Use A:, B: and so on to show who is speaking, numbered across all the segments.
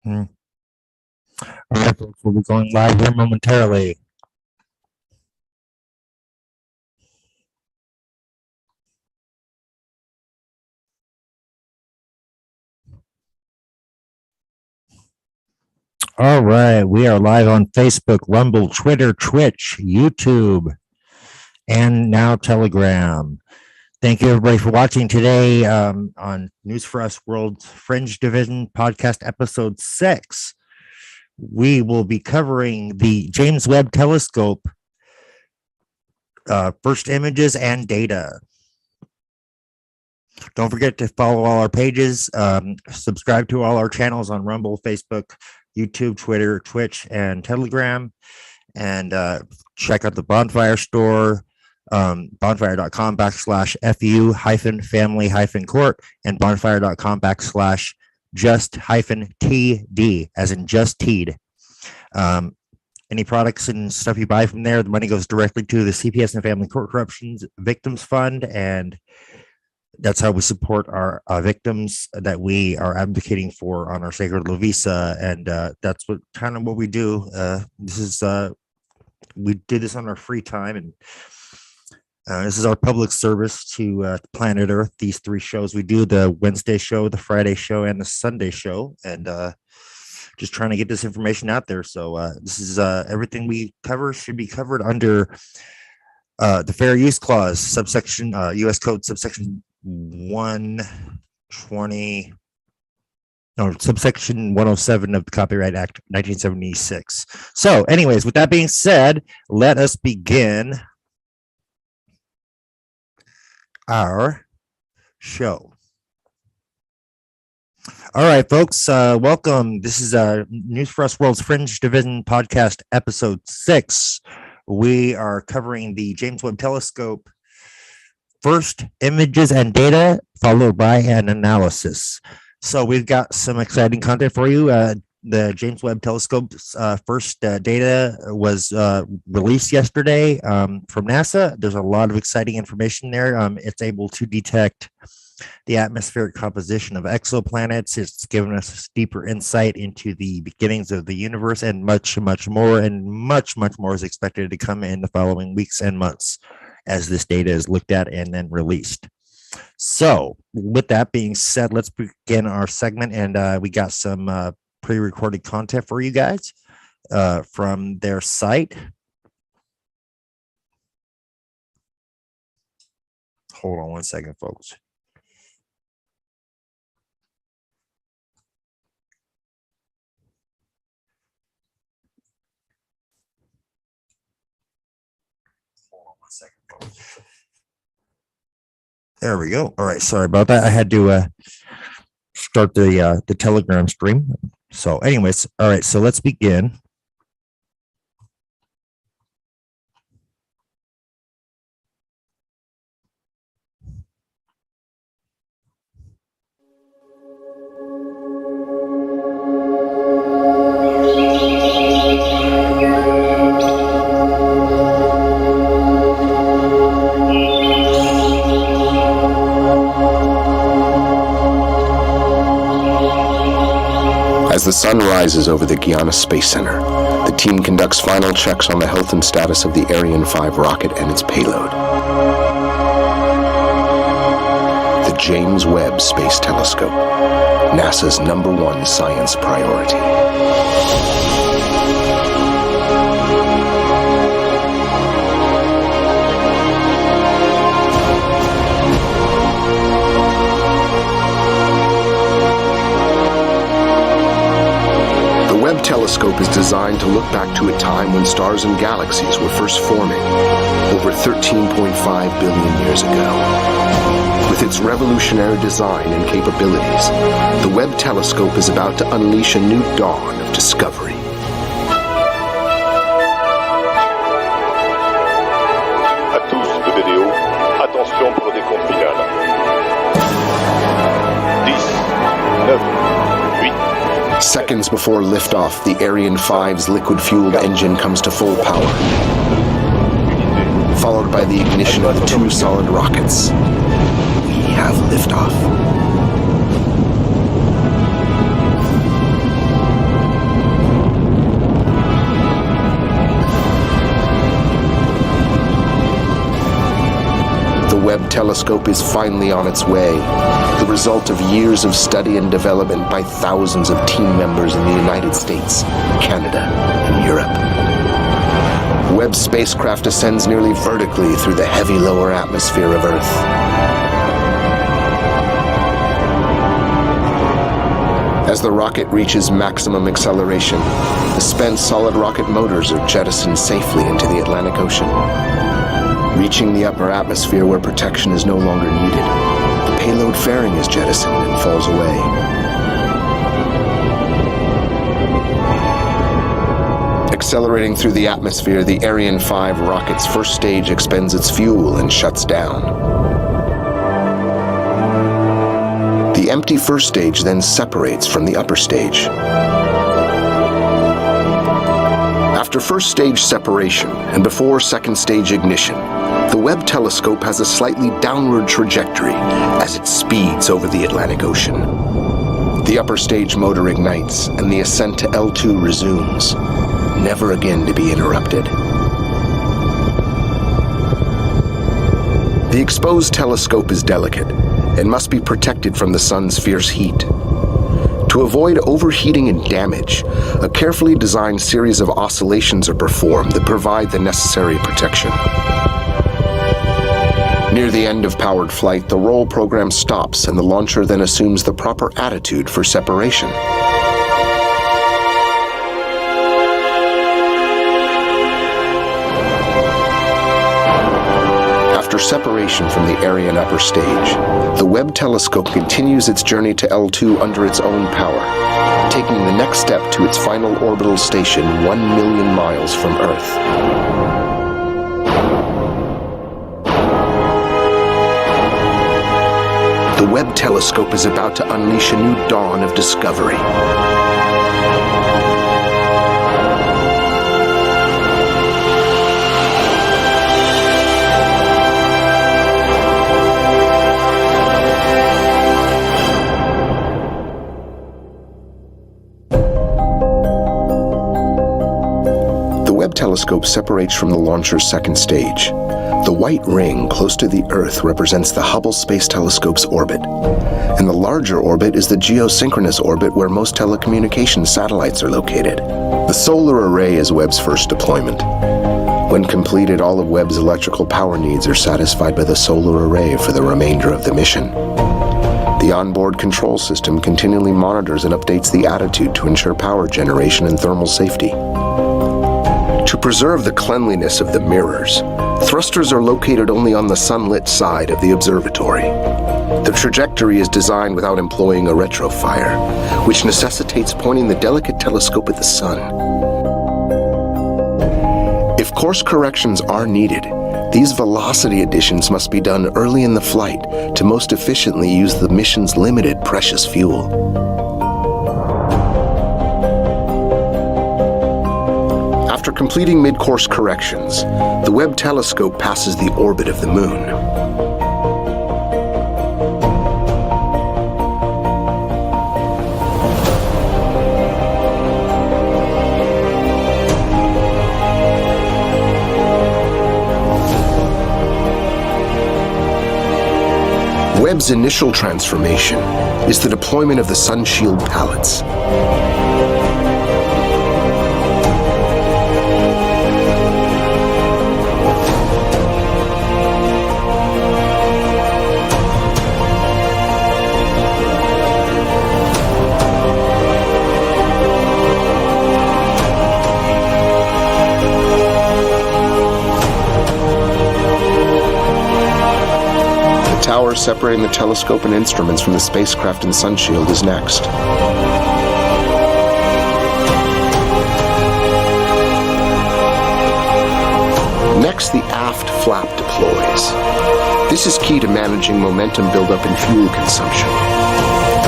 A: Hmm. All right, folks, we'll be going live here momentarily. All right, we are live on Facebook, Rumble, Twitter, Twitch, YouTube, and now Telegram. Thank you, everybody, for watching today on News for Us World Fringe Division podcast episode 6. We will be covering the James Webb Telescope, first images and data. Don't forget to follow all our pages, subscribe to all our channels on Rumble, Facebook, YouTube, Twitter, Twitch, and Telegram, and check out the Bonfire store, bonfire.com/fu-family-court and bonfire.com/just-td, as in just teed. Any products and stuff you buy from there, the money goes directly to the CPS and Family Court Corruptions Victims Fund, and that's how we support our victims that we are advocating for on our Sacred Lovisa, and that's what we do. This is we did this on our free time, and this is our public service to planet Earth. These 3 shows we do: the Wednesday show, the Friday show, and the Sunday show, and just trying to get this information out there. So this is everything we cover should be covered under the Fair Use Clause, subsection U.S. Code subsection 120, no, subsection 107 of the Copyright Act 1976. So anyways, with that being said, let us begin our show. All right, folks, welcome. This is News for Us World's Fringe Division podcast episode 6. We are covering the James Webb Telescope, first images and data, followed by an analysis. So we've got some exciting content for you. The James Webb Telescope's first data was released yesterday from NASA. There's a lot of exciting information there. It's able to detect the atmospheric composition of exoplanets. It's given us deeper insight into the beginnings of the universe, and much, much more, and much, much more is expected to come in the following weeks and months as this data is looked at and then released. So with that being said, let's begin our segment, and we got some pre-recorded content for you guys from their site. Hold on one second, folks. There we go. All right, sorry about that. I had to start the Telegram stream. So anyways, all right, so let's begin.
B: As the sun rises over the Guiana Space Center, the team conducts final checks on the health and status of the Ariane 5 rocket and its payload. The James Webb Space Telescope, NASA's #1 science priority. The Webb telescope is designed to look back to a time when stars and galaxies were first forming, over 13.5 billion years ago. With its revolutionary design and capabilities, the Webb telescope is about to unleash a new dawn of discovery.
C: À tous de vidéo, attention pour le décompte final. 10, 9, 8.
B: Seconds before liftoff, the Ariane 5's liquid-fueled engine comes to full power, followed by the ignition of the 2 solid rockets. We have liftoff. Webb telescope is finally on its way, the result of years of study and development by thousands of team members in the United States, Canada, and Europe. Webb's spacecraft ascends nearly vertically through the heavy lower atmosphere of Earth. As the rocket reaches maximum acceleration, the spent solid rocket motors are jettisoned safely into the Atlantic Ocean. Reaching the upper atmosphere where protection is no longer needed, the payload fairing is jettisoned and falls away. Accelerating through the atmosphere, the Ariane 5 rocket's first stage expends its fuel and shuts down. The empty first stage then separates from the upper stage. After first stage separation and before second stage ignition, the Webb telescope has a slightly downward trajectory as it speeds over the Atlantic Ocean. The upper stage motor ignites and the ascent to L2 resumes, never again to be interrupted. The exposed telescope is delicate and must be protected from the sun's fierce heat. To avoid overheating and damage, a carefully designed series of oscillations are performed that provide the necessary protection. Near the end of powered flight, the roll program stops and the launcher then assumes the proper attitude for separation. After separation from the Ariane upper stage, the Webb telescope continues its journey to L2 under its own power, taking the next step to its final orbital station 1 million miles from Earth. The Webb telescope is about to unleash a new dawn of discovery. The Webb telescope separates from the launcher's second stage. The white ring close to the Earth represents the Hubble Space Telescope's orbit, and the larger orbit is the geosynchronous orbit where most telecommunications satellites are located. The solar array is Webb's first deployment. When completed, all of Webb's electrical power needs are satisfied by the solar array for the remainder of the mission. The onboard control system continually monitors and updates the attitude to ensure power generation and thermal safety. To preserve the cleanliness of the mirrors, thrusters are located only on the sunlit side of the observatory. The trajectory is designed without employing a retrofire, which necessitates pointing the delicate telescope at the sun. If course corrections are needed, these velocity additions must be done early in the flight to most efficiently use the mission's limited precious fuel. After completing mid-course corrections, the Webb telescope passes the orbit of the Moon. Webb's initial transformation is the deployment of the sunshield pallets. The tower separating the telescope and instruments from the spacecraft and sunshield is next. Next, the aft flap deploys. This is key to managing momentum buildup and fuel consumption.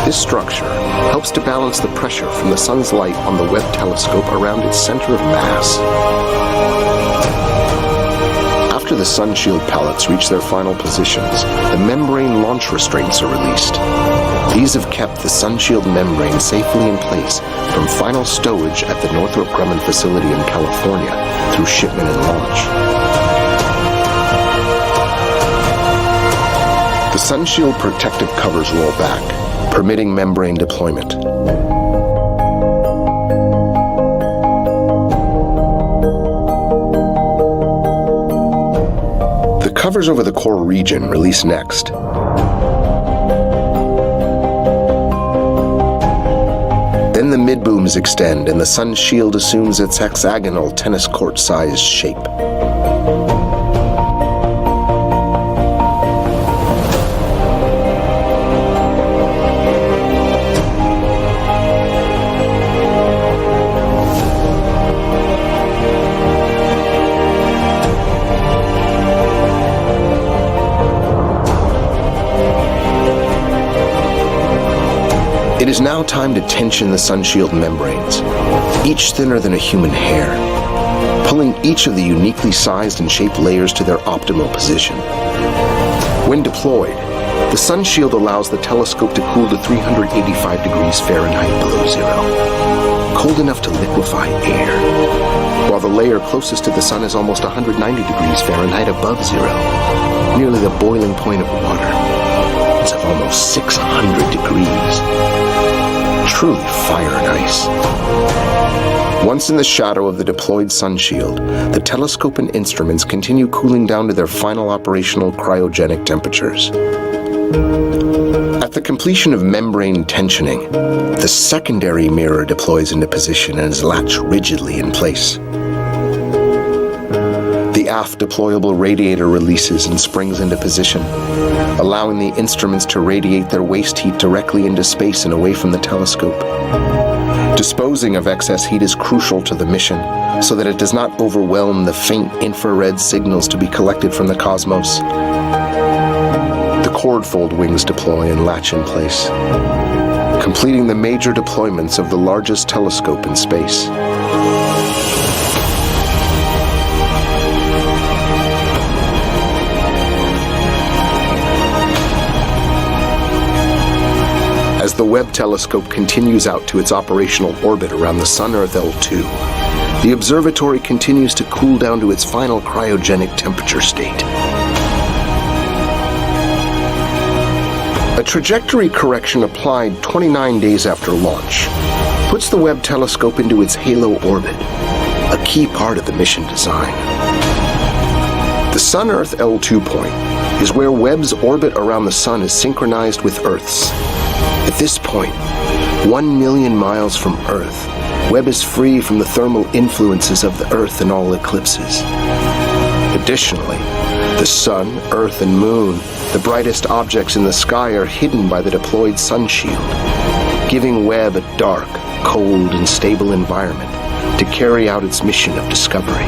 B: This structure helps to balance the pressure from the sun's light on the Webb telescope around its center of mass. After the sunshield pallets reach their final positions, the membrane launch restraints are released. These have kept the sunshield membrane safely in place from final stowage at the Northrop Grumman facility in California through shipment and launch. sunshield protective covers roll back, permitting membrane deployment. The covers over the core region release next. Then the mid-booms extend and the sun shield assumes its hexagonal tennis court-sized shape. It is now time to tension the sunshield membranes, each thinner than a human hair, pulling each of the uniquely sized and shaped layers to their optimal position. When deployed, the sunshield allows the telescope to cool to 385 degrees Fahrenheit below zero, cold enough to liquefy air, while the layer closest to the sun is almost 190 degrees Fahrenheit above zero, nearly the boiling point of water. It's of almost 600 degrees. Truly fire and ice. Once in the shadow of the deployed sunshield, the telescope and instruments continue cooling down to their final operational cryogenic temperatures. At the completion of membrane tensioning, the secondary mirror deploys into position and is latched rigidly in place. The aft deployable radiator releases and springs into position, allowing the instruments to radiate their waste heat directly into space and away from the telescope. Disposing of excess heat is crucial to the mission, so that it does not overwhelm the faint infrared signals to be collected from the cosmos. The cord-fold wings deploy and latch in place, completing the major deployments of the largest telescope in space. As the Webb telescope continues out to its operational orbit around the Sun-Earth L2, the observatory continues to cool down to its final cryogenic temperature state. A trajectory correction applied 29 days after launch puts the Webb telescope into its halo orbit, a key part of the mission design. The Sun-Earth L2 point is where Webb's orbit around the Sun is synchronized with Earth's. At this point, 1 million miles from Earth, Webb is free from the thermal influences of the Earth and all eclipses. Additionally, the Sun, Earth, and Moon, the brightest objects in the sky, are hidden by the deployed sunshield, giving Webb a dark, cold, and stable environment to carry out its mission of discovery.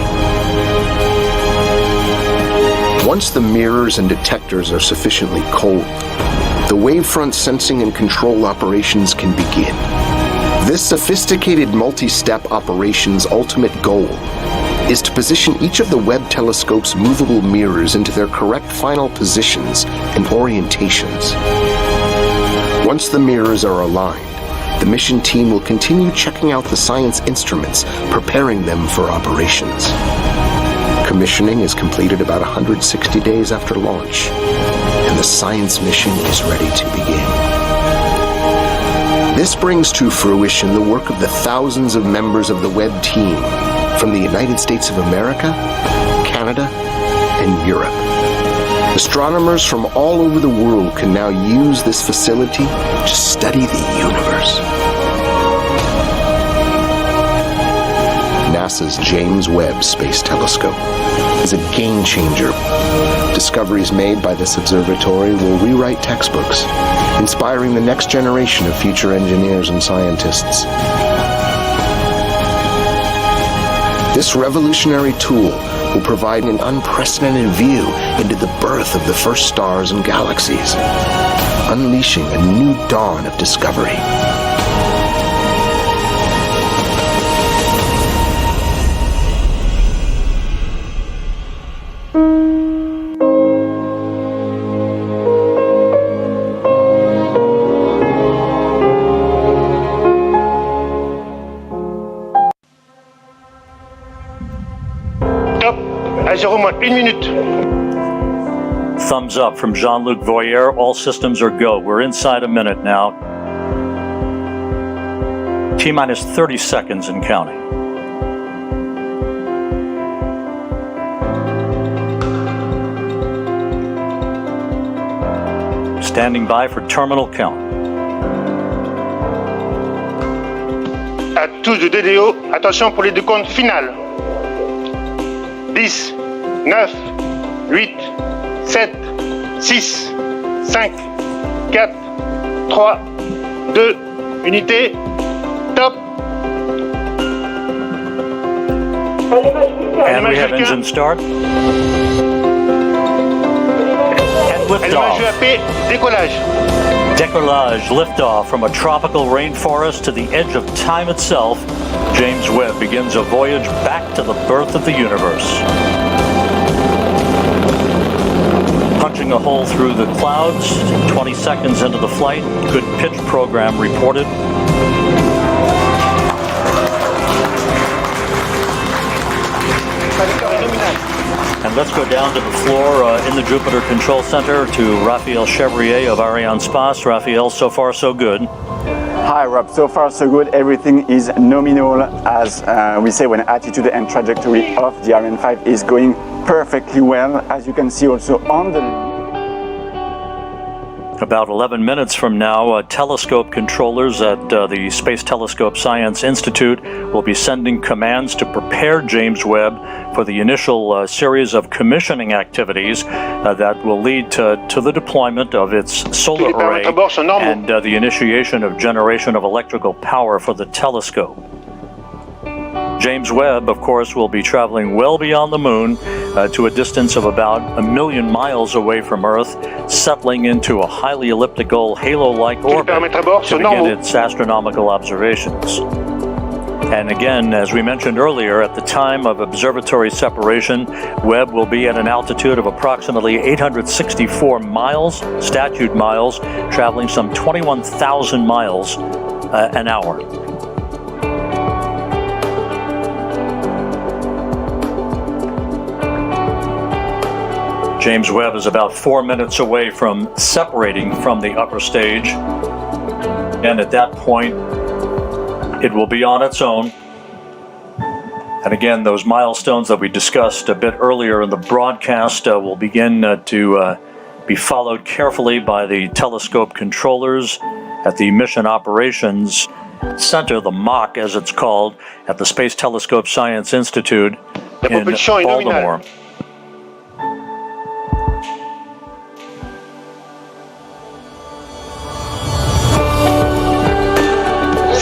B: Once the mirrors and detectors are sufficiently cold, the wavefront sensing and control operations can begin. This sophisticated multi-step operation's ultimate goal is to position each of the Webb telescope's movable mirrors into their correct final positions and orientations. Once the mirrors are aligned, the mission team will continue checking out the science instruments, preparing them for operations. Commissioning is completed about 160 days after launch, and the science mission is ready to begin. This brings to fruition the work of the thousands of members of the Webb team from the United States of America, Canada, and Europe. Astronomers from all over the world can now use this facility to study the universe. NASA's James Webb Space Telescope is a game changer. Discoveries made by this observatory will rewrite textbooks, inspiring the next generation of future engineers and scientists. This revolutionary tool will provide an unprecedented view into the birth of the first stars and galaxies, unleashing a new dawn of discovery.
C: À 0 moins 1 minute.
D: Thumbs up from Jean-Luc Voyer. All systems are go. We're inside a minute now. T-minus 30 seconds and counting. Standing by for terminal count.
E: À tous de DDO, attention pour les décomptes finales. 10, 9, 8, 7, 6, 5, 4, 3, 2, unité, top.
D: And we have engine start. And liftoff.
E: UAP, décollage.
D: Décollage, liftoff from a tropical rainforest to the edge of time itself. James Webb begins a voyage back to the birth of the universe. Punching a hole through the clouds, 20 seconds into the flight, good pitch program reported. And let's go down to the floor in the Jupiter Control Center to Raphael Chevrier of Arianespace. Raphael, so far so good.
F: Hi Rob, so far so good. Everything is nominal, as we say, when attitude and trajectory of the Ariane 5 is going perfectly well, as you can see also on the...
D: About 11 minutes from now, telescope controllers at the Space Telescope Science Institute will be sending commands to prepare James Webb for the initial series of commissioning activities that will lead to the deployment of its solar array and the initiation of generation of electrical power for the telescope. James Webb, of course, will be traveling well beyond the moon to a distance of about 1 million miles away from Earth, settling into a highly elliptical, halo-like orbit to begin its astronomical observations. And again, as we mentioned earlier, at the time of observatory separation, Webb will be at an altitude of approximately 864 miles, statute miles, traveling some 21,000 miles an hour. James Webb is about 4 minutes away from separating from the upper stage, and at that point it will be on its own. And again, those milestones that we discussed a bit earlier in the broadcast will begin to be followed carefully by the telescope controllers at the Mission Operations Center, the MOC as it's called, at the Space Telescope Science Institute in Baltimore.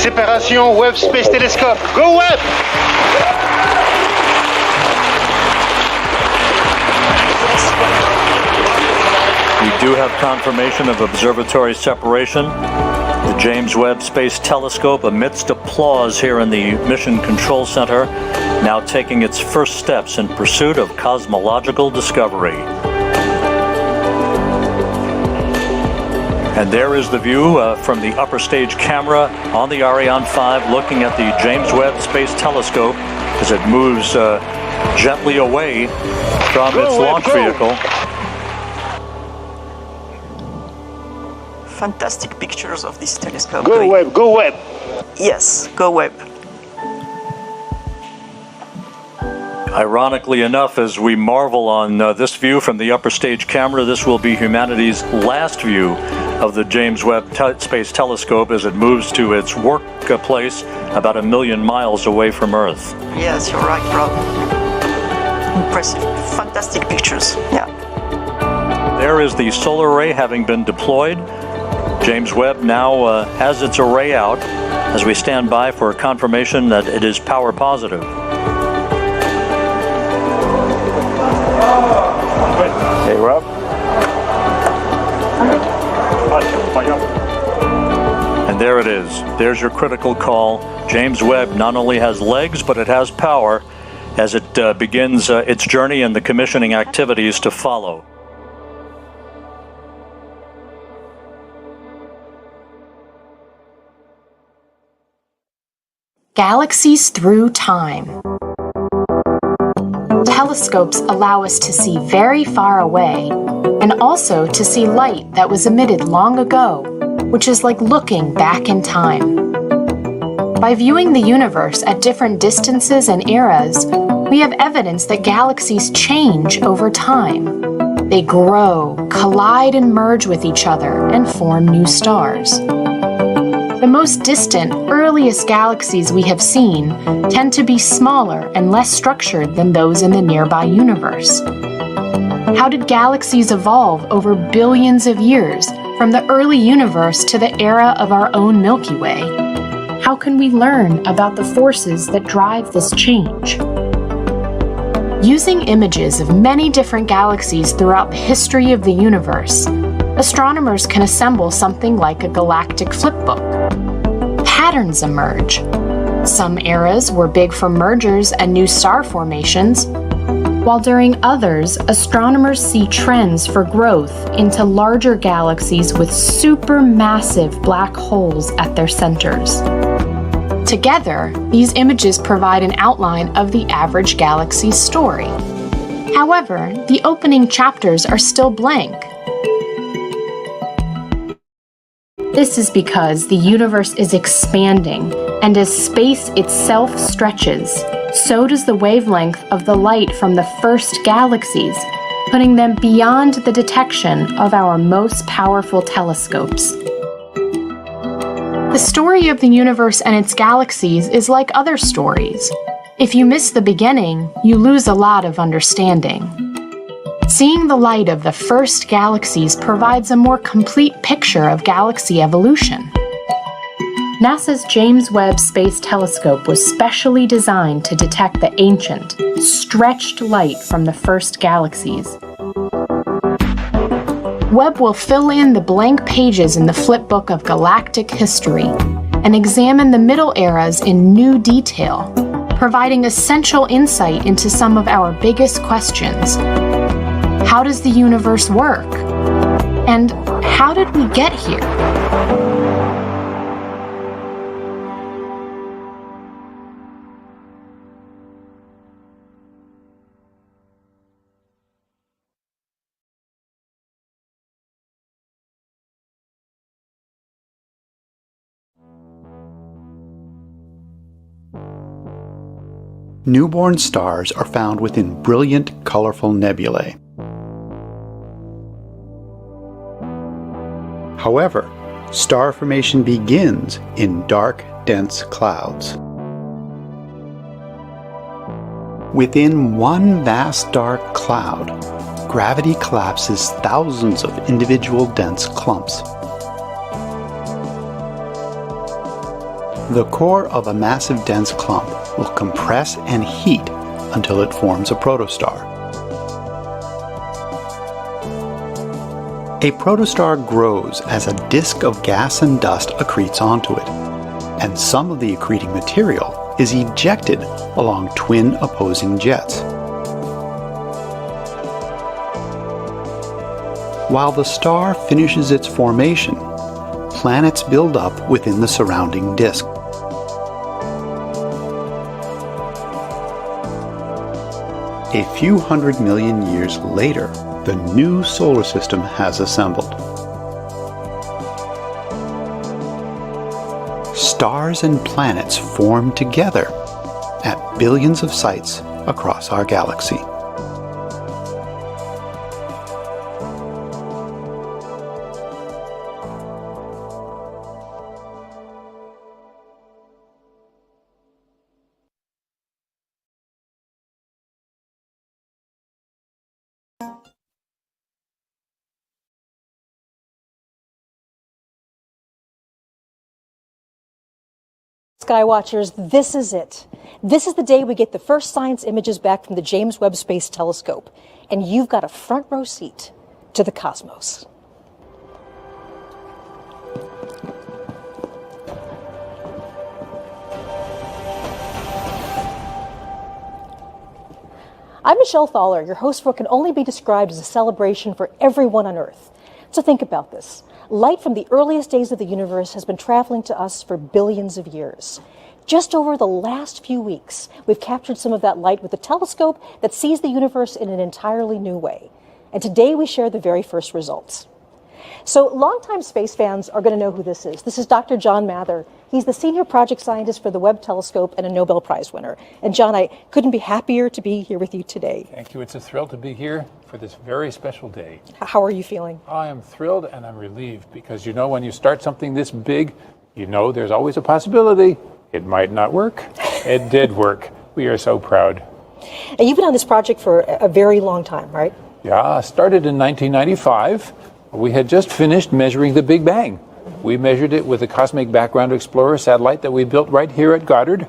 E: Séparation Webb Space Telescope. Go Webb!
D: We do have confirmation of observatory separation. The James Webb Space Telescope, amidst applause here in the Mission Control Center, now taking its first steps in pursuit of cosmological discovery. And there is the view from the upper stage camera on the Ariane 5 looking at the James Webb Space Telescope as it moves gently away from its launch vehicle.
G: Fantastic pictures of this telescope.
E: Go Webb, go Webb!
G: Yes, go Webb.
D: Ironically enough, as we marvel on this view from the upper stage camera, this will be humanity's last view of the James Webb Space Telescope as it moves to its workplace about 1 million miles away from Earth.
G: Yes, you're right, Rob. Impressive, fantastic pictures. Yeah.
D: There is the solar array having been deployed. James Webb now has its array out as we stand by for confirmation that it is power positive.
F: Hey Rob.
D: And there it is. There's your critical call. James Webb not only has legs, but it has power as it begins its journey and the commissioning activities to follow.
H: Galaxies through time. telescopes allow us to see very far away, and also to see light that was emitted long ago, which is like looking back in time. By viewing the universe at different distances and eras, we have evidence that galaxies change over time. They grow, collide, and merge with each other and form new stars. The most distant, earliest galaxies we have seen tend to be smaller and less structured than those in the nearby universe. How did galaxies evolve over billions of years from the early universe to the era of our own Milky Way? How can we learn about the forces that drive this change? Using images of many different galaxies throughout the history of the universe, astronomers can assemble something like a galactic flipbook. Patterns emerge. Some eras were big for mergers and new star formations, while during others, astronomers see trends for growth into larger galaxies with supermassive black holes at their centers. Together, these images provide an outline of the average galaxy's story. However, the opening chapters are still blank. This is because the universe is expanding, and as space itself stretches, so does the wavelength of the light from the first galaxies, putting them beyond the detection of our most powerful telescopes. The story of the universe and its galaxies is like other stories. If you miss the beginning, you lose a lot of understanding. Seeing the light of the first galaxies provides a more complete picture of galaxy evolution. NASA's James Webb Space Telescope was specially designed to detect the ancient, stretched light from the first galaxies. Webb will fill in the blank pages in the flipbook of galactic history and examine the middle eras in new detail, providing essential insight into some of our biggest questions. How does the universe work? And how did we get here?
I: Newborn stars are found within brilliant, colorful nebulae. However, star formation begins in dark, dense clouds. Within one vast dark cloud, gravity collapses thousands of individual dense clumps. The core of a massive dense clump will compress and heat until it forms a protostar. A protostar grows as a disk of gas and dust accretes onto it, and some of the accreting material is ejected along twin opposing jets. While the star finishes its formation, planets build up within the surrounding disk. A few 100 million years later, the new solar system has assembled. Stars and planets form together at billions of sites across our galaxy.
J: Skywatchers, this is it. This is the day we get the first science images back from the James Webb Space Telescope, and you've got a front row seat to the cosmos. I'm Michelle Thaller, your host for what can only be described as a celebration for everyone on Earth. So think about this. Light from the earliest days of the universe has been traveling to us for billions of years. Just over the last few weeks, we've captured some of that light with a telescope that sees the universe in an entirely new way. And today we share the very first results. So longtime space fans are going to know who this is. This is Dr. John Mather. He's the senior project scientist for the Webb telescope and a Nobel Prize winner. And John, I couldn't be happier to be here with you today.
K: Thank you. It's a thrill to be here for this very special day.
J: How are you feeling?
K: I am thrilled and I'm relieved because you know when you start something this big, you know there's always a possibility it might not work. It did work. We are so proud.
J: And you've been on this project for a very long time, right?
K: Yeah, started in 1995. We had just finished measuring the Big Bang. We measured it with the Cosmic Background Explorer satellite that we built right here at Goddard.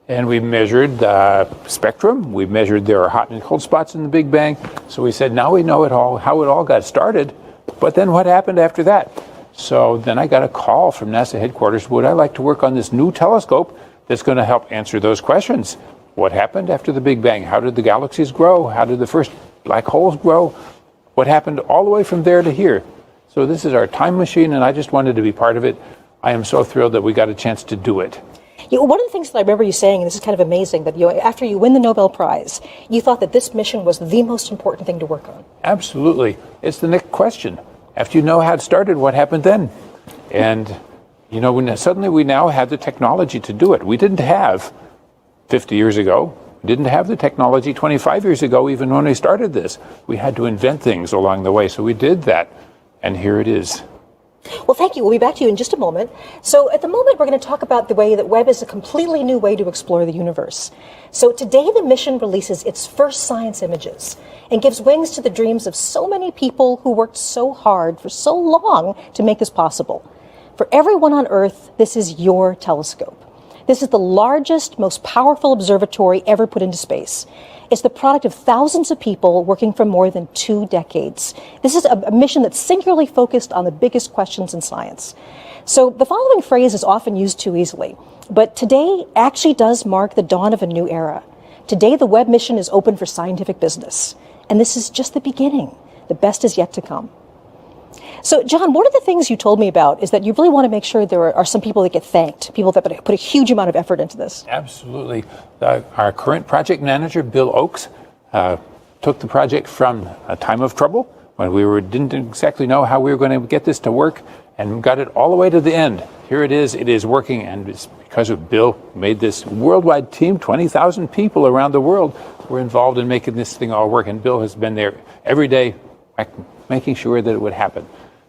K: And we measured the spectrum. We measured there are hot and cold spots in the Big Bang. So we said, now we know it all, how it all got started. But then what happened after that? So then I got a call from NASA headquarters. Would I like to work on this new telescope that's going to help answer those questions? What happened after the Big Bang? How did the galaxies grow? How did the first black holes grow? What happened all the way from there to here? So this is our time machine, and I just wanted to be part of it. I am so thrilled that we got a chance to do it.
J: One of the things that I remember you saying, and this is kind of amazing, that after you win the Nobel Prize, you thought that this mission was the most important thing to work on.
K: Absolutely. It's the next question. After you know how it started, what happened then? And, you know, suddenly we now have the technology to do it. We didn't have 50 years ago. We didn't have the technology 25 years ago, even when we started this. We had to invent things along the way, so we did that. And here it is.
J: Well, thank you. We'll be back to you in just a moment. So at the moment, we're going to talk about the way that Webb is a completely new way to explore the universe. So today, the mission releases its first science images and gives wings to the dreams of so many people who worked so hard for so long to make this possible. For everyone on Earth, this is your telescope. This is the largest, most powerful observatory ever put into space. It's the product of thousands of people working for more than 2 decades. This is a mission that's singularly focused on the biggest questions in science. So the following phrase is often used too easily, but today actually does mark the dawn of a new era. Today, the Webb mission is open for scientific business, and this is just the beginning. The best is yet to come. So, John, one of the things you told me about is that you really want to make sure there are some people that get thanked, people that put a huge amount of effort into this.
K: Absolutely. Our current project manager, Bill Oakes, took the project from a time of trouble when we didn't exactly know how we were going to get this to work and got it all the way to the end. Here it is working, and it's because of Bill made this worldwide team. 20,000 people around the world were involved in making this thing all work, and Bill has been there every day making sure that it would happen.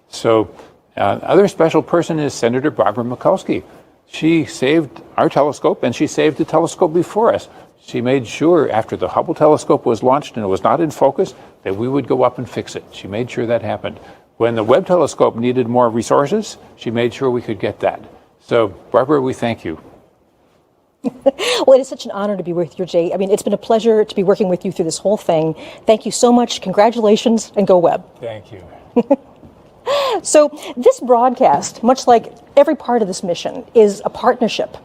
K: So other special person is Senator Barbara Mikulski. She saved our telescope, and she saved the telescope before us. She made sure after the Hubble telescope was launched and it was not in focus that we would go up and fix it. She made sure that happened. When the Webb telescope needed more resources, she made sure we could get that. So, Barbara, we thank you.
J: Well, it is such an honor to be with you, Jay. I mean, it's been a pleasure to be working with you through this whole thing. Thank you so much. Congratulations, and go Webb.
K: Thank you.
J: So this broadcast, much like every part of this mission, is a partnership.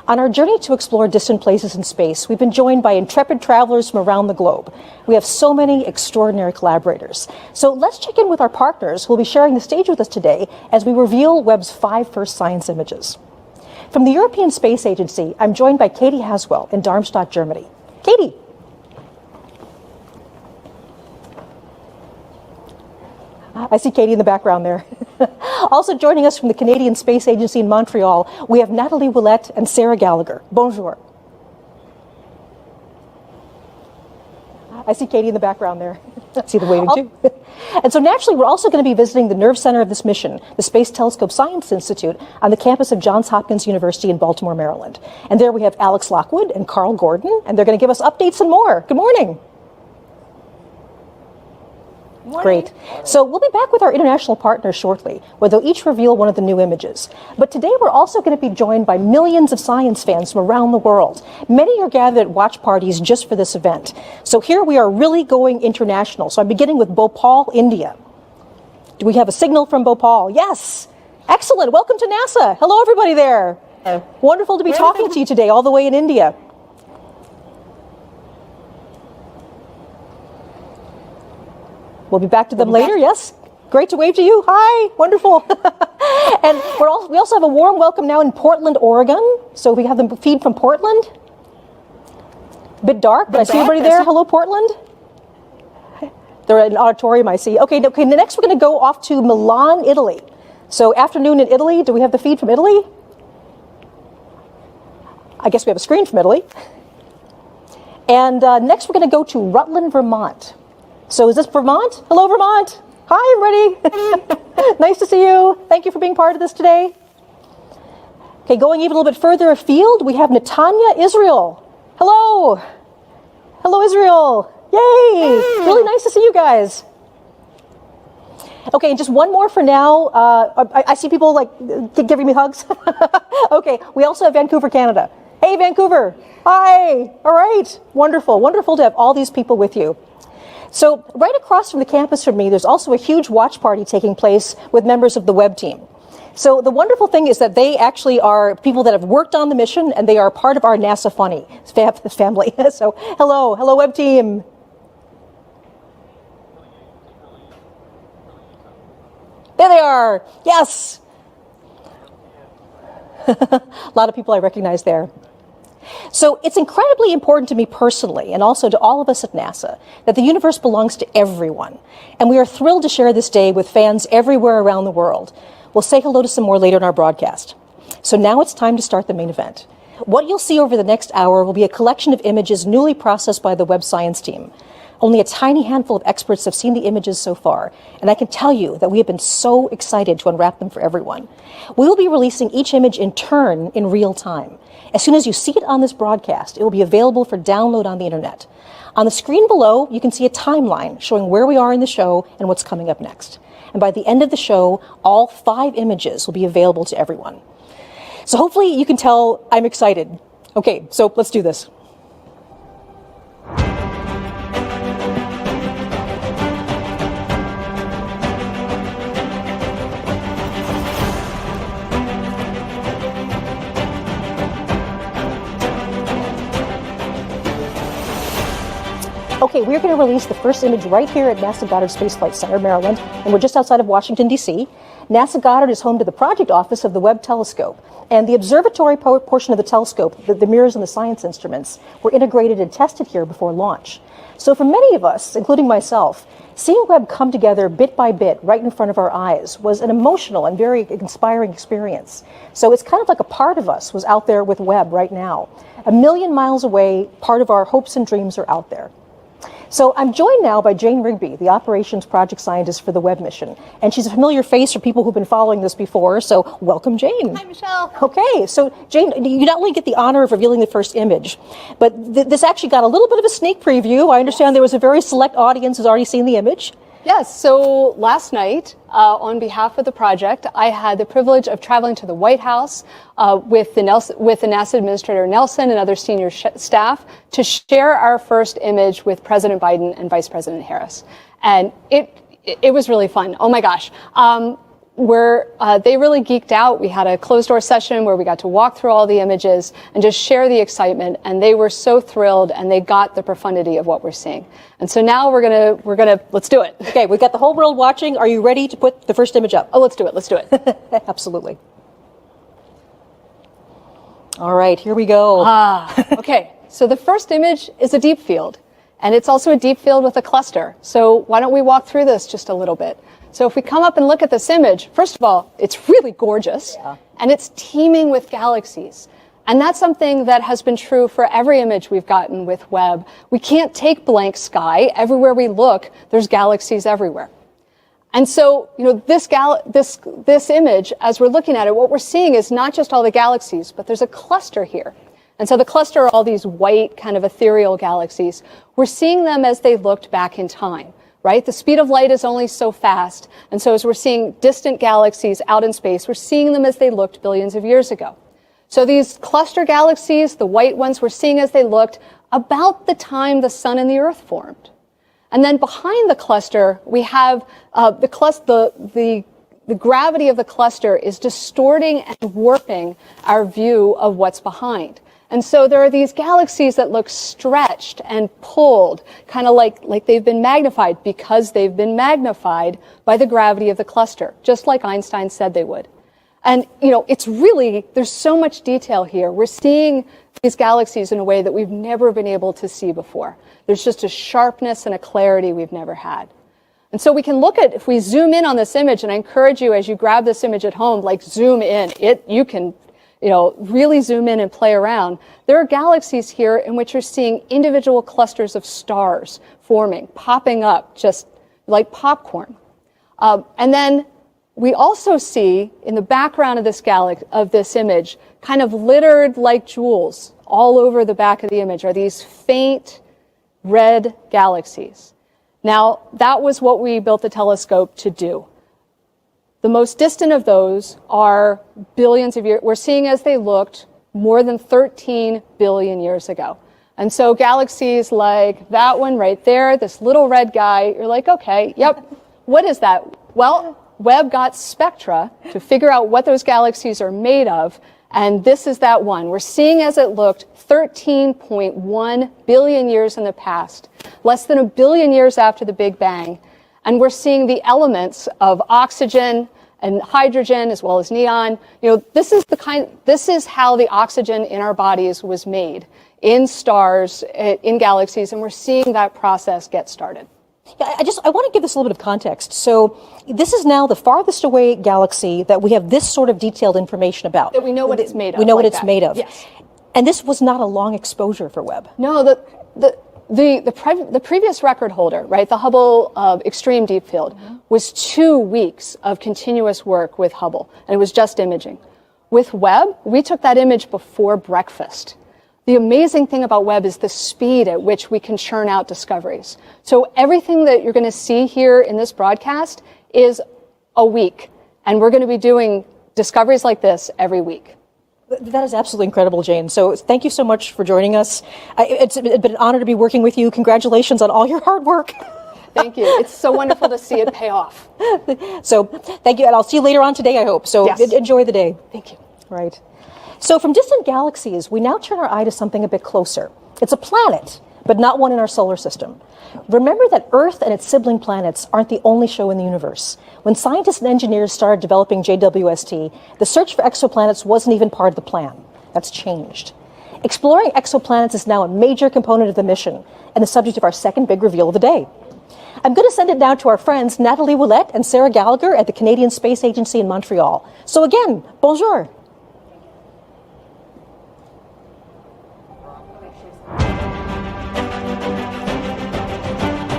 J: On our journey to explore distant places in space, we've been joined by intrepid travelers from around the globe. We have so many extraordinary collaborators. So let's check in with our partners who will be sharing the stage with us today as we reveal Webb's 5 first science images. From the European Space Agency, I'm joined by Katie Haswell in Darmstadt, Germany. Katie. I see Katie in the background there. Also joining us from the Canadian Space Agency in Montreal, we have Nathalie Willette and Sarah Gallagher. Bonjour. I see Katie in the background there. I see the waving too. And so naturally, we're also going to be visiting the nerve center of this mission, the Space Telescope Science Institute, on the campus of Johns Hopkins University in Baltimore, Maryland. And there we have Alex Lockwood and Carl Gordon, and they're going to give us updates and more. Good morning. Great. So we'll be back with our international partners shortly, where they'll each reveal one of the new images. But today we're also going to be joined by millions of science fans from around the world. Many are gathered at watch parties just for this event. So here we are really going international. So I'm beginning with Bhopal, India. Do we have a signal from Bhopal? Yes. Excellent. Welcome to NASA. Hello, everybody there. Wonderful to be talking to you today, all the way in India. We'll be back to them later, yes? Great to wave to you. Hi, wonderful. And we also have a warm welcome now in Portland, Oregon. So we have the feed from Portland. A bit dark, but I see everybody there. Hello, Portland. They're in an auditorium, I see. Okay, next we're going to go off to Milan, Italy. So afternoon in Italy. Do we have the feed from Italy? I guess we have a screen from Italy. And next we're going to go to Rutland, Vermont. So is this Vermont? Hello, Vermont. Hi, everybody. Nice to see you. Thank you for being part of this today. Okay, going even a little bit further afield, we have Netanya, Israel. Hello. Hello, Israel. Yay. Really nice to see you guys. Okay, and just one more for now. I see people like giving me hugs. Okay, we also have Vancouver, Canada. Hey, Vancouver. Hi. All right. Wonderful. Wonderful to have all these people with you. So right across from the campus from me, there's also a huge watch party taking place with members of the Webb team. So the wonderful thing is that they actually are people that have worked on the mission, and they are part of our NASA Funny family. So hello Webb team. There they are. Yes. A lot of people I recognize there. So it's incredibly important to me personally, and also to all of us at NASA, that the universe belongs to everyone. And we are thrilled to share this day with fans everywhere around the world. We'll say hello to some more later in our broadcast. So now it's time to start the main event. What you'll see over the next hour will be a collection of images newly processed by the Webb science team. Only a tiny handful of experts have seen the images so far, and I can tell you that we have been so excited to unwrap them for everyone. We will be releasing each image in turn in real time. As soon as you see it on this broadcast, it will be available for download on the internet. On the screen below, you can see a timeline showing where we are in the show and what's coming up next. And by the end of the show, all 5 images will be available to everyone. So hopefully you can tell I'm excited. Okay, so let's do this. Okay, we're going to release the first image right here at NASA Goddard Space Flight Center, Maryland, and we're just outside of Washington, D.C. NASA Goddard is home to the project office of the Webb telescope, and the observatory portion of the telescope, the mirrors and the science instruments, were integrated and tested here before launch. So for many of us, including myself, seeing Webb come together bit by bit right in front of our eyes was an emotional and very inspiring experience. So it's kind of like a part of us was out there with Webb right now. 1 million miles away, part of our hopes and dreams are out there. So I'm joined now by Jane Rigby, the operations project scientist for the Webb mission. And she's a familiar face for people who've been following this before, so welcome, Jane.
L: Hi, Michelle.
J: Okay, so Jane, you not only get the honor of revealing the first image, but this actually got a little bit of a sneak preview. I understand there was a very select audience who's already seen the image.
L: Yes, so last night, on behalf of the project, I had the privilege of traveling to the White House with the NASA Administrator Nelson and other senior staff to share our first image with President Biden and Vice President Harris. And it was really fun. Oh my gosh. They really geeked out. We had a closed-door session where we got to walk through all the images and just share the excitement. And they were so thrilled, and they got the profundity of what we're seeing. And so now let's do it.
J: Okay, we've got the whole world watching. Are you ready to put the first image up?
L: Oh, let's do it. Let's do it.
J: Absolutely. All right, here we go.
L: Okay. So the first image is a deep field, and it's also a deep field with a cluster. So why don't we walk through this just a little bit? So if we come up and look at this image, first of all, it's really gorgeous, and it's teeming with galaxies. And that's something that has been true for every image we've gotten with Webb. We can't take blank sky. Everywhere we look, there's galaxies everywhere. And so, this image, as we're looking at it, what we're seeing is not just all the galaxies, but there's a cluster here. And so the cluster are all these white, kind of ethereal galaxies. We're seeing them as they looked back in time. Right? The speed of light is only so fast. And so as we're seeing distant galaxies out in space, we're seeing them as they looked billions of years ago. So these cluster galaxies, the white ones, we're seeing as they looked about the time the sun and the earth formed. And then behind the cluster, we have the gravity of the cluster is distorting and warping our view of what's behind. And so there are these galaxies that look stretched and pulled, kind of like they've been magnified because they've been magnified by the gravity of the cluster, just like Einstein said they would. And, it's really, there's so much detail here. We're seeing these galaxies in a way that we've never been able to see before. There's just a sharpness and a clarity we've never had. And so we can look at, if we zoom in on this image, and I encourage you as you grab this image at home, like zoom in. You can, really zoom in and play around. There are galaxies here in which you're seeing individual clusters of stars forming, popping up just like popcorn. And then we also see in the background of this image, kind of littered like jewels all over the back of the image are these faint red galaxies. Now, that was what we built the telescope to do. The most distant of those are billions of years. We're seeing as they looked more than 13 billion years ago. And so galaxies like that one right there, this little red guy, you're like, okay, yep, what is that? Well, Webb got spectra to figure out what those galaxies are made of, and this is that one. We're seeing as it looked 13.1 billion years in the past, less than a billion years after the Big Bang, and we're seeing the elements of oxygen and hydrogen as well as neon. This is how the oxygen in our bodies was made in stars, in galaxies, and we're seeing that process get started.
J: Yeah, I want to give this a little bit of context. So this is now the farthest away galaxy that we have this sort of detailed information about.
L: That we know what it's made of.
J: We know what it's made of.
L: Yes.
J: And this was not a long exposure for Webb.
L: No, the previous record holder, right, the Hubble Extreme Deep Field, was 2 weeks of continuous work with Hubble, and it was just imaging. With Webb, we took that image before breakfast. The amazing thing about Webb is the speed at which we can churn out discoveries. So everything that you're going to see here in this broadcast is a week, and we're going to be doing discoveries like this every week.
J: That is absolutely incredible, Jane. So thank you so much for joining us. It's been an honor to be working with you. Congratulations on all your hard work.
L: Thank you. It's so wonderful to see it pay off.
J: So thank you, and I'll see you later on today, I hope. So
L: yes.
J: Enjoy the day.
L: Thank you.
J: Right. So from distant galaxies, we now turn our eye to something a bit closer. It's a planet, but not one in our solar system. Remember that Earth and its sibling planets aren't the only show in the universe. When scientists and engineers started developing JWST, the search for exoplanets wasn't even part of the plan. That's changed. Exploring exoplanets is now a major component of the mission and the subject of our second big reveal of the day. I'm going to send it now to our friends Nathalie Ouellette and Sarah Gallagher at the Canadian Space Agency in Montreal. So again, bonjour.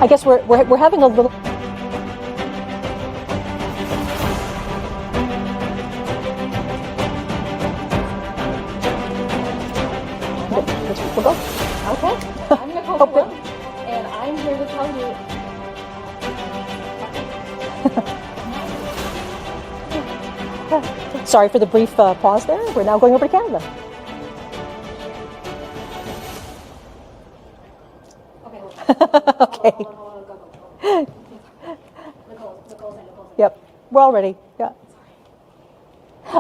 J: I guess we're having a little. We'll go.
M: Okay. I'm Nicole Brooke, and I'm here to tell you.
J: Sorry for the brief pause there. We're now going over to Canada. Okay. Yep, we're all ready. Yeah.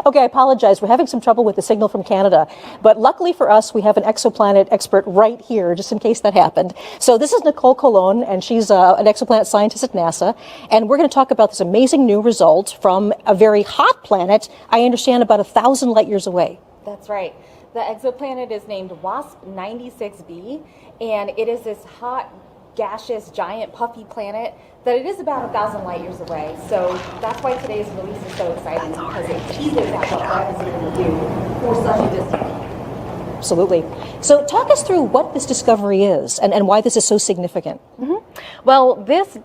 J: Okay, I apologize. We're having some trouble with the signal from Canada, but luckily for us, we have an exoplanet expert right here, just in case that happened. So this is Nicole Colon, and she's an exoplanet scientist at NASA, and we're going to talk about this amazing new result from a very hot planet, I understand about 1,000 light years away.
M: That's right. The exoplanet is named WASP-96b, and it is this hot, gaseous, giant, puffy planet that it is about 1,000 light years away. So that's why today's release is so exciting, because it teases at what Webb is able to do for such a distant time.
J: Absolutely. So talk us through what this discovery is and why this is so significant.
N: Mm-hmm. Well, this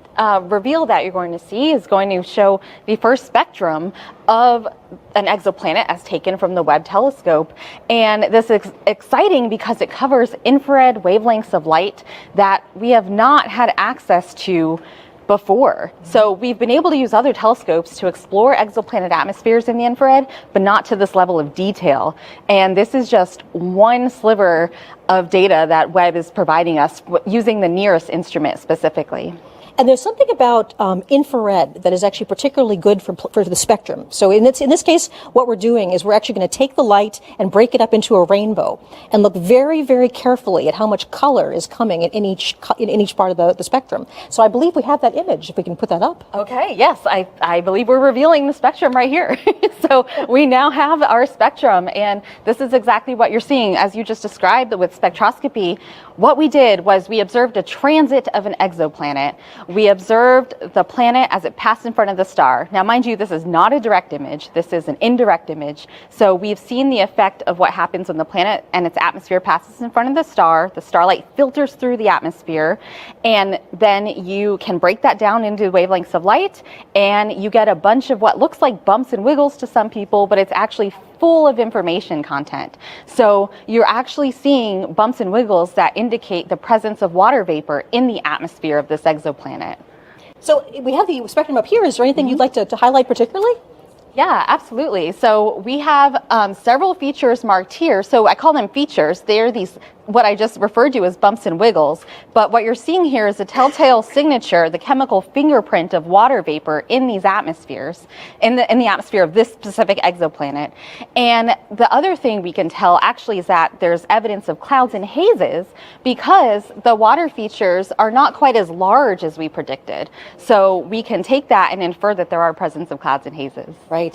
N: reveal that you're going to see is going to show the first spectrum of an exoplanet as taken from the Webb telescope. And this is exciting because it covers infrared wavelengths of light that we have not had access to before. So we've been able to use other telescopes to explore exoplanet atmospheres in the infrared, but not to this level of detail. And this is just one sliver of data that Webb is providing us using the NEAREST instrument specifically.
J: And there's something about infrared that is actually particularly good for the spectrum. So in this case, what we're doing is we're actually going to take the light and break it up into a rainbow and look very, very carefully at how much color is coming in each part of the spectrum. So I believe we have that image, if we can put that up.
N: Okay, yes, I believe we're revealing the spectrum right here. So we now have our spectrum, and this is exactly what you're seeing. As you just described with spectroscopy, what we did was we observed a transit of an exoplanet. We observed the planet as it passed in front of the star. Now, mind you, this is not a direct image. This is an indirect image. So we've seen the effect of what happens when the planet and its atmosphere passes in front of the star. The starlight filters through the atmosphere, and then you can break that down into wavelengths of light, and you get a bunch of what looks like bumps and wiggles to some people, but it's actually full of information content. So you're actually seeing bumps and wiggles that indicate the presence of water vapor in the atmosphere of this exoplanet.
J: So we have the spectrum up here. Is there anything you'd like to highlight particularly?
N: Yeah, absolutely. So we have several features marked here. So I call them features. They're these, what I just referred to as bumps and wiggles. But what you're seeing here is a telltale signature, the chemical fingerprint of water vapor in these atmospheres, in the atmosphere of this specific exoplanet. And the other thing we can tell actually is that there's evidence of clouds and hazes because the water features are not quite as large as we predicted. So we can take that and infer that there are presence of clouds and hazes.
J: Right.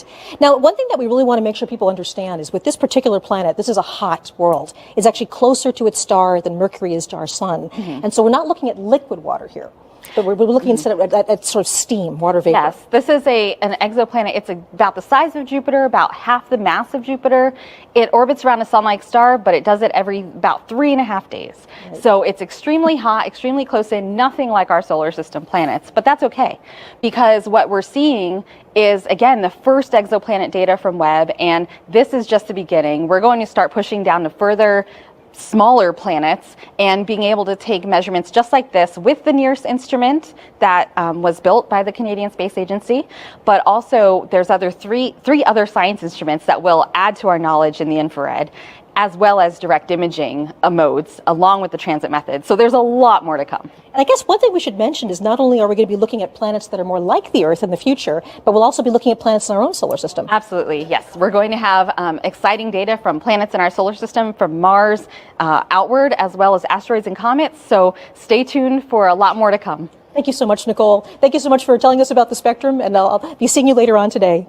J: Now, one thing that we really want to make sure people understand is with this particular planet, this is a hot world. It's actually closer to its star than Mercury is to our sun. And so we're not looking at liquid water here, but we're looking instead at sort of steam, water vapor.
N: Yes, this is an exoplanet. It's about the size of Jupiter, about half the mass of Jupiter. It orbits around a sun-like star, but it does it every about 3.5 days. Right. So it's extremely hot, extremely close in, nothing like our solar system planets. But that's okay, because what we're seeing is, again, the first exoplanet data from Webb, and this is just the beginning. We're going to start pushing down to further smaller planets and being able to take measurements just like this with the NEARS instrument that was built by the Canadian Space Agency, but also there's three other science instruments that will add to our knowledge in the infrared, as well as direct imaging modes along with the transit method. So there's a lot more to come.
J: And I guess one thing we should mention is not only are we going to be looking at planets that are more like the Earth in the future, but we'll also be looking at planets in our own solar system.
N: Absolutely, yes. We're going to have exciting data from planets in our solar system, from Mars outward, as well as asteroids and comets. So stay tuned for a lot more to come.
J: Thank you so much, Nicole. Thank you so much for telling us about the spectrum, and I'll be seeing you later on today.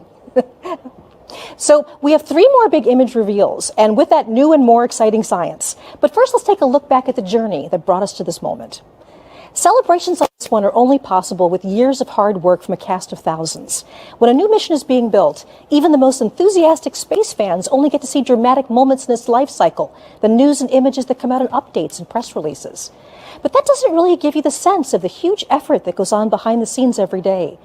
J: So we have 3 more big image reveals, and with that, new and more exciting science. But first, let's take a look back at the journey that brought us to this moment. Celebrations like this one are only possible with years of hard work from a cast of thousands. When a new mission is being built, even the most enthusiastic space fans only get to see dramatic moments in its life cycle, the news and images that come out in updates and press releases. But that doesn't really give you the sense of the huge effort that goes on behind the scenes every day.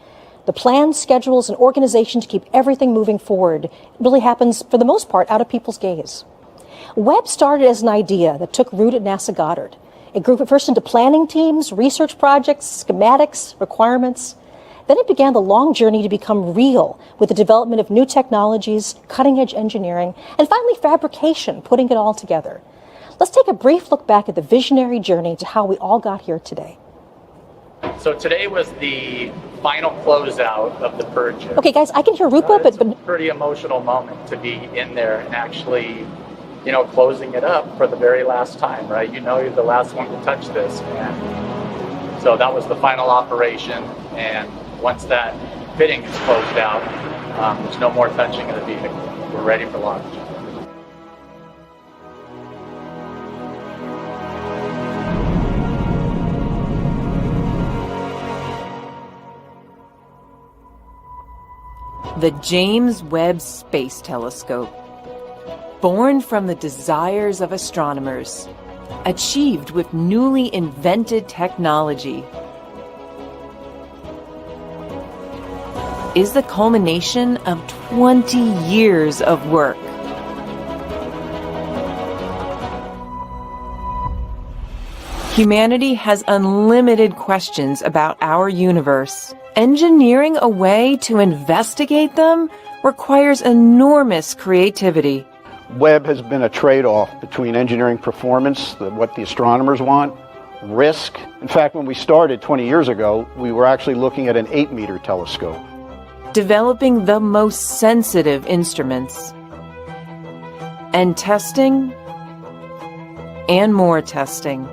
J: The plans, schedules, and organization to keep everything moving forward really happens, for the most part, out of people's gaze. Webb started as an idea that took root at NASA Goddard. It grew first into planning teams, research projects, schematics, requirements. Then it began the long journey to become real with the development of new technologies, cutting-edge engineering, and finally fabrication, putting it all together. Let's take a brief look back at the visionary journey to how we all got here today.
O: So today was the final closeout of the purge.
J: Okay, guys, I can hear Rupa,
O: it's a pretty emotional moment to be in there and actually, closing it up for the very last time, right? You're the last one to touch this, and so that was the final operation. And once that fitting is closed out, there's no more touching of the vehicle. We're ready for launch.
P: The James Webb Space Telescope. Born from the desires of astronomers, achieved with newly invented technology, is the culmination of 20 years of work. Humanity has unlimited questions about our universe. Engineering a way to investigate them requires enormous creativity.
Q: Webb has been a trade-off between engineering performance, what the astronomers want, risk. In fact, when we started 20 years ago, we were actually looking at an 8-meter telescope.
P: Developing the most sensitive instruments. And testing, and more testing.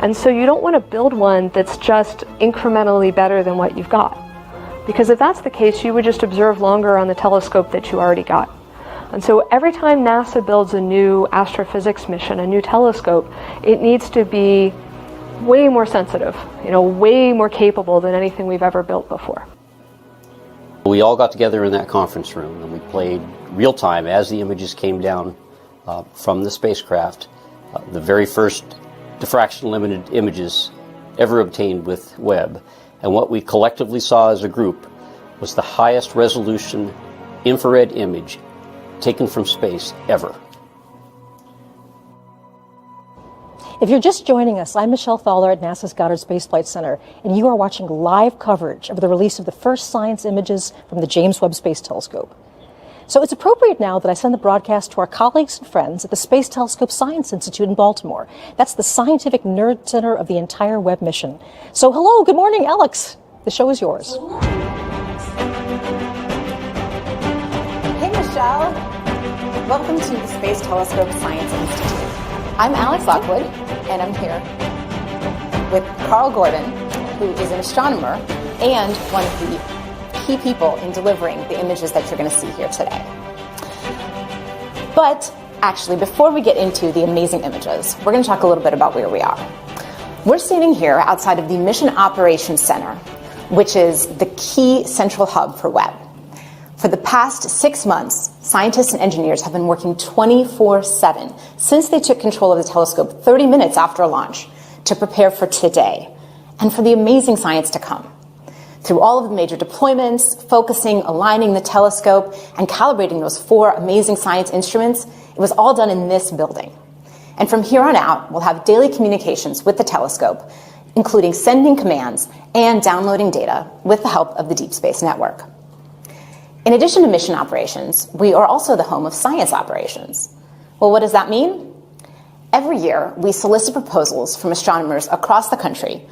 R: And so you don't want to build one that's just incrementally better than what you've got. Because if that's the case, you would just observe longer on the telescope that you already got. And so every time NASA builds a new astrophysics mission, a new telescope, it needs to be way more sensitive, way more capable than anything we've ever built before.
S: We all got together in that conference room and we played real time as the images came down from the spacecraft, the very first diffraction limited images ever obtained with Webb. And what we collectively saw as a group was the highest resolution infrared image taken from space ever.
J: If you're just joining us, I'm Michelle Fowler at NASA's Goddard Space Flight Center, and you are watching live coverage of the release of the first science images from the James Webb Space Telescope. So it's appropriate now that I send the broadcast to our colleagues and friends at the Space Telescope Science Institute in Baltimore. That's the scientific nerd center of the entire Webb mission. So hello, good morning, Alex. The show is yours.
T: Hey, Michelle. Welcome to the Space Telescope Science Institute. I'm Alex Lockwood, and I'm here with Carl Gordon, who is an astronomer and one of the key people in delivering the images that you're going to see here today. But actually, before we get into the amazing images, we're going to talk a little bit about where we are. We're standing here outside of the Mission Operations Center, which is the key central hub for Webb. For the past 6 months, scientists and engineers have been working 24/7 since they took control of the telescope 30 minutes after launch to prepare for today and for the amazing science to come. Through all of the major deployments, focusing, aligning the telescope, and calibrating those 4 amazing science instruments, it was all done in this building. And from here on out, we'll have daily communications with the telescope, including sending commands and downloading data with the help of the Deep Space Network. In addition to mission operations, we are also the home of science operations. Well, what does that mean? Every year, we solicit proposals from astronomers across the country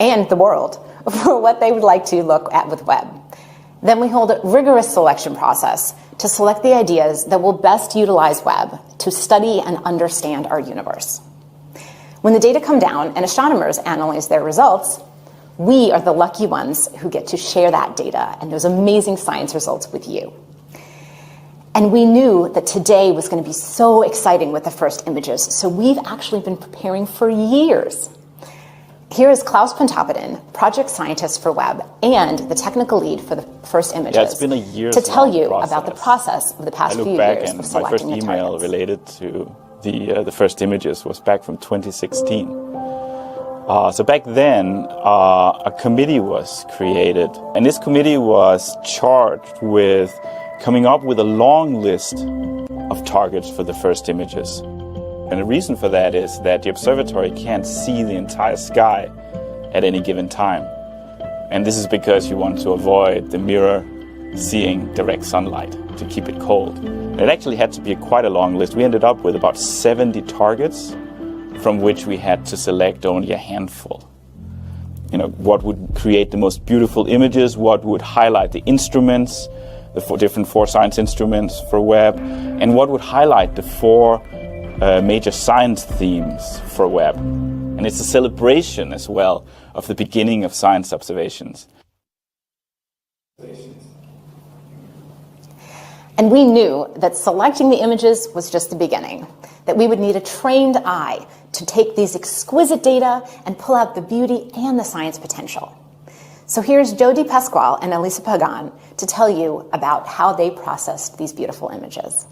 T: and the world for what they would like to look at with Webb. Then we hold a rigorous selection process to select the ideas that will best utilize Webb to study and understand our universe. When the data come down and astronomers analyze their results, we are the lucky ones who get to share that data and those amazing science results with you. And we knew that today was going to be so exciting with the first images, so we've actually been preparing for years. Here is Klaus Pontoppidan, project scientist for Webb and the technical lead for the first images,
U: it's been a year
T: to tell you about the process of the past few years of selecting
U: my first
T: the
U: email
T: targets.
U: related to the first images was back from 2016. So back then, a committee was created, and this committee was charged with coming up with a long list of targets for the first images. And the reason for that is that the observatory can't see the entire sky at any given time. And this is because you want to avoid the mirror seeing direct sunlight to keep it cold. And it actually had to be quite a long list. We ended up with about 70 targets, from which we had to select only a handful. What would create the most beautiful images, what would highlight the instruments, the different 4 science instruments for Webb, and what would highlight the 4 major science themes for Webb. And it's a celebration as well of the beginning of science observations.
T: And we knew that selecting the images was just the beginning, that we would need a trained eye to take these exquisite data and pull out the beauty and the science potential. So here's Jody Pasquale and Elisa Pagan to tell you about how they processed these beautiful images.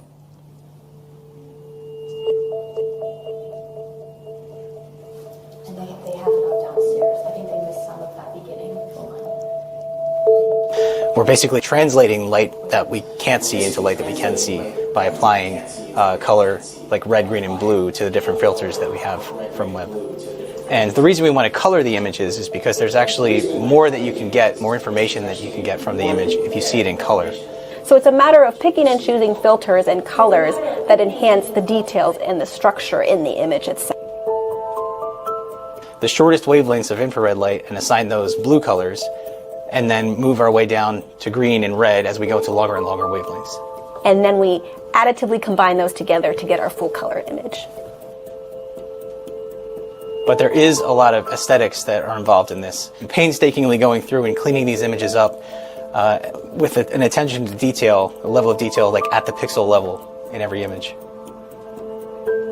T: And they have it up downstairs. I think they missed some of that beginning.
V: We're basically translating light that we can't see into light that we can see by applying color like red, green, and blue to the different filters that we have from Webb. And the reason we want to color the images is because there's actually more that you can get, more information that you can get from the image if you see it in color.
A: So it's a matter of picking and choosing filters and colors that enhance the details and the structure in the image itself.
V: The shortest wavelengths of infrared light and assign those blue colors, and then move our way down to green and red as we go to longer and longer wavelengths.
A: And then we additively combine those together to get our full color image.
V: But there is a lot of aesthetics that are involved in this. Painstakingly going through and cleaning these images up with an attention to detail, a level of detail like at the pixel level in every image.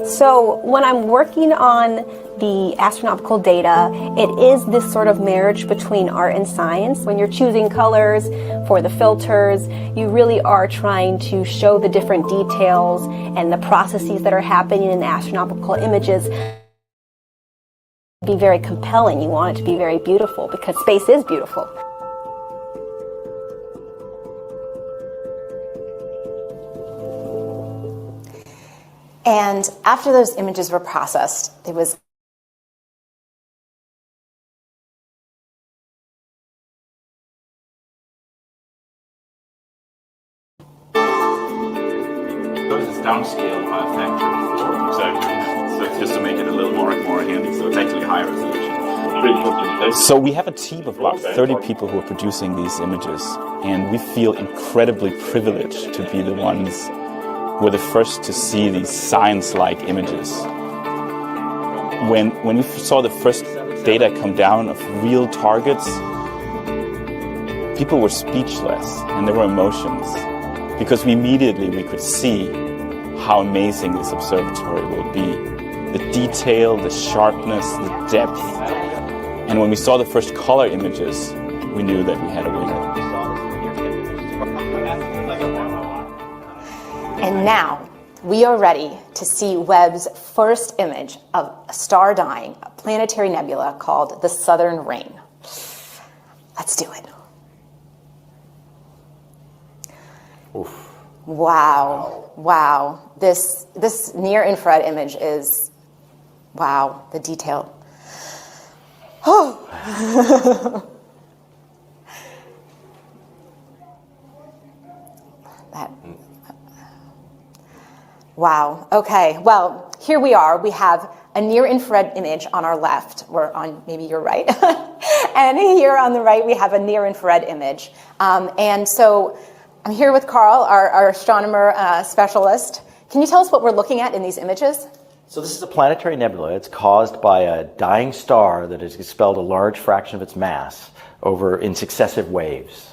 A: So when I'm working on the astronomical data, it is this sort of marriage between art and science. When you're choosing colors for the filters, you really are trying to show the different details and the processes that are happening in the astronomical images. Be very compelling. You want it to be very beautiful because space is beautiful.
T: And after those images were processed, there was
U: downscaled by a factor of 4. Exactly. So just to make it a little more handy, so it's actually high resolution. So we have a team of about 30 people who are producing these images, and we feel incredibly privileged to be the ones who are the first to see these science-like images. When we saw the first data come down of real targets, people were speechless, and there were emotions, because immediately we could see how amazing this observatory will be. The detail, the sharpness, the depth. And when we saw the first color images, we knew that we had a winner.
T: And now we are ready to see Webb's first image of a star dying, a planetary nebula called the Southern Ring. Let's do it.
U: Oof.
T: Wow, wow. This near-infrared image is, wow, the detail. Oh. Wow, okay, well, here we are. We have a near-infrared image on our left, or on maybe your right. And here on the right, we have a near-infrared image. And so I'm here with Carl, our astronomer specialist. Can you tell us what we're looking at in these images?
B: So this is a planetary nebula. It's caused by a dying star that has expelled a large fraction of its mass over in successive waves.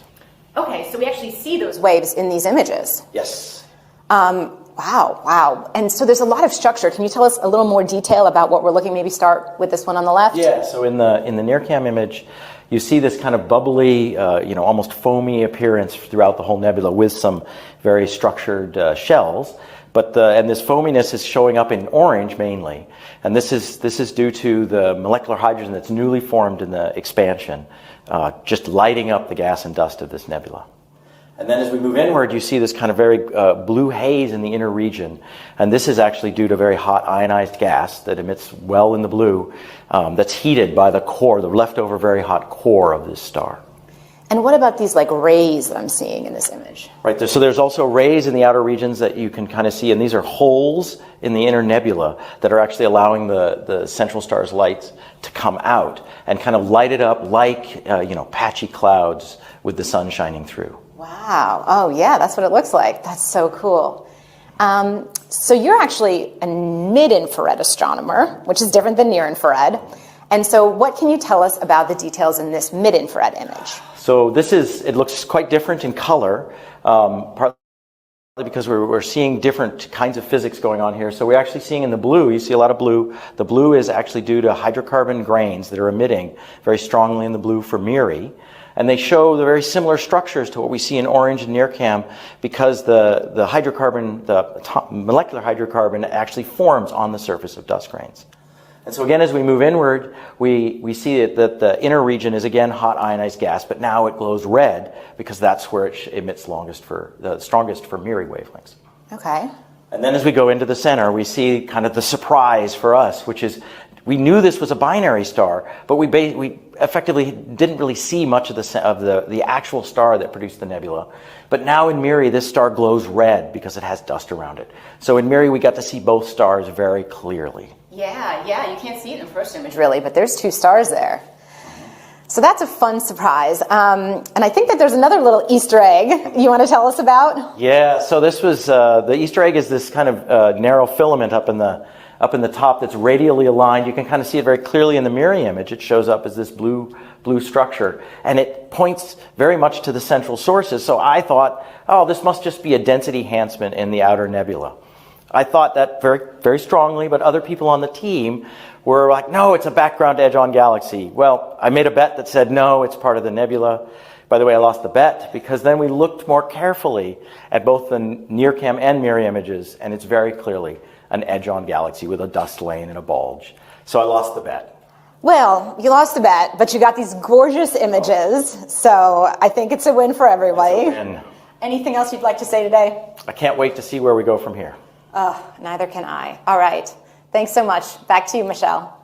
T: Okay, so we actually see those waves in these images.
B: Yes.
T: Wow, wow. And so there's a lot of structure. Can you tell us a little more detail about what we're looking? Maybe start with this one on the left?
B: Yeah, so in the NIRCam image, you see this kind of bubbly, almost foamy appearance throughout the whole nebula with some very structured shells. And this foaminess is showing up in orange mainly. And this is due to the molecular hydrogen that's newly formed in the expansion, just lighting up the gas and dust of this nebula. And then as we move inward, you see this kind of very blue haze in the inner region. And this is actually due to very hot ionized gas that emits well in the blue that's heated by the core, the leftover very hot core of this star.
T: And what about these like rays that I'm seeing in this image?
B: Right, so there's also rays in the outer regions that you can kind of see, and these are holes in the inner nebula that are actually allowing the central star's light to come out and kind of light it up like, patchy clouds with the sun shining through.
T: Wow. Oh, yeah, that's what it looks like. That's so cool. So you're actually a mid-infrared astronomer, which is different than near-infrared. And so what can you tell us about the details in this mid-infrared image?
B: So it looks quite different in color, partly because we're seeing different kinds of physics going on here. So we're actually seeing in the blue, you see a lot of blue. The blue is actually due to hydrocarbon grains that are emitting very strongly in the blue for Miri. And they show the very similar structures to what we see in orange and NIRCam because the molecular hydrocarbon actually forms on the surface of dust grains. And so again, as we move inward, we see that the inner region is again hot ionized gas, but now it glows red because that's where it emits the strongest for Miri wavelengths.
T: Okay.
B: And then as we go into the center, we see kind of the surprise for us, which is We knew this was a binary star, but we effectively didn't really see much of the actual star that produced the nebula. But now in MIRI, this star glows red because it has dust around it. So in MIRI, we got to see both stars very clearly.
T: Yeah, you can't see it in the first image really, but there's two stars there. So that's a fun surprise. And I think that there's another little Easter egg you want to tell us about?
B: Yeah, so this was, the Easter egg is this kind of narrow filament up in the top that's radially aligned. You can kind of see it very clearly in the MIRI image. It shows up as this blue structure, and it points very much to the central sources. So I thought, oh, this must just be a density enhancement in the outer nebula. I thought that very, very strongly, but other people on the team were like, no, it's a background edge-on galaxy. Well, I made a bet that said, no, it's part of the nebula. By the way, I lost the bet because then we looked more carefully at both the NearCam and MIRI images, and it's very clearly an edge-on galaxy with a dust lane and a bulge. So I lost the bet.
T: Well, you lost the bet, but you got these gorgeous images, so I think it's a win for everybody. Anything else you'd like to say today?
B: I can't wait to see where we go from here.
T: Neither can I. All right. Thanks so much. Back to you, Michelle.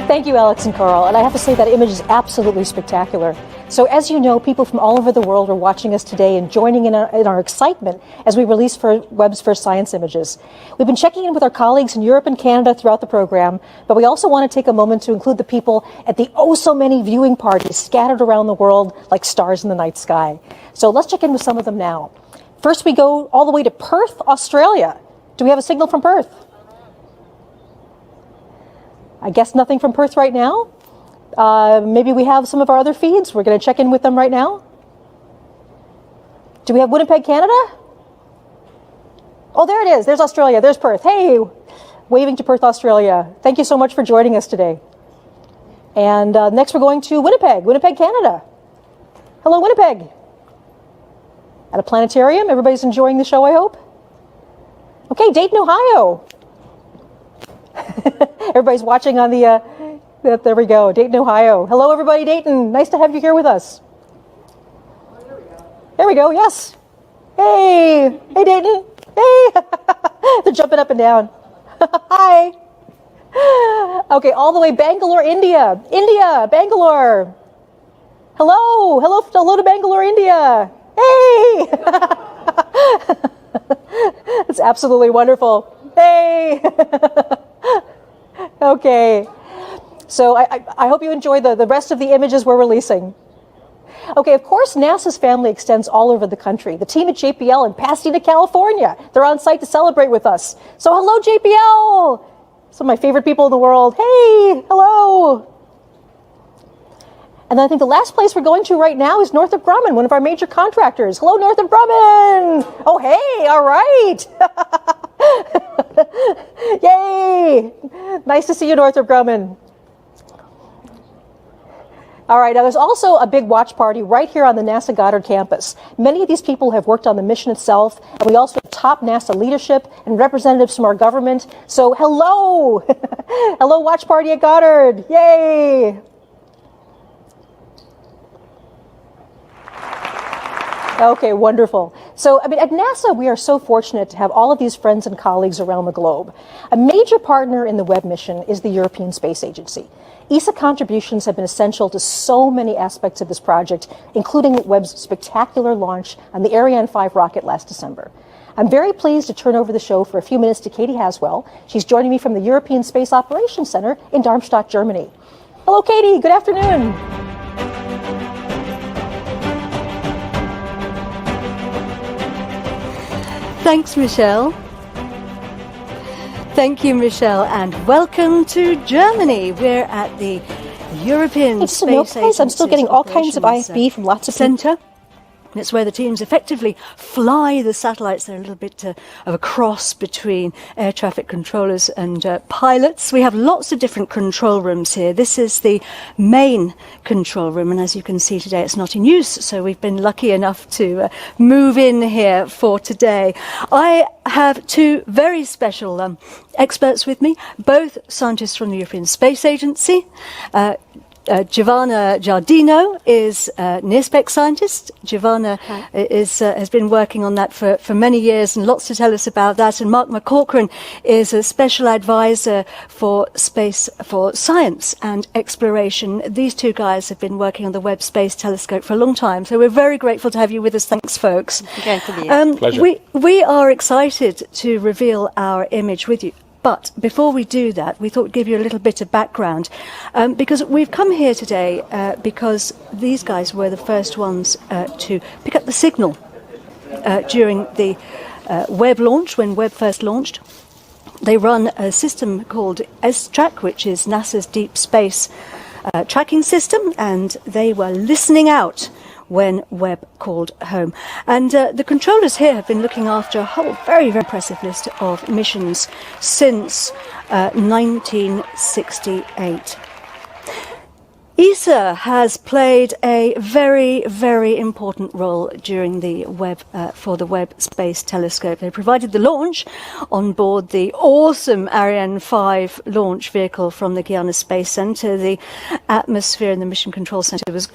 J: Thank you, Alex and Carl. And I have to say that image is absolutely spectacular. So as you know, people from all over the world are watching us today and joining in our excitement as we release Webb's first science images. We've been checking in with our colleagues in Europe and Canada throughout the program, but we also want to take a moment to include the people at the so many viewing parties scattered around the world like stars in the night sky. So let's check in with some of them now. First, we go all the way to Perth, Australia. Do we have a signal from Perth? I guess nothing from Perth right now. Maybe we have some of our other feeds. We're going to check in with them right now. Do we have Winnipeg, Canada? Oh, there it is. There's Australia. There's Perth. Hey, waving to Perth, Australia. Thank you so much for joining us today. And next we're going to Winnipeg, Canada. Hello, Winnipeg. At a planetarium. Everybody's enjoying the show, I hope. Okay, Dayton, Ohio. Everybody's watching on the, there we go, Dayton, Ohio. Hello, everybody, Dayton. Nice to have you here with us. There we go, yes. Hey, Dayton. Hey. They're jumping up and down. Hi. Okay, all the way Bangalore, India. Bangalore. Hello to Bangalore, India. Hey. That's absolutely wonderful. Hey. Okay, so I hope you enjoy the rest of the images we're releasing. Okay, of course, NASA's family extends all over the country. The team at JPL in Pasadena, California, they're on site to celebrate with us. So hello, JPL! Some of my favorite people in the world. Hey, hello! And then I think the last place we're going to right now is Northrop Grumman, one of our major contractors. Hello, Northrop Grumman! Oh, hey, all right! Yay! Nice to see you, Northrop Grumman. All right, now there's also a big watch party right here on the NASA Goddard campus. Many of these people have worked on the mission itself, and we also have top NASA leadership and representatives from our government. So hello! Hello, watch party at Goddard. Yay! Okay, wonderful. So, at NASA, we are so fortunate to have all of these friends and colleagues around the globe. A major partner in the Webb mission is the European Space Agency. ESA contributions have been essential to so many aspects of this project, including Webb's spectacular launch on the Ariane 5 rocket last December. I'm very pleased to turn over the show for a few minutes to Katie Haswell. She's joining me from the European Space Operations Center in Darmstadt, Germany. Hello, Katie. Good afternoon.
C: Thanks, Michelle. Thank you, Michelle, and welcome to Germany. We're at the European Space Agency.
J: I'm still getting all kinds of IFB from lots of
C: centre. It's where the teams effectively fly the satellites. They're a little bit of a cross between air traffic controllers and pilots. We have lots of different control rooms here. This is the main control room, and as you can see today, it's not in use, so we've been lucky enough to move in here for today. I have two very special experts with me, both scientists from the European Space Agency. Giovanna Giardino is a NEWS4US scientist. Giovanna has been working on that for many years and lots to tell us about that. And Mark McCaughrean is a special advisor for science and exploration. These two guys have been working on the Webb Space Telescope for a long time. So we're very grateful to have you with us. Thanks, folks.
E: Pleasure.
C: We are excited to reveal our image with you. But before we do that, we thought we'd give you a little bit of background, because we've come here today because these guys were the first ones to pick up the signal during the Webb launch, when Webb first launched. They run a system called STScI, which is NASA's deep space tracking system, and they were listening out when Webb called home. And the controllers here have been looking after a whole very, very impressive list of missions since 1968. ESA has played a very, very important role during the Webb for the Webb Space Telescope. They provided the launch on board the awesome Ariane 5 launch vehicle from the Guiana Space Center. The atmosphere in the Mission Control Center was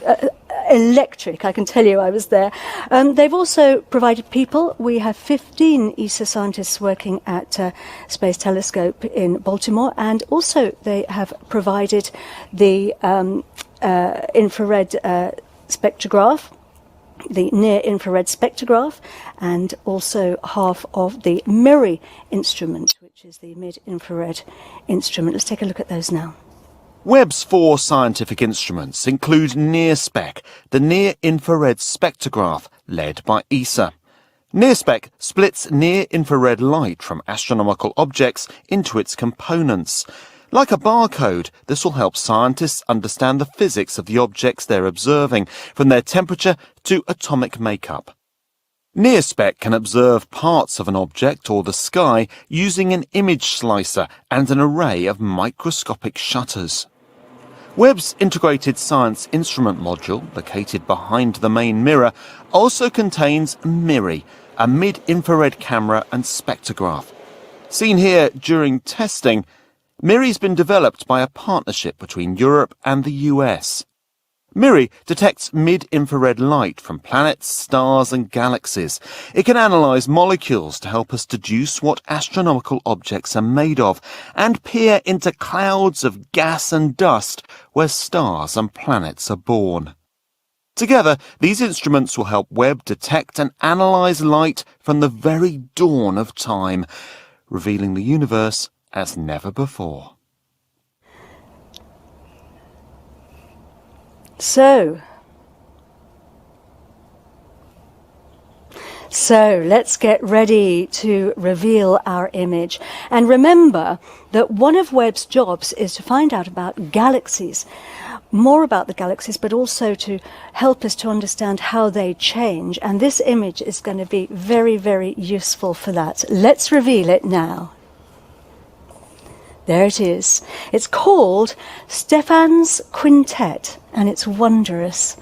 C: electric, I can tell you. I was there. They've also provided people. We have 15 ESA scientists working at Space Telescope in Baltimore, and also they have provided the infrared spectrograph, the near-infrared spectrograph, and also half of the MIRI instrument, which is the mid-infrared instrument. Let's take a look at those now.
E: Webb's 4 scientific instruments include NERSPEC, the near-infrared spectrograph, led by ESA. NERSPEC splits near-infrared light from astronomical objects into its components. Like a barcode, this will help scientists understand the physics of the objects they're observing, from their temperature to atomic makeup. NERSPEC can observe parts of an object or the sky using an image slicer and an array of microscopic shutters. Webb's integrated science instrument module, located behind the main mirror, also contains MIRI, a mid-infrared camera and spectrograph. Seen here during testing, MIRI's been developed by a partnership between Europe and the US. MIRI detects mid-infrared light from planets, stars and galaxies. It can analyse molecules to help us deduce what astronomical objects are made of and peer into clouds of gas and dust where stars and planets are born. Together, these instruments will help Webb detect and analyse light from the very dawn of time, revealing the universe as never before.
C: So let's get ready to reveal our image. And remember that one of Webb's jobs is to find out about galaxies, more about the galaxies, but also to help us to understand how they change. And this image is going to be very, very useful for that. Let's reveal it now. There it is. It's called Stephan's Quintet, and it's wondrous.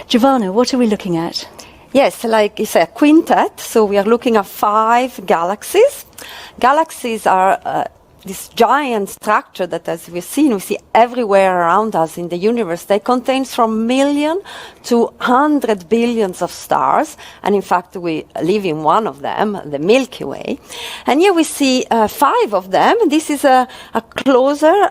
C: Giovanna, what are we looking at?
G: Yes, like it's a quintet, so we are looking at 5 galaxies. Galaxies are this giant structure that, as we see everywhere around us in the universe. They contain from million to 100 billions of stars, and in fact we live in one of them, the Milky Way. And here we see 5 of them. This is a closer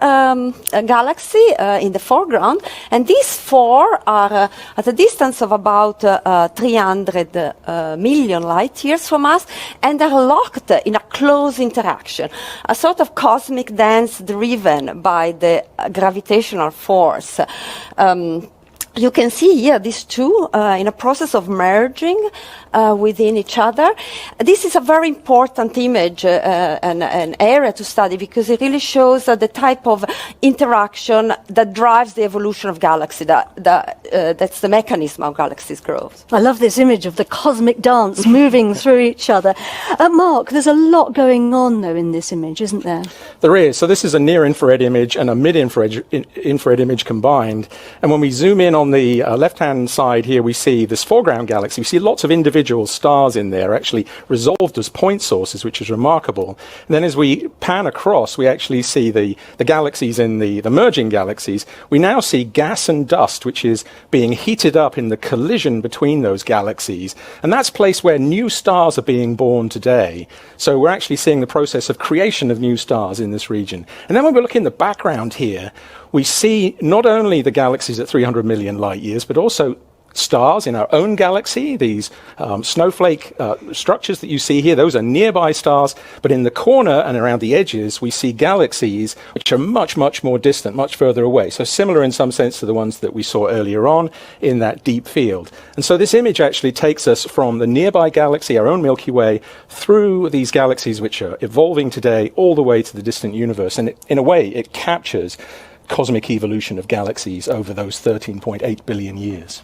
G: galaxy in the foreground, and these 4 are at a distance of about 300 million light years from us, and are locked in a close interaction, a sort of cosmic dance driven by the gravitational force. You can see here these two in a process of merging within each other. This is a very important image, an area to study, because it really shows the type of interaction that drives the evolution of galaxies. That's the mechanism of galaxies' growth.
C: I love this image of the cosmic dance moving through each other. Mark, there's a lot going on, though, in this image, isn't there?
W: There is. So this is a near-infrared image and a mid-infrared image combined. And when we zoom in
D: on the left-hand side here, we see this foreground galaxy. We see lots of individual stars in there, actually resolved as point sources, which is remarkable. And then as we pan across, we actually see the galaxies in the merging galaxies. We now see gas and dust, which is being heated up in the collision between those galaxies. And that's a place where new stars are being born today. So we're actually seeing the process of creation of new stars in this region. And then when we look in the background here, we see not only the galaxies at 300 million light years, but also stars in our own galaxy. These snowflake structures that you see here, those are nearby stars, but in the corner and around the edges, we see galaxies which are much, much more distant, much further away. So similar in some sense to the ones that we saw earlier on in that deep field. And so this image actually takes us from the nearby galaxy, our own Milky Way, through these galaxies which are evolving today, all the way to the distant universe. And in a way, it captures cosmic evolution of galaxies over those 13.8 billion years.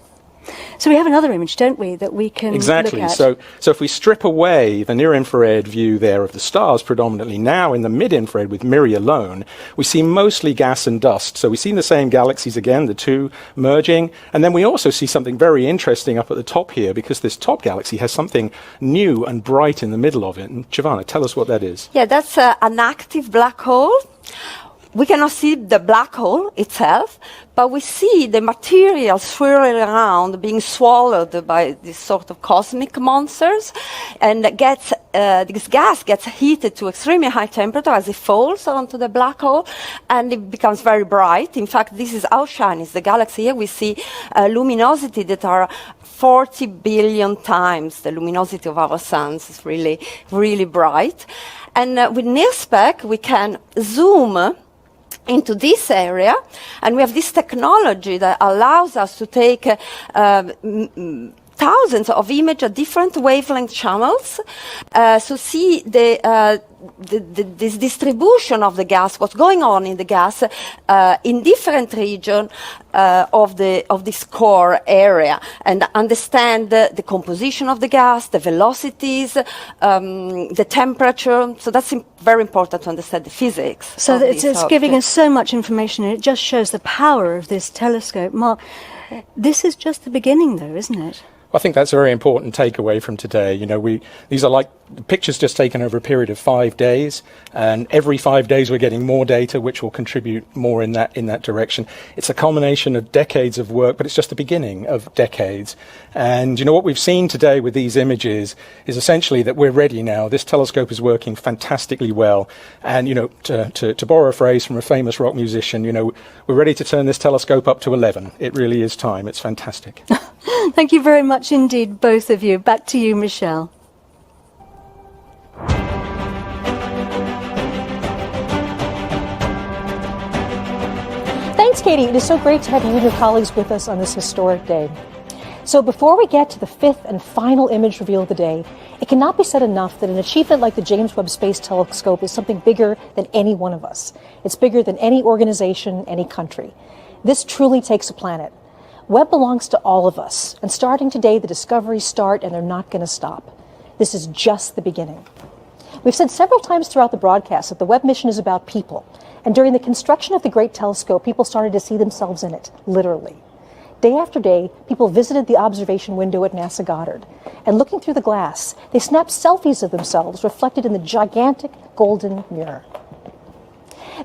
C: So we have another image, don't we, that we can
D: exactly.
C: look at?
D: So if we strip away the near-infrared view there of the stars predominantly, now in the mid-infrared with MIRI alone, we see mostly gas and dust. So we see the same galaxies again, the two merging. And then we also see something very interesting up at the top here, because this top galaxy has something new and bright in the middle of it. And Giovanna, tell us what that is.
G: Yeah, that's an active black hole. We cannot see the black hole itself, but we see the material swirling around, being swallowed by these sort of cosmic monsters, and this gas gets heated to extremely high temperature as it falls onto the black hole, and it becomes very bright. In fact, this is how shiny is the galaxy. Here we see luminosity that are 40 billion times the luminosity of our suns. It's really, really bright. And with NEWS4US, we can zoom into this area, and we have this technology that allows us to take thousands of images at different wavelength channels, so see this distribution of the gas, what's going on in the gas in different regions of this core area, and understand the composition of the gas, the velocities, the temperature. So that's very important to understand the physics.
C: So it's giving us so much information, and it just shows the power of this telescope. Mark, this is just the beginning, though, isn't it?
D: I think that's a very important takeaway from today. You know, these are like pictures just taken over a period of 5 days, and every 5 days we're getting more data which will contribute more in that direction. It's a culmination of decades of work, but it's just the beginning of decades. And you know what we've seen today with these images is essentially that we're ready now. This telescope is working fantastically well, and you know, to borrow a phrase from a famous rock musician, you know, we're ready to turn this telescope up to 11. It really is time. It's fantastic.
C: Thank you very much indeed, both of you. Back to you, Michelle.
J: Thanks, Katie. It is so great to have you and your colleagues with us on this historic day. So before we get to the fifth and final image reveal of the day, it cannot be said enough that an achievement like the James Webb Space Telescope is something bigger than any one of us. It's bigger than any organization, any country. This truly takes a planet. Webb belongs to all of us, and starting today, the discoveries start and they're not going to stop. This is just the beginning. We've said several times throughout the broadcast that the Webb mission is about people, and during the construction of the Great Telescope, people started to see themselves in it, literally. Day after day, people visited the observation window at NASA Goddard, and looking through the glass, they snapped selfies of themselves reflected in the gigantic golden mirror.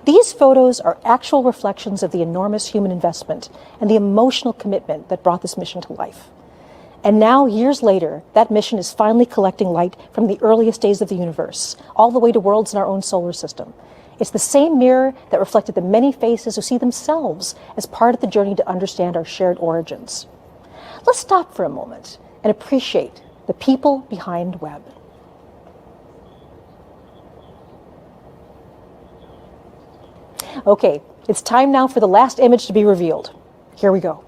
J: These photos are actual reflections of the enormous human investment and the emotional commitment that brought this mission to life. And now, years later, that mission is finally collecting light from the earliest days of the universe, all the way to worlds in our own solar system. It's the same mirror that reflected the many faces who see themselves as part of the journey to understand our shared origins. Let's stop for a moment and appreciate the people behind Webb. Okay, it's time now for the last image to be revealed. Here we go.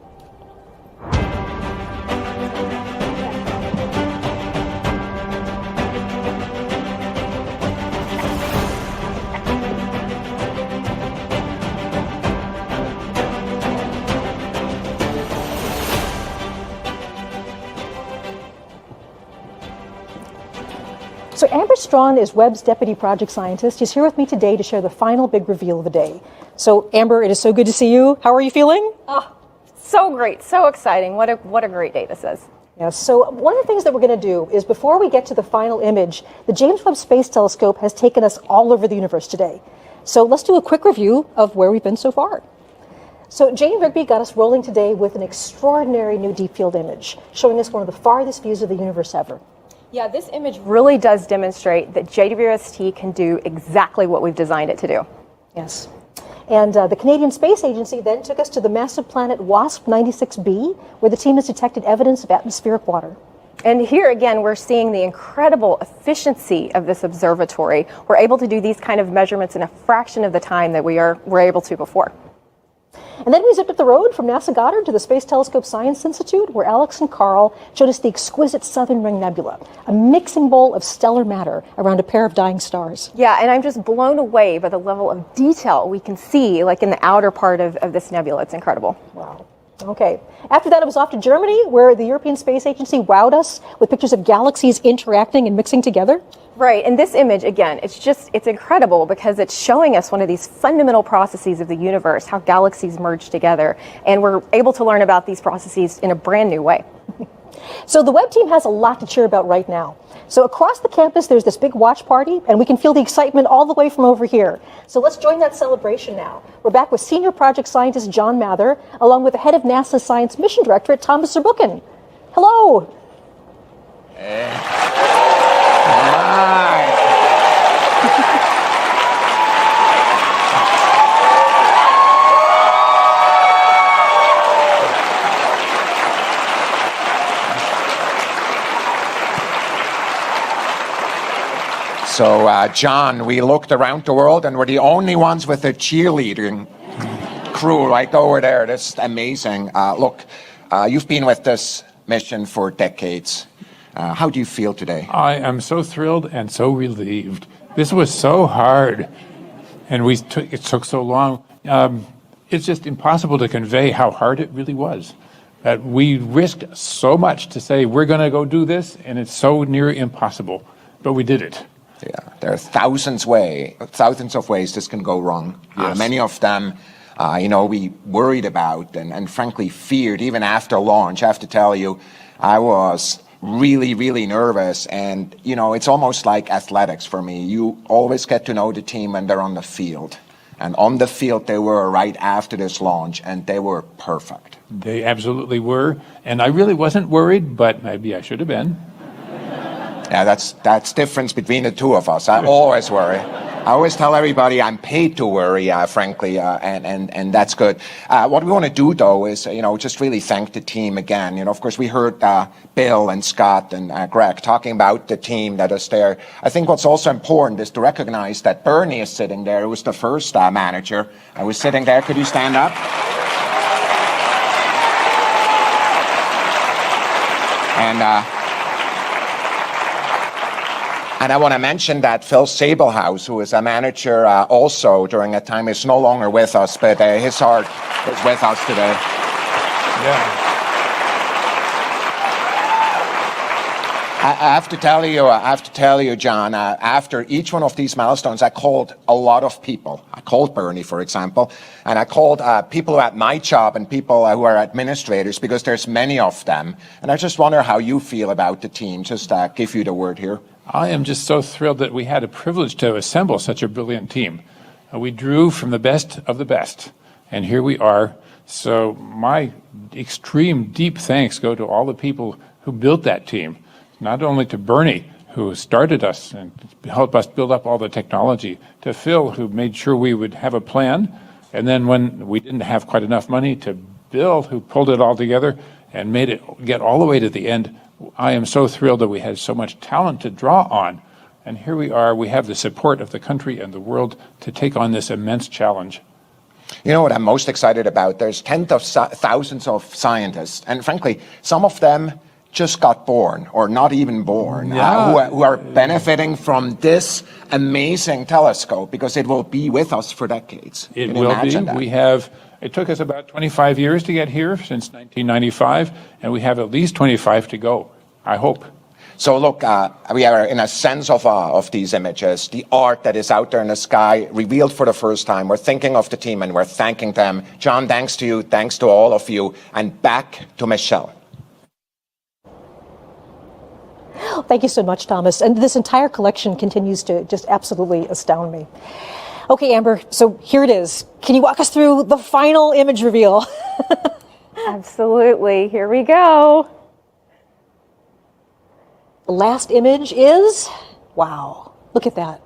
J: So Amber Strawn is Webb's deputy project scientist. She's here with me today to share the final big reveal of the day. So Amber, it is so good to see you. How are you feeling?
F: Oh, so great, so exciting. What a great day this is.
J: Yes, so one of the things that we're going to do is before we get to the final image, the James Webb Space Telescope has taken us all over the universe today. So let's do a quick review of where we've been so far. So Jane Rigby got us rolling today with an extraordinary new deep field image, showing us one of the farthest views of the universe ever.
F: Yeah, this image really does demonstrate that JWST can do exactly what we've designed it to do.
J: Yes. And the Canadian Space Agency then took us to the massive planet WASP-96b, where the team has detected evidence of atmospheric water.
F: And here again, we're seeing the incredible efficiency of this observatory. We're able to do these kind of measurements in a fraction of the time that we're able to before.
J: And then we zipped up the road from NASA Goddard to the Space Telescope Science Institute, where Alex and Carl showed us the exquisite Southern Ring Nebula, a mixing bowl of stellar matter around a pair of dying stars.
F: Yeah, and I'm just blown away by the level of detail we can see, like in the outer part of this nebula. It's incredible.
J: Wow. Okay. After that, it was off to Germany, where the European Space Agency wowed us with pictures of galaxies interacting and mixing together.
F: Right, and this image, again, it's incredible because it's showing us one of these fundamental processes of the universe, how galaxies merge together, and we're able to learn about these processes in a brand new way.
J: So the Webb team has a lot to cheer about right now. So across the campus, there's this big watch party, and we can feel the excitement all the way from over here. So let's join that celebration now. We're back with Senior Project Scientist John Mather, along with the head of NASA's Science Mission Directorate, Thomas Zurbuchen. Hello.
H: So, John, we looked around the world and we're the only ones with a cheerleading crew right over there. That's amazing. Look, you've been with this mission for decades. How do you feel today?
K: I am so thrilled and so relieved. This was so hard, and it took so long. It's just impossible to convey how hard it really was. That we risked so much to say we're going to go do this, and it's so near impossible, but we did it.
H: Yeah, there are thousands of ways this can go wrong.
K: Yes.
H: Many of them, we worried about and frankly feared even after launch. I have to tell you, I was really, really nervous. And, it's almost like athletics for me. You always get to know the team when they're on the field. And on the field, they were right after this launch, and they were perfect.
K: They absolutely were. And I really wasn't worried, but maybe I should have been.
H: Yeah, that's difference between the two of us. I always worry. I always tell everybody I'm paid to worry, frankly, and that's good. What we want to do, though, is, just really thank the team again. Of course, we heard Bill and Scott and Greg talking about the team that is there. I think what's also important is to recognize that Bernie is sitting there, who was the first manager. I was sitting there. Could you stand up? And I want to mention that Phil Sabelhaus, who is a manager also during that time, is no longer with us, but his heart is with us today.
K: Yeah.
H: I have to tell you, John, after each one of these milestones, I called a lot of people. I called Bernie, for example, and I called people who are at my job and people who are administrators, because there's many of them. And I just wonder how you feel about the team. Just give you the word here.
K: I am just so thrilled that we had a privilege to assemble such a brilliant team. We drew from the best of the best, and here we are. So my extreme deep thanks go to all the people who built that team, not only to Bernie, who started us and helped us build up all the technology, to Phil, who made sure we would have a plan, and then when we didn't have quite enough money, to Bill, who pulled it all together and made it get all the way to the end. I am so thrilled that we had so much talent to draw on. And here we are, we have the support of the country and the world to take on this immense challenge.
H: You know what I'm most excited about? There's tens of thousands of scientists, and frankly, some of them just got born, or not even born, who are benefiting from this amazing telescope, because it will be with us for decades.
K: It will be. It took us about 25 years to get here, since 1995, and we have at least 25 to go, I hope.
H: So look, we are in a sense of these images, the art that is out there in the sky, revealed for the first time. We're thinking of the team and we're thanking them. John, thanks to you, thanks to all of you, and back to Michelle.
J: Thank you so much, Thomas. And this entire collection continues to just absolutely astound me. Okay, Amber, so here it is. Can you walk us through the final image reveal?
F: Absolutely. Here we go.
J: The last image is, wow, look at that.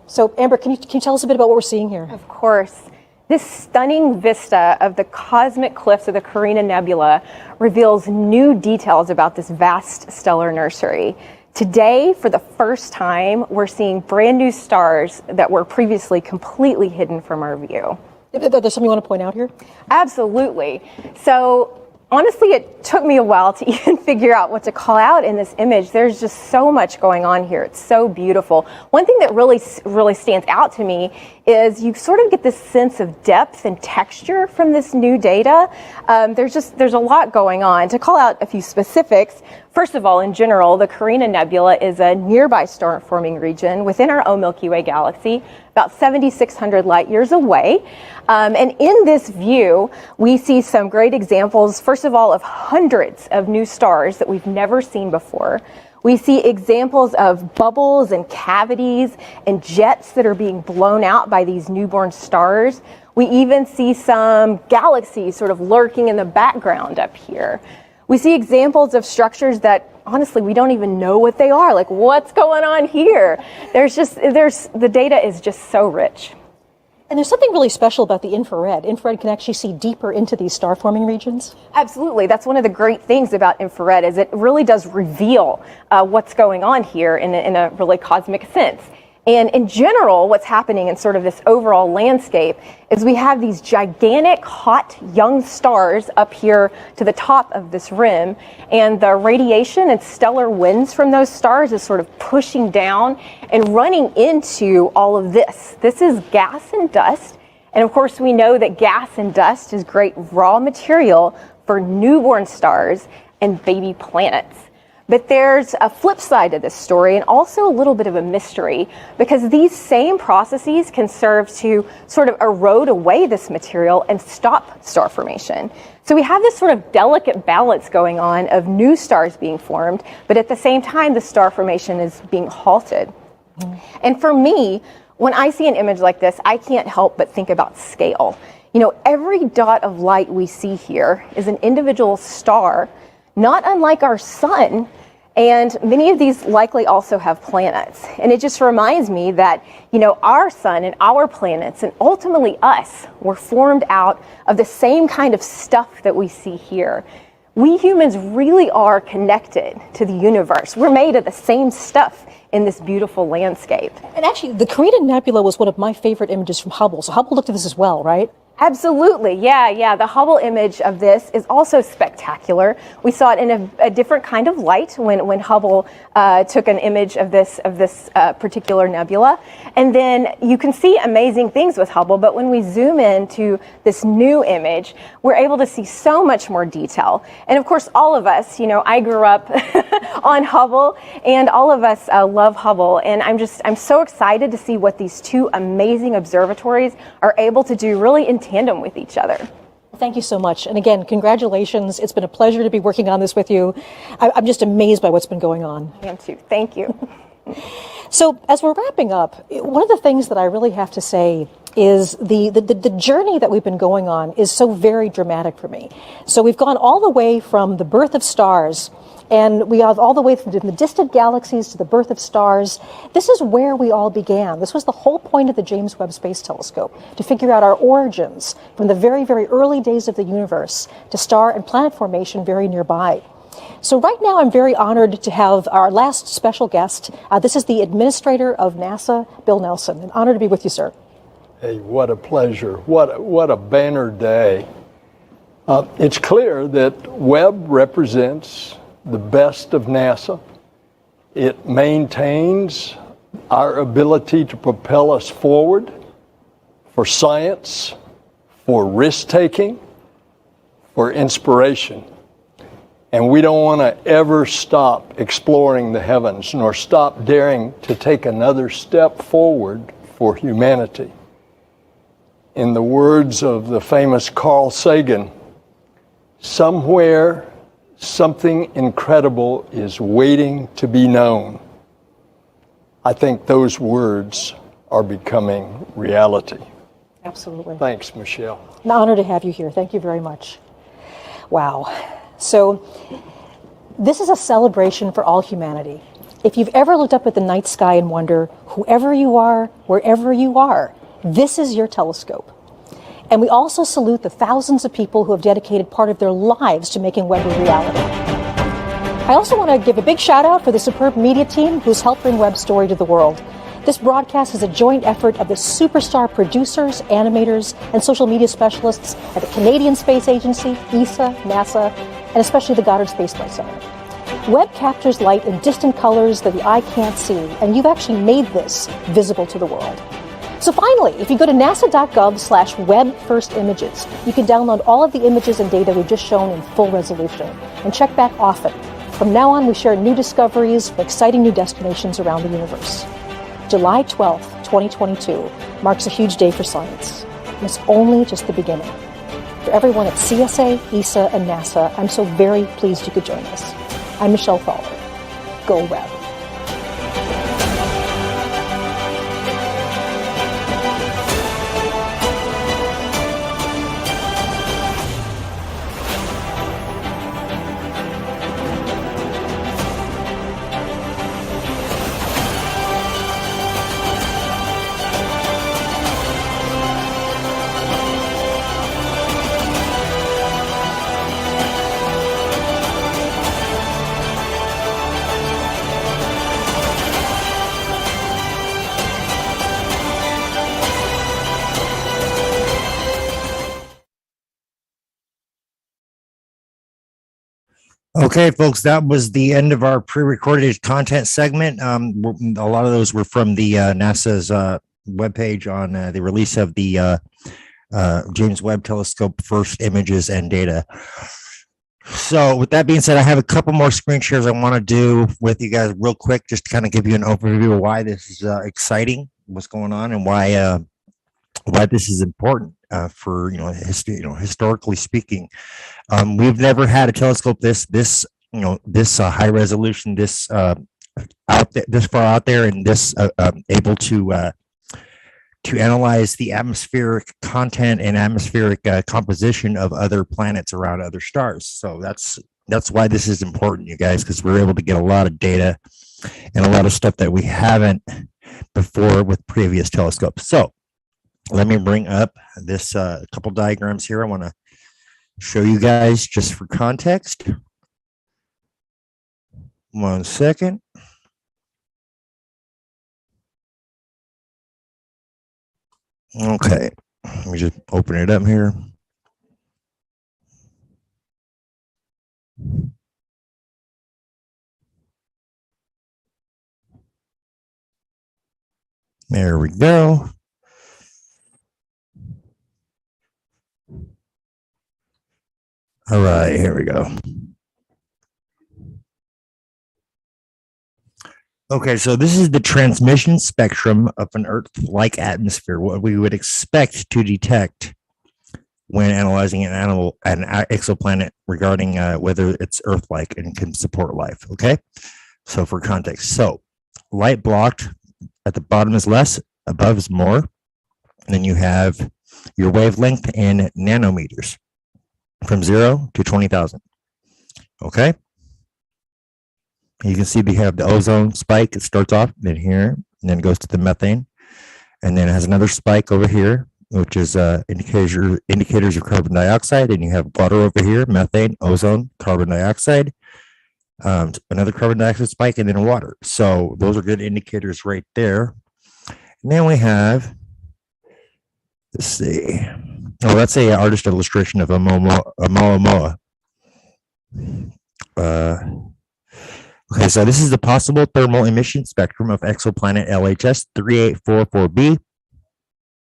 J: So, Amber, can you tell us a bit about what we're seeing here?
F: Of course. This stunning vista of the cosmic cliffs of the Carina Nebula reveals new details about this vast stellar nursery. Today, for the first time, we're seeing brand new stars that were previously completely hidden from our view.
J: There's something you want to point out here?
F: Absolutely. So, honestly, it took me a while to even figure out what to call out in this image. There's just so much going on here. It's so beautiful. One thing that really stands out to me is you sort of get this sense of depth and texture from this new data. There's a lot going on. To call out a few specifics, first of all, in general, the Carina Nebula is a nearby star-forming region within our own Milky Way galaxy, about 7,600 light years away. And in this view, we see some great examples, first of all, of hundreds of new stars that we've never seen before. We see examples of bubbles and cavities and jets that are being blown out by these newborn stars. We even see some galaxies sort of lurking in the background up here. We see examples of structures that, honestly, we don't even know what they are. Like, what's going on here? The data is just so rich.
J: And there's something really special about the infrared. Infrared can actually see deeper into these star-forming regions.
F: Absolutely. That's one of the great things about infrared, is it really does reveal what's going on here in a really cosmic sense. And in general, what's happening in sort of this overall landscape is we have these gigantic, hot, young stars up here to the top of this rim, and the radiation and stellar winds from those stars is sort of pushing down and running into all of this. This is gas and dust, and of course we know that gas and dust is great raw material for newborn stars and baby planets. But there's a flip side to this story, and also a little bit of a mystery, because these same processes can serve to sort of erode away this material and stop star formation. So we have this sort of delicate balance going on of new stars being formed, but at the same time the star formation is being halted. And for me, when I see an image like this, I can't help but think about scale. You know, every dot of light we see here is an individual star, not unlike our sun. And many of these likely also have planets. And it just reminds me that, you know, our sun and our planets, and ultimately us, were formed out of the same kind of stuff that we see here. We humans really are connected to the universe. We're made of the same stuff in this beautiful landscape.
J: And actually, the Carina Nebula was one of my favorite images from Hubble. So Hubble looked at this as well, right?
F: Absolutely, yeah. The Hubble image of this is also spectacular. We saw it in a different kind of light when Hubble took an image of this particular nebula. And then you can see amazing things with Hubble, but when we zoom into this new image, we're able to see so much more detail. And of course, all of us, you know, I grew up on Hubble, and all of us love Hubble. And I'm so excited to see what these two amazing observatories are able to do really in tandem with each other.
J: Thank you so much. And again, congratulations. It's been a pleasure to be working on this with you. I'm just amazed by what's been going on.
F: I am too. Thank you.
J: So as we're wrapping up, one of the things that I really have to say is the journey that we've been going on is so very dramatic for me. So we've gone all the way from the birth of stars, and we have all the way from the distant galaxies to the birth of stars. This is where we all began. This was the whole point of the James Webb Space Telescope, to figure out our origins from the very, very early days of the universe to star and planet formation very nearby. So right now I'm very honored to have our last special guest. This is the administrator of NASA, Bill Nelson. An honor to be with you, sir.
I: Hey, what a pleasure. What a banner day. It's clear that Webb represents the best of NASA. It maintains our ability to propel us forward for science, for risk-taking, for inspiration. And we don't want to ever stop exploring the heavens, nor stop daring to take another step forward for humanity. In the words of the famous Carl Sagan, somewhere something incredible is waiting to be known. I think those words are becoming reality.
J: Absolutely.
I: Thanks, Michelle.
J: An honor to have you here. Thank you very much. Wow. So this is a celebration for all humanity. If you've ever looked up at the night sky and wonder, whoever you are, wherever you are, this is your telescope. And we also salute the thousands of people who have dedicated part of their lives to making Webb a reality. I also want to give a big shout out for the superb media team who's helped bring Webb's story to the world. This broadcast is a joint effort of the superstar producers, animators, and social media specialists at the Canadian Space Agency, ESA, NASA, and especially the Goddard Space Flight Center. Webb captures light in distant colors that the eye can't see, and you've actually made this visible to the world. So finally, if you go to nasa.gov/Webb First Images, you can download all of the images and data we've just shown in full resolution, and check back often. From now on, we share new discoveries and exciting new destinations around the universe. July 12th, 2022 marks a huge day for science, and it's only just the beginning. For everyone at CSA, ESA, and NASA, I'm so very pleased you could join us. I'm Michelle Thaler. Go Webb.
L: Okay, folks, that was the end of our pre-recorded content segment. A lot of those were from the NASA's webpage on the release of the James Webb Telescope first images and data. So with that being said, I have a couple more screen shares I want to do with you guys real quick, just to kind of give you an overview of why this is exciting, what's going on, and why this is important for historically speaking. We've never had a telescope this high resolution, this far out there, and this able to analyze the atmospheric content and atmospheric composition of other planets around other stars. So that's why this is important, you guys, because we're able to get a lot of data and a lot of stuff that we haven't before with previous telescopes. So let me bring up this couple diagrams here. I want to show you guys just for context. 1 second. Okay, let me just open it up here. There we go. All right, here we go. Okay, so this is the transmission spectrum of an Earth-like atmosphere, what we would expect to detect when analyzing an exoplanet regarding whether it's Earth-like and can support life, okay? So for context, so light blocked at the bottom is less, above is more. And then you have your wavelength in nanometers from 0 to 20,000, okay? You can see we have the ozone spike. It starts off in here, and then goes to the methane, and then it has another spike over here, which is indicators of carbon dioxide. And you have water over here, methane, ozone, carbon dioxide, another carbon dioxide spike, and then water. So those are good indicators right there. And then we have, let's see, oh, that's a artist illustration of a Moa. Okay, so this is the possible thermal emission spectrum of exoplanet LHS 3844b.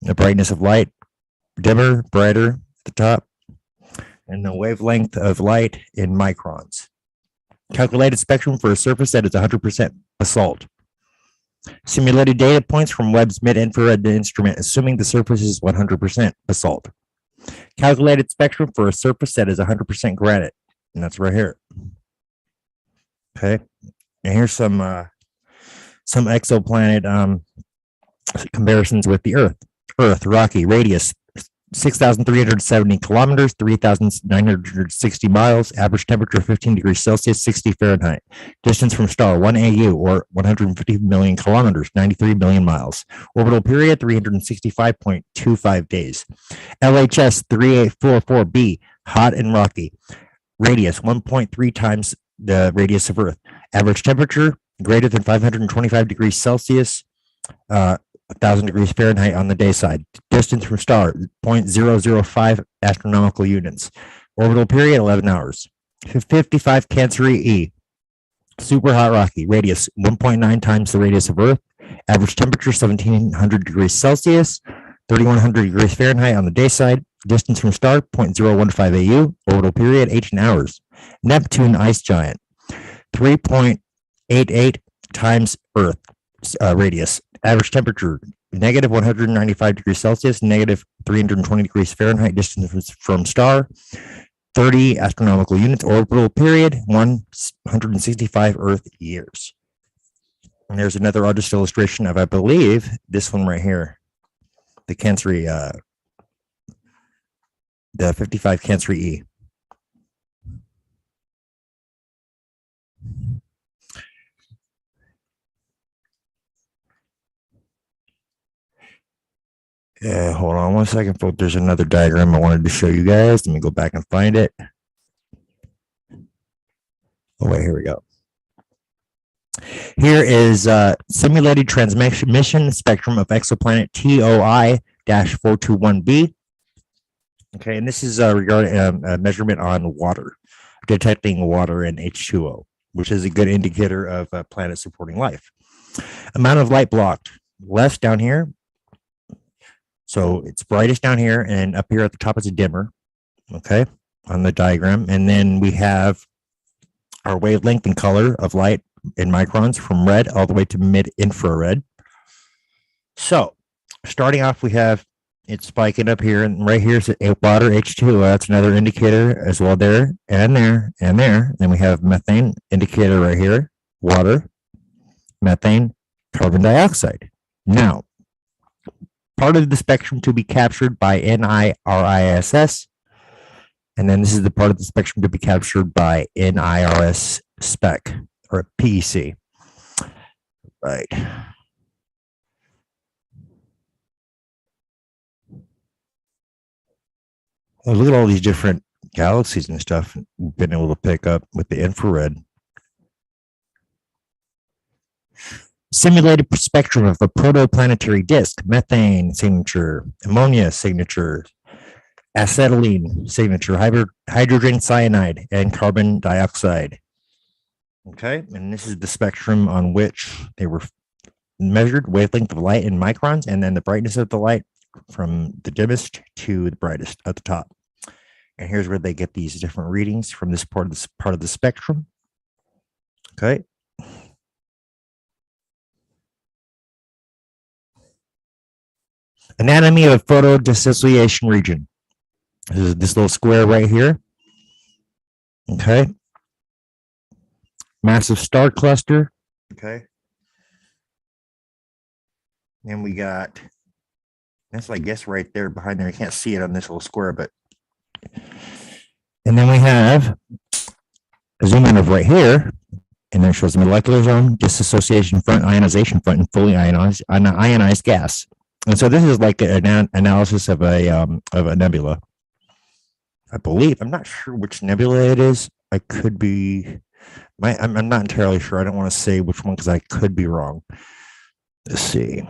L: The brightness of light, dimmer, brighter at the top, and the wavelength of light in microns. Calculated spectrum for a surface that is 100% basalt. Simulated data points from Webb's mid-infrared instrument, assuming the surface is 100% basalt. Calculated spectrum for a surface that is 100% granite, and that's right here. Okay, and here's some exoplanet comparisons with the Earth. Earth, rocky, radius 6,370 kilometers, 3,960 miles, average temperature 15 degrees Celsius, 60 Fahrenheit. Distance from star 1 AU, or 150 million kilometers, 93 million miles. Orbital period 365.25 days. LHS 3844b, hot and rocky. Radius 1.3 times the radius of Earth. Average temperature greater than 525 degrees Celsius, 1,000 degrees Fahrenheit on the day side. Distance from star 0.005 astronomical units. Orbital period 11 hours. 55 Cancri E, super hot rocky. Radius 1.9 times the radius of Earth. Average temperature 1,700 degrees Celsius, 3,100 degrees Fahrenheit on the day side. Distance from star 0.015 AU. Orbital period 18 hours. Neptune ice giant 3.88 times Earth radius. Average temperature negative 195 degrees Celsius, negative 320 degrees Fahrenheit. Distance from star 30 astronomical units. Orbital period 165 Earth years. And there's another artist illustration of, I believe, this one right here, the Cancri, the 55 Cancri E. Hold on one second, folks. There's another diagram I wanted to show you guys. Let me go back and find it. Oh, wait, here we go. Here is simulated transmission spectrum of exoplanet TOI-421b. Okay, and this is regarding a measurement on water, detecting water and H2O, which is a good indicator of a planet supporting life. Amount of light blocked, less down here. So it's brightest down here, and up here at the top is a dimmer, okay, on the diagram. And then we have our wavelength and color of light in microns from red all the way to mid-infrared. So starting off, we have it spiking up here, and right here's water, H2O. That's another indicator as well there, and there, and there. Then we have methane indicator right here, water, methane, carbon dioxide. Now, part of the spectrum to be captured by NIRISS, and then this is the part of the spectrum to be captured by NIRS spec, or PEC. Right. Well, look at all these different galaxies and stuff we've been able to pick up with the infrared. Simulated spectrum of a protoplanetary disk, methane signature, ammonia signature, acetylene signature, hydrogen cyanide, and carbon dioxide. Okay, and this is the spectrum on which they were measured, wavelength of light in microns, and then the brightness of the light from the dimmest to the brightest at the top. And here's where they get these different readings from this part of the spectrum. Okay. Anatomy of photo dissociation region. This is this little square right here. Okay. Massive star cluster. Okay. And we got, that's I guess right there behind there. I can't see it on this little square, but. And then we have a zoom in of right here. And then it shows the molecular zone, dissociation front, ionization front, and fully ionized gas. And so this is like an analysis of a nebula. I believe, I'm not sure which nebula it is. I could be, I'm not entirely sure. I don't want to say which one because I could be wrong. Let's see.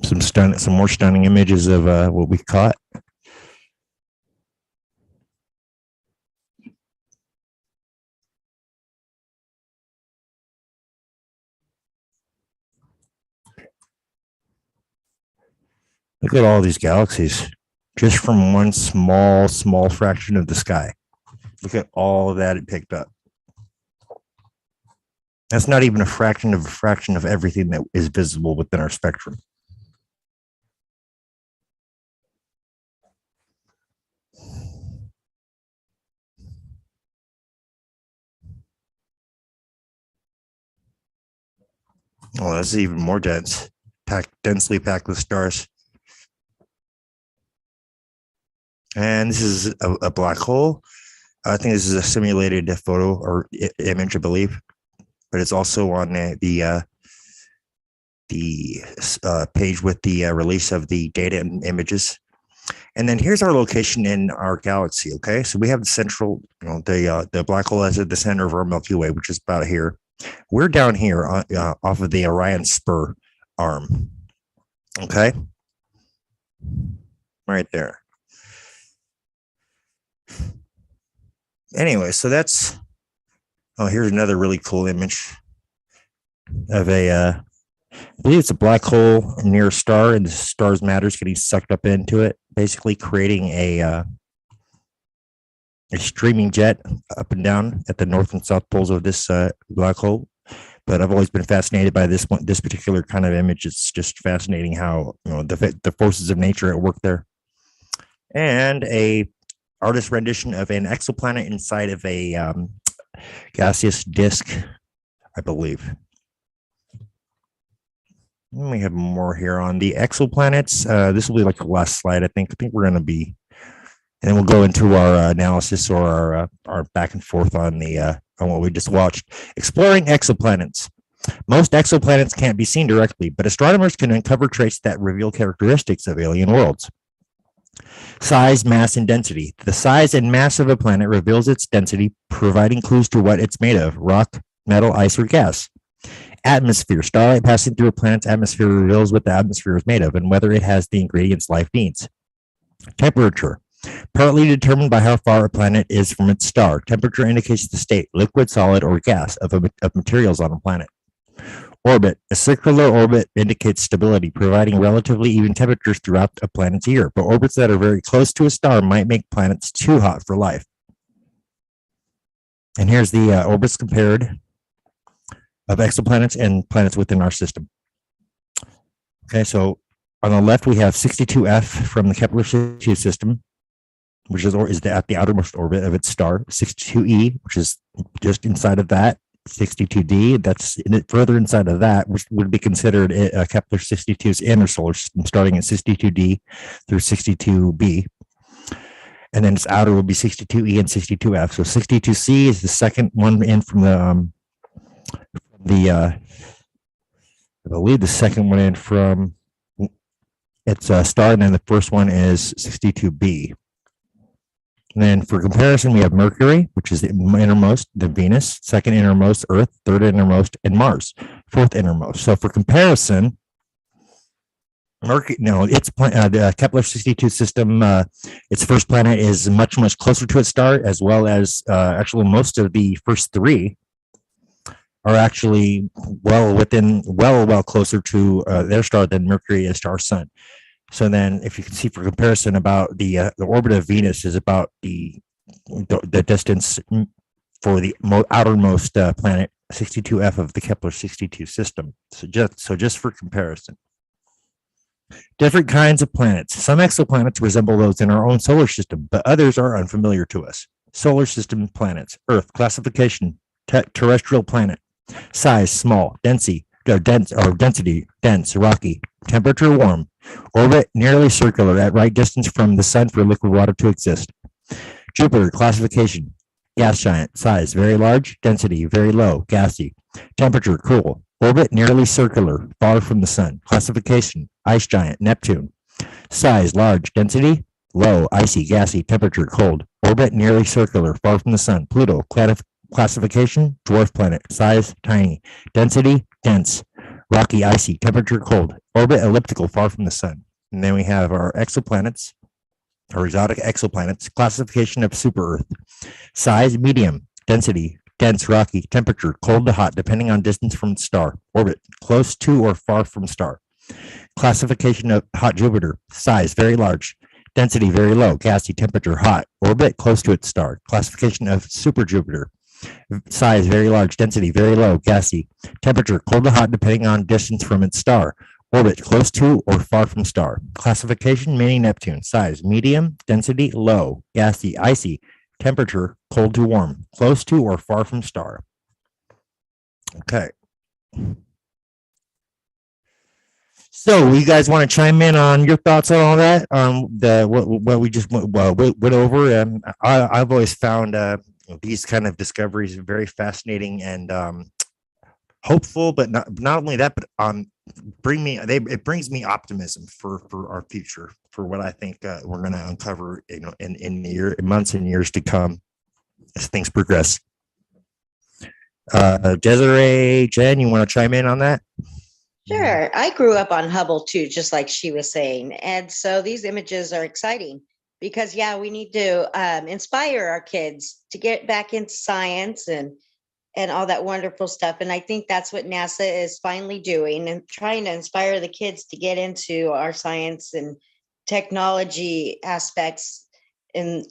L: Some more stunning images of what we caught. Look at all these galaxies just from one small fraction of the sky. Look at all that it picked up. That's not even a fraction of everything that is visible within our spectrum. Oh, that's even more dense. Densely packed with stars. And this is a black hole. I think this is a simulated photo or image, I believe, but it's also on the page with the release of the data and images. And then here's our location in our galaxy. Okay, so we have the central, the black hole is at the center of our Milky Way, which is about here. We're down here off of the Orion Spur arm. Okay, right there. Anyway, so that's, here's another really cool image of I believe it's a black hole near a star, and the star's matter is getting sucked up into it, basically creating a streaming jet up and down at the north and south poles of this black hole. But I've always been fascinated by this particular kind of image. It's just fascinating how the forces of nature at work there. And a artist rendition of an exoplanet inside of a gaseous disk, I believe. And we have more here on the exoplanets. This will be like the last slide, I think. I think we're going to be, and then we'll go into our analysis or our back and forth on the on what we just watched. Exploring exoplanets. Most exoplanets can't be seen directly, but astronomers can uncover traits that reveal characteristics of alien worlds. Size, mass, and density. The size and mass of a planet reveals its density, providing clues to what it's made of: rock, metal, ice, or gas. Atmosphere. Starlight passing through a planet's atmosphere reveals what the atmosphere is made of and whether it has the ingredients life needs. Temperature. Partly determined by how far a planet is from its star. Temperature indicates the state, liquid, solid, or gas, of materials on a planet. Orbit. A circular orbit indicates stability, providing relatively even temperatures throughout a planet's year, but orbits that are very close to a star might make planets too hot for life. And here's the orbits compared of exoplanets and planets within our system. Okay, so on the left we have 62F from the Kepler 62 system, which is at the outermost orbit of its star. 62E, which is just inside of that. 62D, that's further inside of that, which would be considered Kepler 62's inner solar system, starting at 62D through 62B. And then its outer would be 62E and 62F. So 62C is the second one in from I believe the second one in from its star, and then the first one is 62B. And then for comparison, we have Mercury, which is the innermost, then Venus, second innermost, Earth, third innermost, and Mars, fourth innermost. So for comparison, the Kepler 62 system, its first planet is much closer to its star, as well as actually most of the first three are actually well closer to their star than Mercury is to our sun. So then, if you can see for comparison, about the orbit of Venus is about the distance for the outermost planet, 62F of the Kepler 62 system. So just for comparison. Different kinds of planets. Some exoplanets resemble those in our own solar system, but others are unfamiliar to us. Solar system planets. Earth. Classification. Terrestrial planet. Size, small. Density, dense, rocky. Temperature, warm. Orbit, nearly circular, at right distance from the sun for liquid water to exist. Jupiter. Classification. Gas giant. Size, very large. Density, very low. Gassy. Temperature, cool. Orbit, nearly circular, far from the sun. Classification. Ice giant. Neptune. Size, large. Density, low. Icy, gassy. Temperature, cold. Orbit, nearly circular, far from the sun. Pluto. Classification. Dwarf planet. Size, tiny. Density, dense. Rocky, icy. Temperature, cold. Orbit, elliptical, far from the sun. And then we have our exoplanets, our exotic exoplanets. Classification of super Earth. Size, medium. Density, dense, rocky. Temperature, cold to hot, depending on distance from the star. Orbit, close to or far from star. Classification of hot Jupiter. Size, very large. Density, very low. Gassy, temperature, hot. Orbit, close to its star. Classification of super Jupiter. Size, very large. Density, very low. Gassy. Temperature, cold to hot, depending on distance from its star. Orbit, close to or far from star. Classification, mini Neptune. Size, medium. Density, low. Gassy, icy. Temperature, cold to warm. Close to or far from star. Okay. So, you guys want to chime in on your thoughts on all that? What we just went over. I've always found these kind of discoveries very fascinating and hopeful, but not only that, but it brings me optimism for our future, for what I think we're going to uncover, in the months and years to come as things progress. Desiree, Jen, you want to chime in on that?
M: Sure. I grew up on Hubble too, just like she was saying. And so these images are exciting because, we need to inspire our kids to get back into science and all that wonderful stuff. And I think that's what NASA is finally doing, and trying to inspire the kids to get into our science and technology aspects in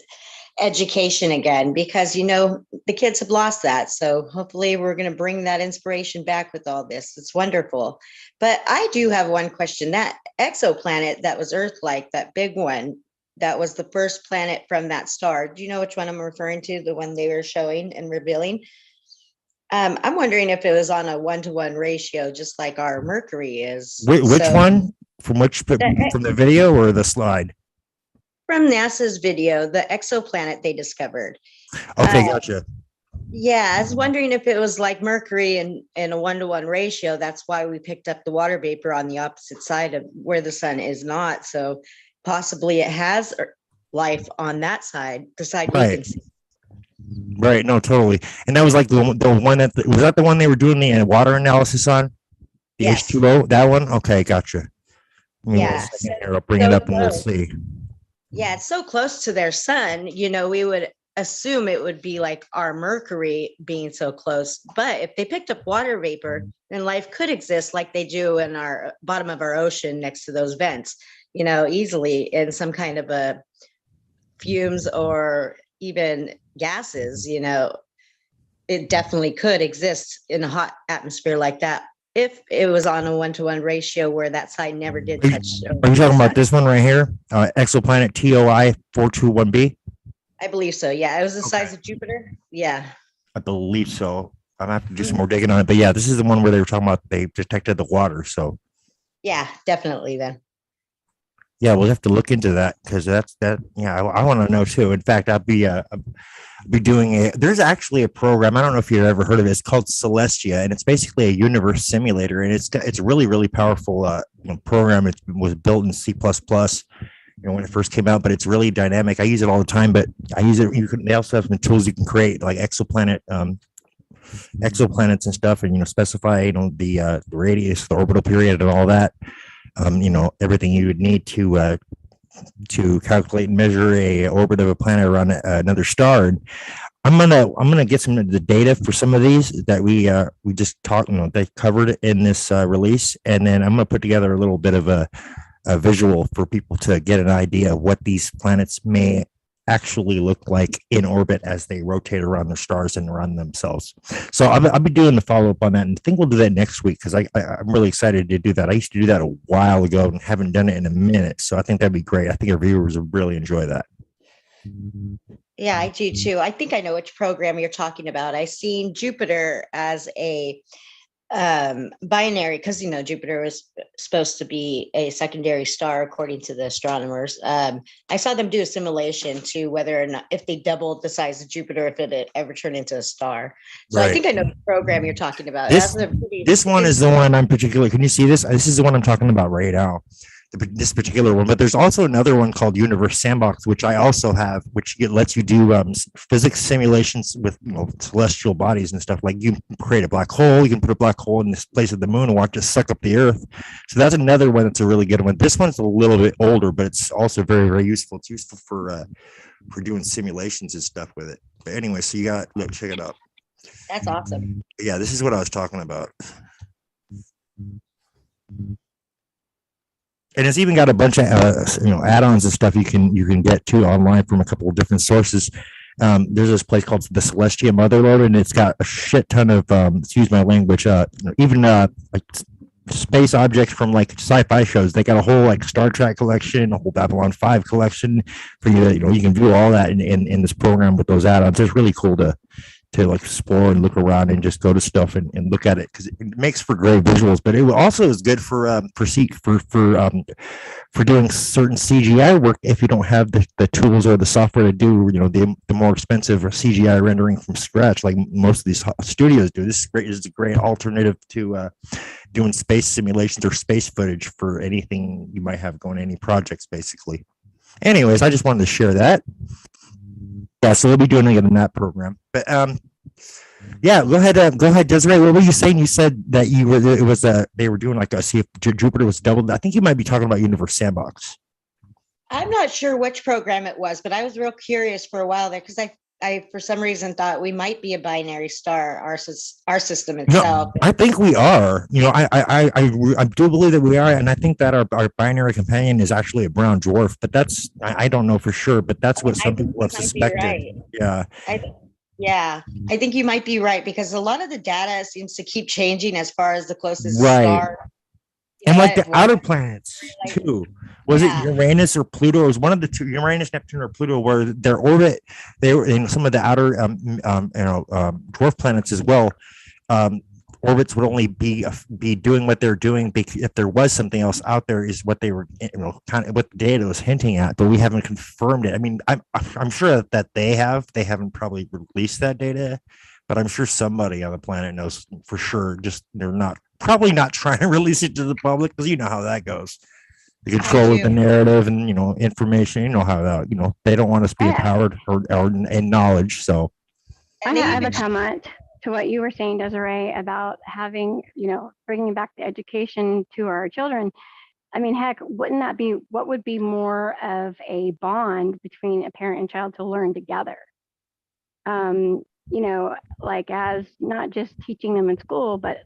M: education again, because the kids have lost that. So hopefully we're going to bring that inspiration back with all this. It's wonderful. But I do have one question. That exoplanet that was Earth-like, that big one, that was the first planet from that star. Do you know which one I'm referring to? The one they were showing and revealing? I'm wondering if it was on a 1-to-1 ratio, just like our Mercury is.
L: Which one? From the video or the slide?
M: From NASA's video, the exoplanet they discovered.
L: Okay, gotcha.
M: Yeah, I was wondering if it was like Mercury in a 1-to-1 ratio. That's why we picked up the water vapor on the opposite side of where the sun is not. So possibly it has life on that side, the side we can see.
L: Right. No, totally. And that was like the one was that the one they were doing the water analysis on? The H2O, that one? Okay, gotcha. I'll bring it up and we'll see.
M: Yeah, it's so close to their sun, we would assume it would be like our Mercury being so close. But if they picked up water vapor, then life could exist like they do in our bottom of our ocean next to those vents, easily in some kind of a fumes or even gases, it definitely could exist in a hot atmosphere like that if it was on a 1-to-1 ratio where that side never did touch.
L: Are you talking about this one right here? Exoplanet TOI 421b?
M: I believe so. Yeah, it was the size of Jupiter. Yeah.
L: I believe so. I'm gonna have to do some more digging on it. But yeah, this is the one where they were talking about they detected the water. So
M: yeah, definitely then.
L: Yeah, we'll have to look into that because I want to know too. In fact, I'll be doing there's actually a program. I don't know if you've ever heard of it. It's called Celestia, and it's basically a universe simulator, and it's a really, really powerful program. It was built in C++, when it first came out, but it's really dynamic. I use it all the time, but I use it. They also have some tools you can create like exoplanets and stuff, and specify the radius, the orbital period, and all that. Everything you would need to calculate and measure a orbit of a planet around another star. And I'm gonna get some of the data for some of these that we just talked, they covered in this release, and then I'm gonna put together a little bit of a visual for people to get an idea of what these planets may actually look like in orbit as they rotate around their stars and around themselves. So I'll be doing the follow-up on that, and I think we'll do that next week because I'm really excited to do that. I used to do that a while ago and haven't done it in a minute, so I think that'd be great. I think our viewers would really enjoy that.
M: Yeah, I do too. I think I know which program you're talking about. I seen Jupiter as a binary because Jupiter was supposed to be a secondary star according to the astronomers. I saw them do a simulation to whether or not if they doubled the size of Jupiter, if it ever turned into a star. So I think I know the program you're talking about.
L: This one is the one I'm particularly. Can you see this? This is the one I'm talking about right now. This particular one, but there's also another one called Universe Sandbox, which I also have, which lets you do physics simulations with celestial bodies and stuff. Like you create a black hole, you can put a black hole in this place of the moon and watch it suck up the Earth. So that's another one that's a really good one. This one's a little bit older, but it's also very, very useful. It's useful for doing simulations and stuff with it. But anyway, so check it out.
M: That's awesome.
L: Yeah, this is what I was talking about. And it's even got a bunch of add-ons and stuff you can get too online from a couple of different sources. There's this place called the Celestia Motherlode, and it's got a shit ton of excuse my language, even like space objects from like sci-fi shows. They got a whole like Star Trek collection, a whole Babylon 5 collection for you. You can view all that in this program with those add-ons. It's really cool to like explore and look around and just go to stuff and look at it, because it makes for great visuals. But it also is good for doing certain CGI work if you don't have the tools or the software to do the more expensive CGI rendering from scratch, like most of these studios do. This is a great alternative to doing space simulations or space footage for anything you might have going, any projects, basically. Anyways, I just wanted to share that. Yeah, so we'll be doing it in that program. But yeah, go ahead, Desiree. What were you saying? You said that they were doing like see if Jupiter was doubled. I think you might be talking about Universe Sandbox.
M: I'm not sure which program it was, but I was real curious for a while there, because I for some reason thought we might be a binary star, our system itself.
L: No, I think we are. I do believe that we are, and I think that our binary companion is actually a brown dwarf. But I don't know for sure. But that's what some people have suspected. Right. Yeah.
M: I think you might be right, because a lot of the data seems to keep changing as far as the closest star.
L: And like the outer planets too. Was it Uranus or Pluto? It was one of the two, Uranus, Neptune, or Pluto, where their orbit, they were in some of the outer dwarf planets as well. Orbits would only be doing what they're doing if there was something else out there, is what they were, kind of what the data was hinting at, but we haven't confirmed it. I mean, I'm sure that they haven't probably released that data, but I'm sure somebody on the planet knows for sure. Just they're probably not trying to release it to the public, because you know how that goes. The control of the narrative and information. You know how that they don't want us to be empowered or in knowledge. So
N: I have a comment to what you were saying, Desiree, about having bringing back the education to our children. I mean, heck, wouldn't that be what would be more of a bond between a parent and child to learn together? Like as not just teaching them in school, but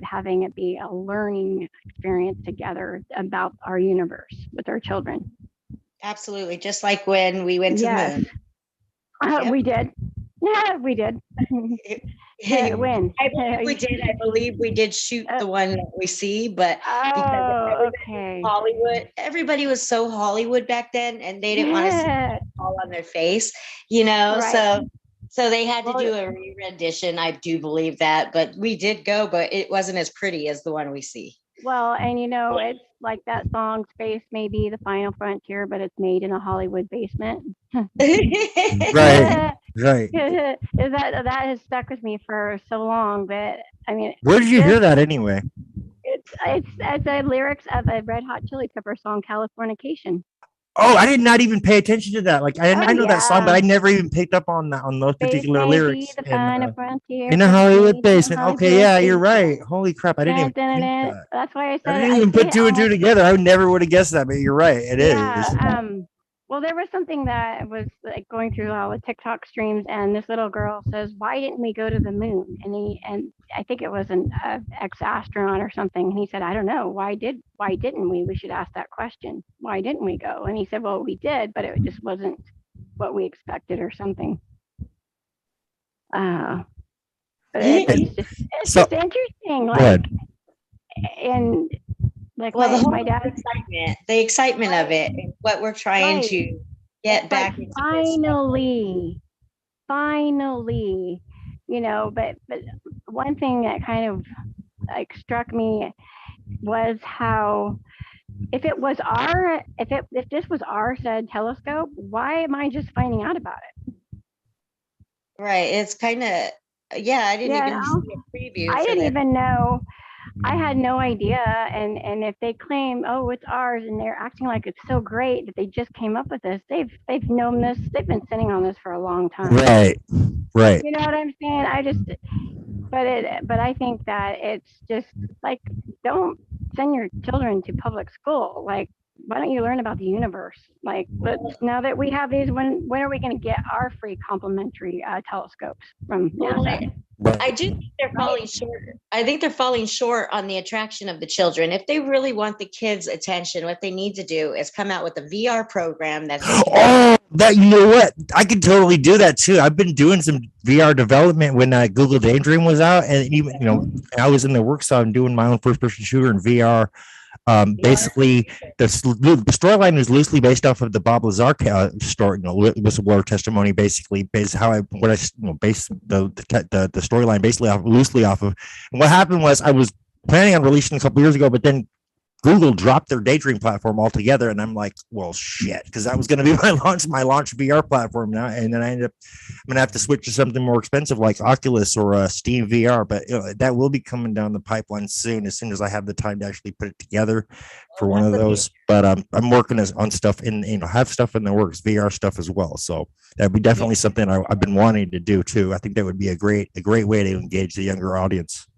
N: having it be a learning experience together about our universe with our children.
M: Absolutely. Just like when we went to the moon.
N: We did. Yeah, we did. When?
M: I believe we did. I believe we did shoot the one that we see, but because Hollywood, everybody was so Hollywood back then, and they didn't want to see it all on their face, right. So they had to do a re-rendition. I do believe that, but we did go, but it wasn't as pretty as the one we see.
N: Well, and it's like that song, Space may be the final frontier, but it's made in a Hollywood basement.
L: Right.
N: That has stuck with me for so long, but I mean,
L: where did you hear that anyway?
N: It's the lyrics of a Red Hot Chili Pepper song, Californication.
L: Oh, I did not even pay attention to that. Like I know that song, but I never even picked up on those particular lyrics. In a Hollywood basement. Okay, yeah, you're right. Holy crap, I didn't even think that.
N: That's why I said
L: I didn't even put two and two together. I never would have guessed that, but you're right. It is.
N: Well, there was something that was like going through all the TikTok streams, and this little girl says, "Why didn't we go to the moon?" And I think it was an ex-astronaut or something. And he said, "I don't know. Why didn't we? We should ask that question. Why didn't we go?" And he said, "Well, we did, but it just wasn't what we expected or something." But it's just interesting. Like, and like my dad,
M: the excitement of it, what we're trying to get back.
N: Like finally, but one thing that kind of like struck me was how if this was our said telescope, why am I just finding out about it?
M: Right. It's kind of I didn't even see a preview.
N: I didn't even know. I had no idea, and if they claim, oh, it's ours, and they're acting like it's so great that they just came up with this, they've known this, they've been sitting on this for a long time.
L: Right.
N: You know what I'm saying? But I think that it's just like, don't send your children to public school. Like, why don't you learn about the universe? Like, now that we have these, when are we going to get our free complimentary telescopes from NASA?
M: I do think they're falling short. I think they're falling short on the attraction of the children. If they really want the kids' attention, what they need to do is come out with a VR program that's
L: Oh, that, you know what? I could totally do that too. I've been doing some VR development when Google Daydream was out, and even I was in the work, so I'm doing my own first-person shooter in VR. Basically, the storyline is loosely based off of the Bob Lazar story, whistleblower testimony. Basically, based how I base the storyline basically loosely off of. And what happened was I was planning on releasing a couple years ago, but then Google dropped their Daydream platform altogether, and I'm like, well, shit, because that was going to be my launch VR platform now, and then I'm gonna have to switch to something more expensive like Oculus or Steam VR, but that will be coming down the pipeline soon as I have the time to actually put it together for one of those. But I'm working on stuff have stuff in the works, VR stuff as well. So that'd be definitely something I've been wanting to do too. I think that would be a great way to engage the younger audience.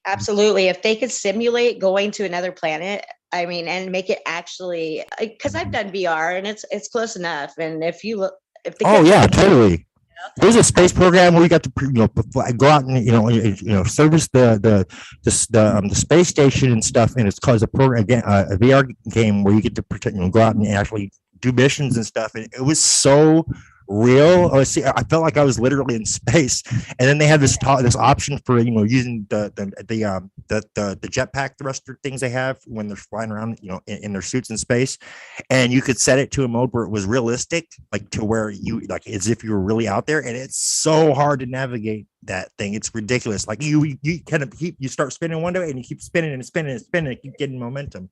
M: Absolutely. If they could simulate going to another planet, I mean, and make it actually, because I've done VR and it's close enough. And if the
L: oh yeah, totally. There's a space program where you got to go out and service the space station and stuff, and it's called a program again, a VR game where you get to go out and actually do missions and stuff, and it was so real. I felt like I was literally in space. And then they had this option for using the jetpack thruster things they have when they're flying around in their suits in space, and you could set it to a mode where it was realistic, like to where you like as if you were really out there. And it's so hard to navigate that thing. It's ridiculous. Like you kind of you start spinning one way and you keep spinning and spinning and spinning and keep getting momentum.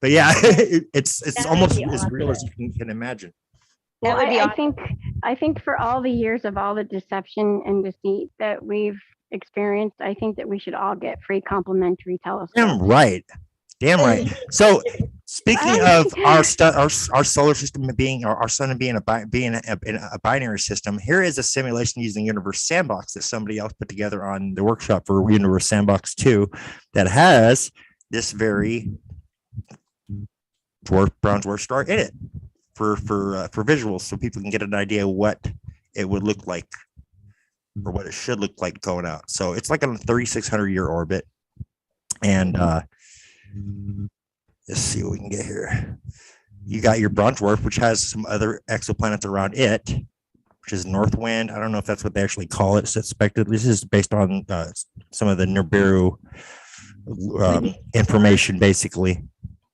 L: But yeah, it's almost as real as you can imagine.
N: Well, I think for all the years of all the deception and deceit that we've experienced, I think that we should all get free complimentary telescopes.
L: Damn right. So speaking of our solar system being our sun being a binary system, here is a simulation using Universe Sandbox that somebody else put together on the workshop for Universe Sandbox 2 that has this very brown dwarf star in it. For visuals, so people can get an idea what it would look like or what it should look like going out. So it's like on a 3,600 year orbit, and let's see what we can get here. You got your brown dwarf, which has some other exoplanets around it, which is Northwind. I don't know if that's what they actually call it. It's expected. This is based on some of the Nibiru information, basically.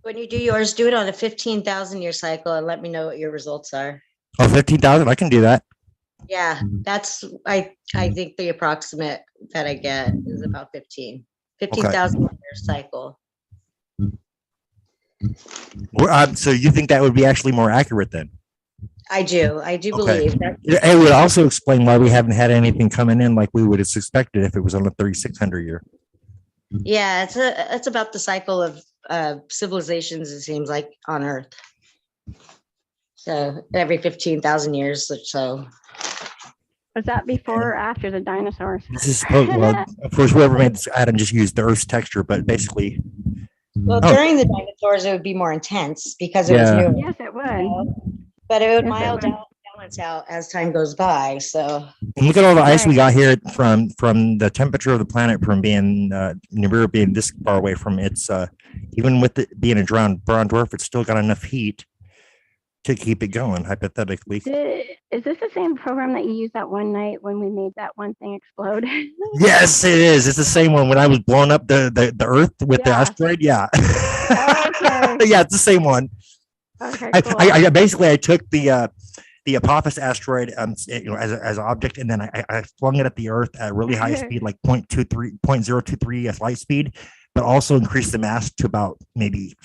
M: When you do yours, do it on a 15,000 year cycle and let me know what your results are.
L: Oh, 15,000? I can do that.
M: Yeah, that's, I think the approximate that I get is about 15,000 year cycle.
L: So you think that would be actually more accurate then?
M: I do believe that.
L: It would also explain why we haven't had anything coming in like we would have expected if it was on a 3,600 year.
M: Yeah, it's about the cycle of civilizations, it seems like, on Earth. So every 15,000 years or so.
N: Was that before or after the dinosaurs?
L: This is well, of course, whoever made this atom just used the Earth's texture, but basically.
M: Well, during the dinosaurs, it would be more intense because it was new.
N: Yes, it would.
M: But it would balance out as time goes by. So
L: and look at all the ice we got here from the temperature of the planet from being Nibiru being this far away from its even with it being a brown dwarf, it's still got enough heat to keep it going, hypothetically.
N: Is this the same program that you used that one night when we made that one thing explode?
L: Yes, it is. It's the same one when I was blowing up the Earth with the asteroid. Yeah. Okay. Yeah, it's the same one.
N: Okay,
L: cool. I basically took the Apophis asteroid as an object, and then I flung it at the Earth at really high speed, like 0.023 light speed, but also increased the mass to about maybe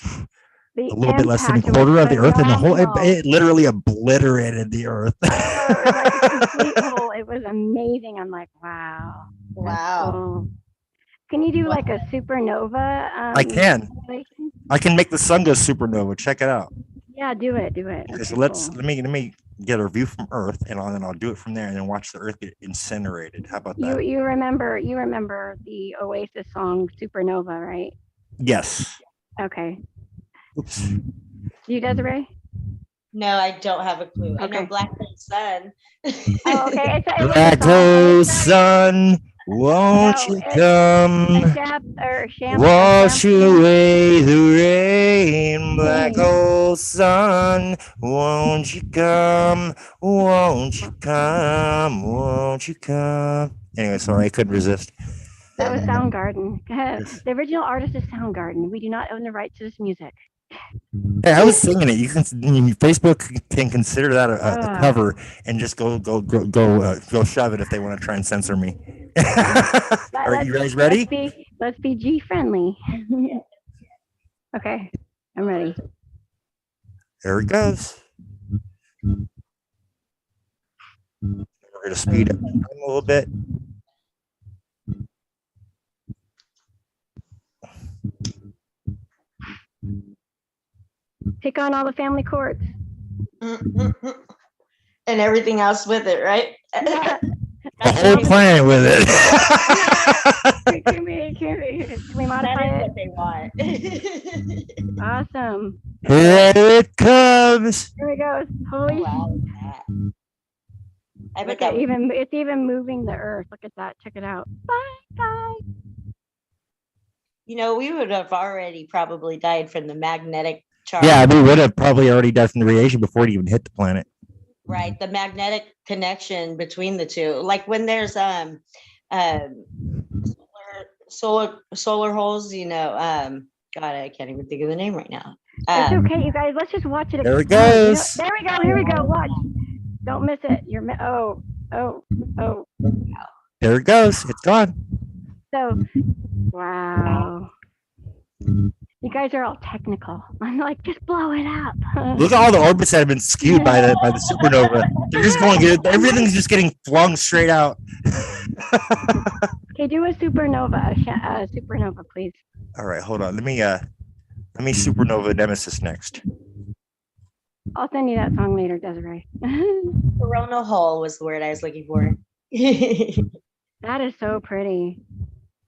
L: a little bit less than a quarter of the Earth, and the whole it literally obliterated the Earth.
N: It was amazing. I'm like, wow. Cool. Can you do like a supernova?
L: I can. I can make the sun go supernova. Check it out.
N: Yeah, do it.
L: Okay, so let me get a view from Earth, and then I'll do it from there, and then watch the Earth get incinerated. How about that?
N: You remember the Oasis song Supernova, right?
L: Yes.
N: Okay.
L: Oops.
N: You, Desiree?
M: No, I don't have a clue. I know
N: Okay.
M: Black Hole Sun.
N: Oh, okay. It's a
L: Black
N: song, and
L: hole
N: it's not
L: sun, won't
N: no,
L: you
N: it's
L: come?
N: a
L: Wash
N: shampoo.
L: away the rain, black
N: Dang.
L: hole sun. Won't you come? Won't you come? Won't you come? Anyway, sorry, I couldn't resist.
N: That was Soundgarden. The original artist is Soundgarden. We do not own the rights to this music.
L: Hey, I was singing it. Facebook can consider that a cover and just go shove it if they want to try and censor me. Are you guys ready?
N: Let's be G friendly. Okay, I'm ready.
L: There it goes. We're gonna speed up a little bit.
N: Take on all the family courts.
M: And everything else with it, right?
L: The whole planet with it.
N: Can we modify
M: That is
N: it?
M: what they want.
N: Awesome.
L: Here it comes.
N: Here we go. Holy.
M: Wow. I bet
N: Look at it's even moving the earth. Look at that. Check it out. Bye.
M: You know, we would have already probably died from the magnetic charge.
L: Yeah, we would have probably already died from the radiation before it even hit the planet.
M: Right, the magnetic connection between the two. Like when there's solar holes, you know, God, I can't even think of the name right now.
N: It's okay, you guys. Let's just watch it.
L: There it
N: explode, you know?
L: goes.
N: There we go. Here we go. Watch. Don't miss it. Oh.
L: There it goes. It's gone.
N: So, wow. You guys are all technical. I'm like, just blow it up.
L: Look at all the orbits that have been skewed by the supernova. They're just going. Everything's just getting flung straight out.
N: Okay, do a supernova. Supernova, please.
L: All right, hold on. Let me supernova Nemesis next.
N: I'll send you that song later, Desiree.
M: Corona hole was the word I was looking for.
N: That is so pretty.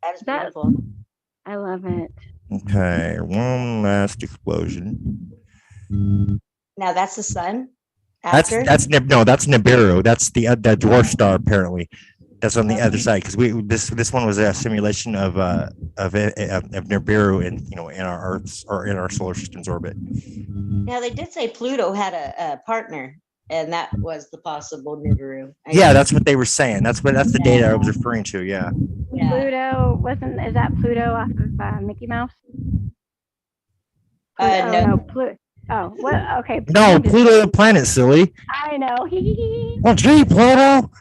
M: That is beautiful.
N: I love it.
L: Okay, one last explosion.
M: Now that's the sun.
L: That's Nibiru. That's the dwarf star apparently. That's on the other side because this one was a simulation of Nibiru in our Earth's or in our solar system's orbit.
M: Now they did say Pluto had a partner, and that was the possible Nibiru.
L: Yeah, that's what they were saying. That's the data I was referring to. Yeah.
N: Pluto is that Pluto off of Mickey Mouse?
M: No.
N: Pluto. Oh, what? Okay.
L: No, Pluto the planet, silly.
N: I know.
L: Well, gee, Pluto.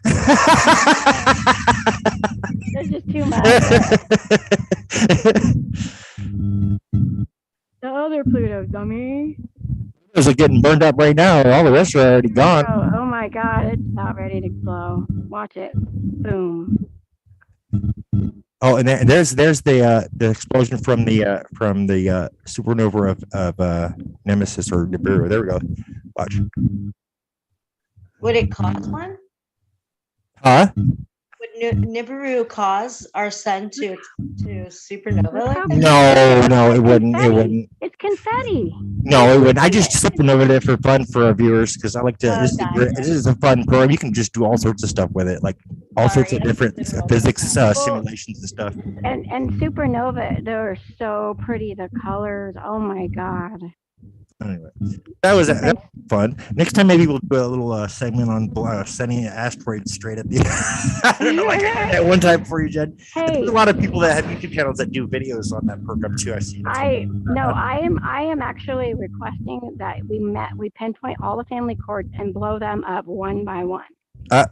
N: There's just too much. The other Pluto, dummy.
L: Those are getting burned up right now. All the rest are already gone.
N: Oh my God! It's about ready to blow. Watch it. Boom.
L: Oh, and there's the explosion from the supernova of Nemesis or Nibiru. There we go. Watch.
M: Would it cause one?
L: Huh?
M: Would Nibiru cause our sun to supernova?
L: No, it wouldn't. It wouldn't.
N: It's confetti.
L: No, it wouldn't. I just supernovaed it for fun for our viewers because I like to. This is a fun program. You can just do all sorts of stuff with it, like all sorts of different physics simulations and stuff.
N: And supernova, they're so pretty. The colors. Oh my God.
L: Anyway, that was fun. Next time, maybe we'll do a little segment on sending asteroids straight at the. I don't know, like I did that one time before you, Jen.
N: Hey.
L: There's a lot of people that have YouTube channels that do videos on that program too. I've seen.
N: I am actually requesting that we pinpoint all the family courts and blow them up one by one.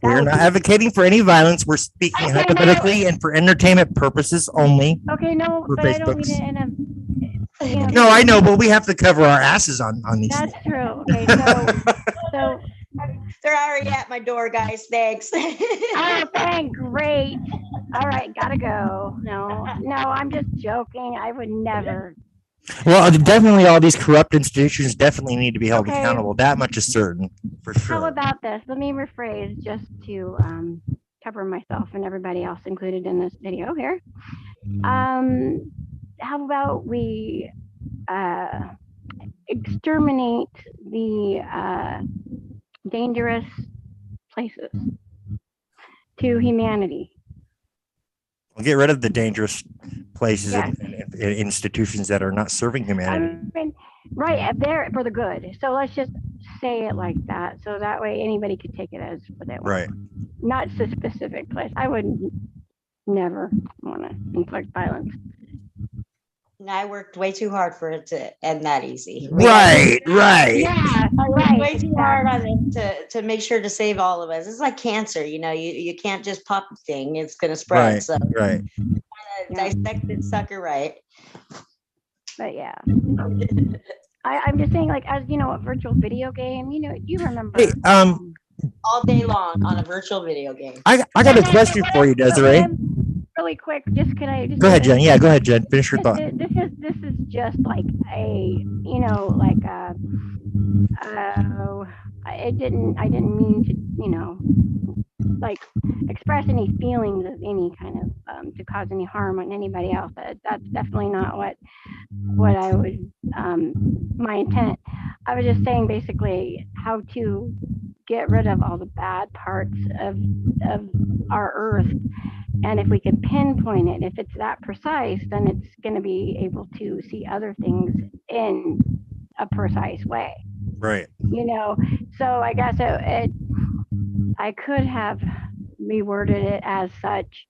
L: We're not advocating for any violence. We're speaking hypothetically and for entertainment purposes only.
N: Okay, no, but I don't mean it in a.
L: No, I know, but we have to cover our asses on these.
N: That's
L: things.
N: true. Okay, so
M: they're already at my door, guys. Thanks.
N: Oh, thank great. All right, gotta go. No, I'm just joking. I would never.
L: Well, definitely, all these corrupt institutions definitely need to be held accountable. That much is certain, for sure.
N: How about this? Let me rephrase just to cover myself and everybody else included in this video here. How about we exterminate the dangerous places to humanity.
L: We'll get rid of the dangerous places
N: Yes.
L: and institutions that are not serving humanity.
N: I mean, right, they're for the good. So let's just say it like that. So that way anybody could take it as what they want.
L: Right.
N: Not a specific place. I would never want to inflict violence.
M: And I worked way too hard for it to end that easy.
L: Right.
N: Yeah,
M: I worked
N: right.
M: way too hard on it to make sure to save all of us. It's like cancer, you can't just pop a thing, it's gonna spread.
L: Right.
M: So
L: Right.
M: dissect this sucker right.
N: But yeah. I'm just saying, like, as a virtual video game, you remember.
L: Hey,
M: All day long on a virtual video game.
L: I got a question for you, Desiree.
N: Really quick, just can I just
L: Go ahead, Jen. Yeah, go ahead, Jen. Finish your thought.
N: This is just like a I didn't mean to like express any feelings of any kind of to cause any harm on anybody else. That's definitely not what I would my intent. I was just saying basically how to get rid of all the bad parts of our Earth. And if we can pinpoint it, if it's that precise, then it's going to be able to see other things in a precise way.
L: Right.
N: So I guess I could have reworded it as such.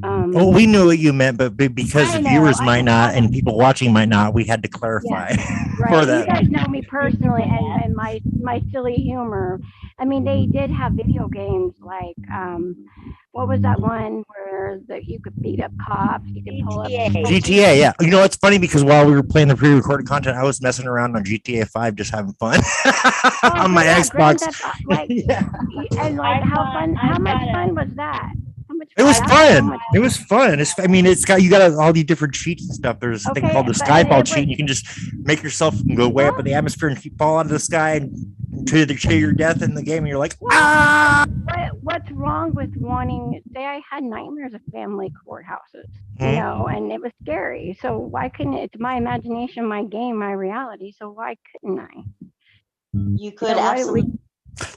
L: Well, we knew what you meant, but because the viewers might not and people watching might not, we had to clarify for that.
N: You guys know me personally and my silly humor. I mean, they did have video games like what was that one where you could beat up cops, you could pull up
L: GTA, yeah. It's funny because while we were playing the pre-recorded content, I was messing around on GTA 5, just having fun on my Xbox.
N: And like how much fun was that?
L: It was fun. It was fun. It's got all these different cheats and stuff. There's a thing called the Skyfall cheat. And you can just make yourself go way up in the atmosphere and fall out of the sky and to your death in the game. And you're like, ah!
N: What's wrong with wanting? Say I had nightmares of family courthouses, and it was scary. So why couldn't it's my imagination, my game, my reality? So why couldn't I?
M: You could absolutely.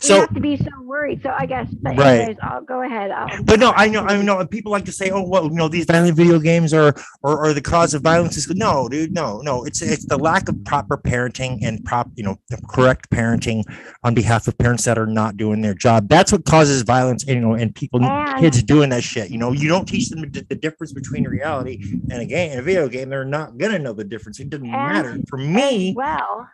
N: You have to be so worried. So I guess, but anyways, I'll go ahead.
L: But no, I know. People like to say, "Oh, well, these violent video games are the cause of violence." No, dude, no. It's the lack of proper parenting and correct parenting on behalf of parents that are not doing their job. That's what causes violence. And kids doing that shit. You don't teach them the difference between reality and a video game. They're not gonna know the difference. It doesn't matter. For me,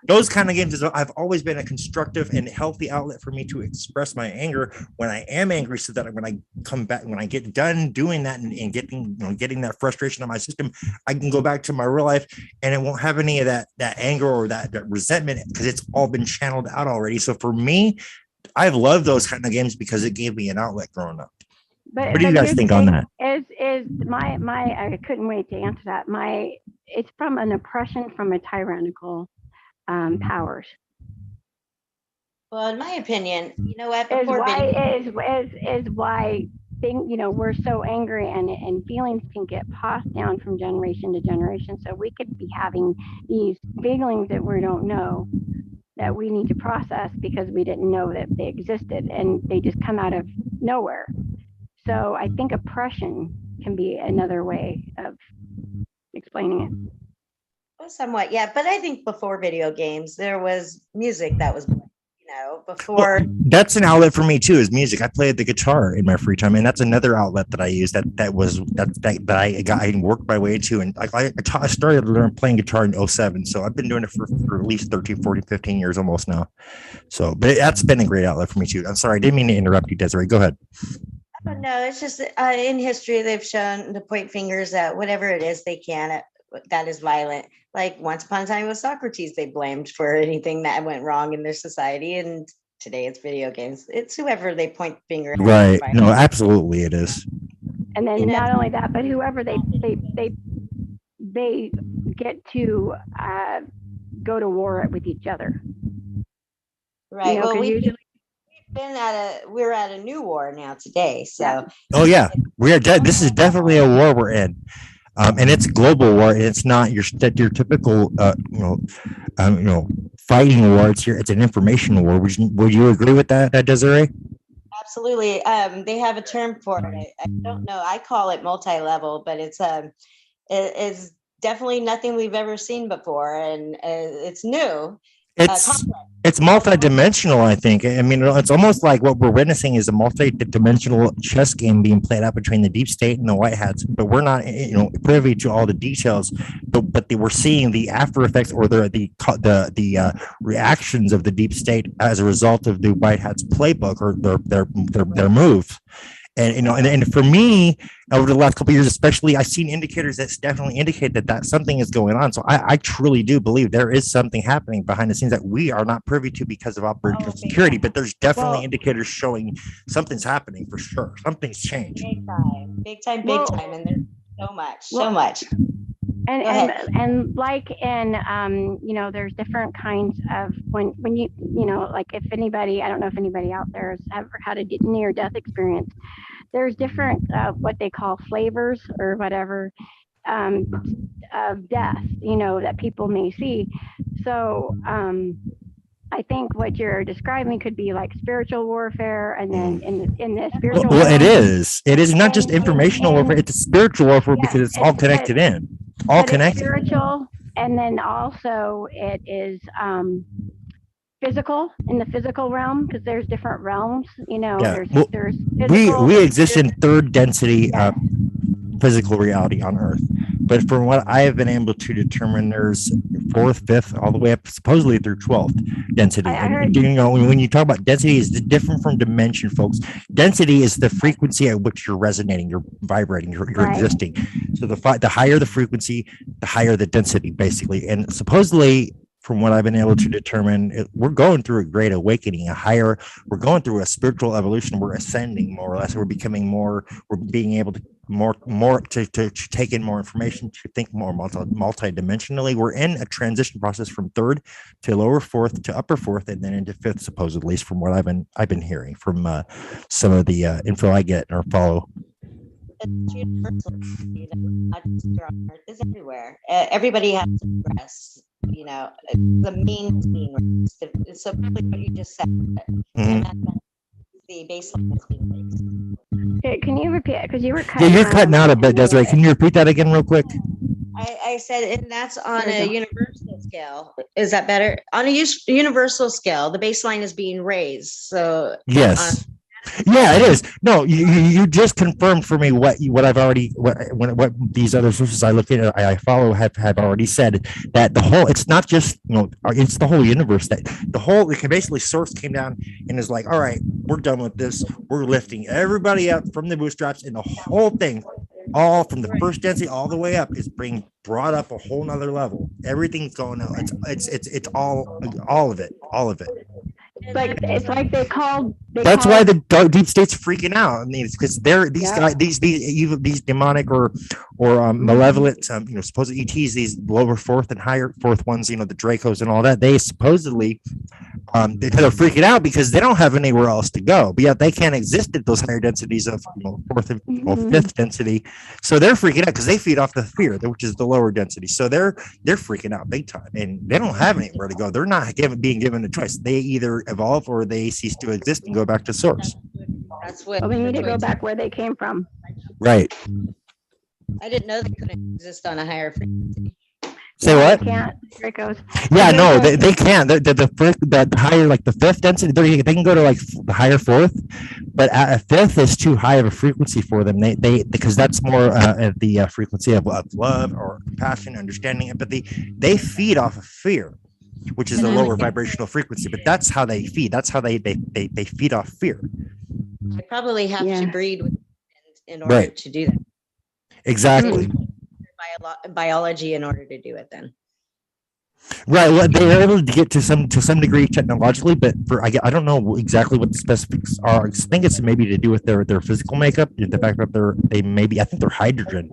L: those kind of games have always been a constructive and healthy outlet for me to express my anger when I am angry, so that when I come back, when I get done doing that and getting that frustration out of my system, I can go back to my real life and it won't have any of that anger or that resentment because it's all been channeled out already. So for me, I've loved those kind of games because it gave me an outlet growing up. What do you guys think on that?
N: Is my I couldn't wait to answer that. It's from an oppression from a tyrannical powers.
M: Well, in my opinion, what?
N: Is why we're so angry and feelings can get passed down from generation to generation. So we could be having these feelings that we don't know that we need to process because we didn't know that they existed and they just come out of nowhere. So I think oppression can be another way of explaining it.
M: Well, somewhat, yeah. But I think before video games, there was music that was before.
L: Well, that's an outlet for me too, is music. I played the guitar in my free time, and that's another outlet that I use. That I worked my way to, and I started learning playing guitar in 2007. So I've been doing it for at least 13, 14, 15 years almost now. So, but that's been a great outlet for me too. I'm sorry, I didn't mean to interrupt you, Desiree. Go ahead.
M: No, it's just in history they've shown to point fingers at whatever it is they can that is violent. Like once upon a time with Socrates, they blamed for anything that went wrong in their society, and today it's video games. It's whoever they point the finger at.
L: Right. No, absolutely it is.
N: And then not only that, but whoever they get to go to war with each other.
M: Right. Well, we're at a new war now today. So.
L: Oh yeah, we are dead. This is definitely a war we're in. and it's global war, and it's not your typical fighting war. It's an information war. Would you agree with that, Desiree?
M: Absolutely. They have a term for it. I don't know. I call it multi-level, but it's definitely nothing we've ever seen before, and it's new.
L: It's multi-dimensional, I think. I mean, it's almost like what we're witnessing is a multi-dimensional chess game being played out between the deep state and the white hats, but we're not, privy to all the details. But we're seeing the after effects or the reactions of the deep state as a result of the white hats playbook or their moves. And for me, over the last couple of years, especially, I've seen indicators that definitely indicate that something is going on. So I truly do believe there is something happening behind the scenes that we are not privy to because of operational security. But there's definitely indicators showing something's happening for sure. Something's changed.
M: Big time, and there's so much.
N: And like in there's different kinds of when you like if anybody, I don't know if anybody out there has ever had a near death experience, there's different what they call flavors or whatever of death that people may see. So I think what you're describing could be like spiritual warfare, and then in the spiritual
L: it is not just informational warfare, it's spiritual warfare because it's all connected in. All connected.
N: Spiritual, and then also it is physical, in the physical realm, because there's different realms. There's physical,
L: we exist in third density physical reality on Earth, but from what I have been able to determine, there's fourth, fifth, all the way up supposedly through 12th density. When you talk about density, is different from dimension, folks. Density is the frequency at which you're resonating, you're vibrating, you're existing. So the higher the frequency, the higher the density, basically. And supposedly, from what I've been able to determine, we're going through a great awakening, we're going through a spiritual evolution. We're ascending more or less. We're becoming more, we're being able to more to take in more information, to think more multi-dimensionally. We're in a transition process from third to lower fourth to upper fourth, and then into fifth, supposedly, at least from what I've been hearing from some of the info I get or follow.
M: It's universal, not just here on Earth, it's everywhere. Everybody has to rest. The mean rest. So probably what you just said. And that's the baseline is being raised.
N: Okay, can you repeat? Because you were cutting.
L: Yeah, you're cutting out a bit, Desiree. Can you repeat that again, real quick?
M: I said, and that's on a universal scale. Is that better? On a universal scale, the baseline is being raised. So
L: yes. Yeah, it is. No, you just confirmed for me what I've already what these other sources I look at, I follow have already said, that the whole, it's not just it's the whole universe, that the whole basically source came down and is like, all right, we're done with this. We're lifting everybody up from the bootstraps, and the whole thing, all from the first density all the way up, is being brought up a whole nother level. Everything's going out. It's all of it.
N: It's like
L: that's why the deep state's freaking out. I mean, it's because these guys, these demonic or malevolent, supposed ETs, these lower fourth and higher fourth ones, the Dracos and all that. They supposedly, they're freaking out because they don't have anywhere else to go. But yet they can't exist at those higher densities of fourth and fifth density. So they're freaking out because they feed off the fear, which is the lower density. So they're freaking out big time, and they don't have anywhere to go. They're not being given a choice. They either evolve or they cease to exist and go back to source.
M: That's what
N: we need to go back where they came from.
L: Right.
M: I didn't know they couldn't exist on a higher frequency.
L: Say what?
N: They can't. Dracos.
L: Yeah, no, they can't. The higher, like the fifth density, they can go to like the higher fourth, but a fifth is too high of a frequency for them. They because that's more at the frequency of love or compassion, understanding, empathy. They feed off of fear, which is a lower vibrational frequency, but that's how they feed. That's how they feed off fear.
M: They probably have to breed with in order to do that.
L: Exactly.
M: Biology in order to do it then.
L: Right. Well, they are able to get to some degree technologically, but I don't know exactly what the specifics are. I think it's maybe to do with their physical makeup, the fact that I think they're hydrogen.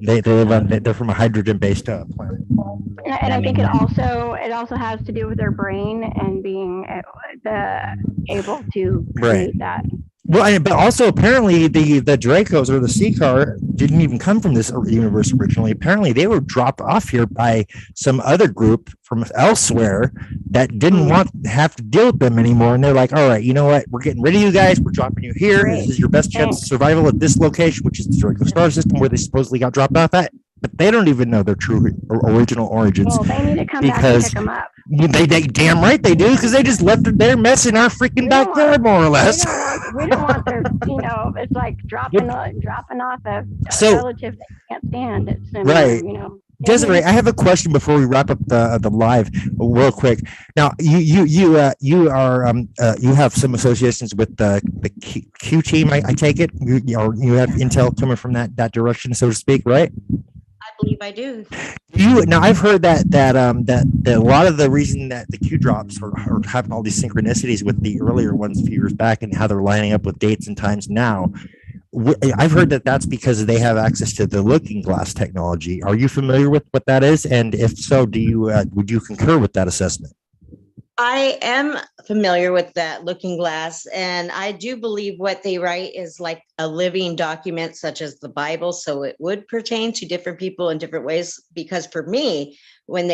L: They're from a hydrogen based planet.
N: And I think it also has to do with their brain and being able to create that.
L: Well, but also apparently the Dracos or the Seacar didn't even come from this universe originally. Apparently they were dropped off here by some other group from elsewhere that didn't want to have to deal with them anymore. And they're like, all right, you know what? We're getting rid of you guys. We're dropping you here. This is your best chance of survival at this location, which is the Draco star system where they supposedly got dropped off at. But they don't even know their true original origins.
N: Well, they need to come back and pick them up.
L: They damn right they do, because they just left it there messing our freaking backyard, more or less.
N: We don't want their, it's like dropping off a relative that you can't stand. It's
L: Right. Desiree, I have a question before we wrap up the live, real quick. Now, you have some associations with the Q team. I take it you have intel coming from that direction, so to speak, right?
M: I believe I do.
L: Now I've heard that a lot of the reason that the Q drops are having all these synchronicities with the earlier ones a few years back and how they're lining up with dates and times now. I've heard that that's because they have access to the looking glass technology. Are you familiar with what that is? And if so, would you concur with that assessment?
M: I am familiar with that looking glass, and I do believe what they write is like a living document, such as the Bible. So it would pertain to different people in different ways. Because for me, when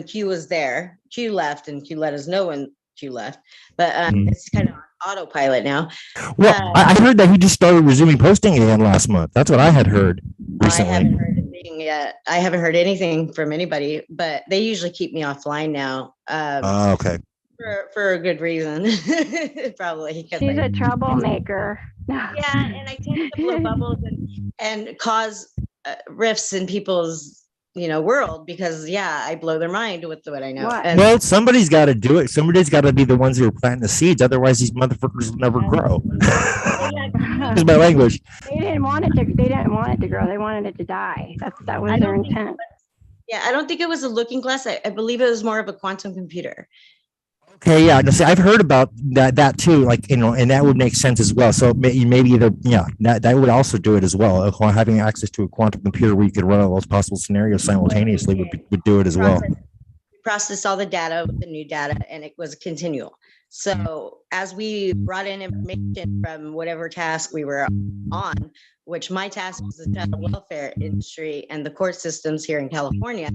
M: Q was there, Q left, and Q let us know when Q left. But it's kind of on autopilot now.
L: Well, I heard that he just started resuming posting again last month. That's what I had heard recently.
M: I haven't heard anything yet. I haven't heard anything from anybody, but they usually keep me offline now.
L: Okay.
M: For a good reason, probably.
N: She's a troublemaker.
M: Yeah, and I tend to blow bubbles and cause rifts in people's world, because I blow their mind with what I know.
L: Well, somebody's got to do it. Somebody's got to be the ones who are planting the seeds. Otherwise, these motherfuckers will never grow. Is my language.
N: They didn't want it to grow. They wanted it to die. That was their intent.
M: I don't think it was a looking glass. I believe it was more of a quantum computer.
L: Okay, yeah. See, I've heard about that too. And that would make sense as well. So maybe that would also do it as well. Having access to a quantum computer where you could run all those possible scenarios simultaneously would do it as well.
M: Process all the data with the new data, and it was continual. So as we brought in information from whatever task we were on, which my task was the child welfare industry and the court systems here in California,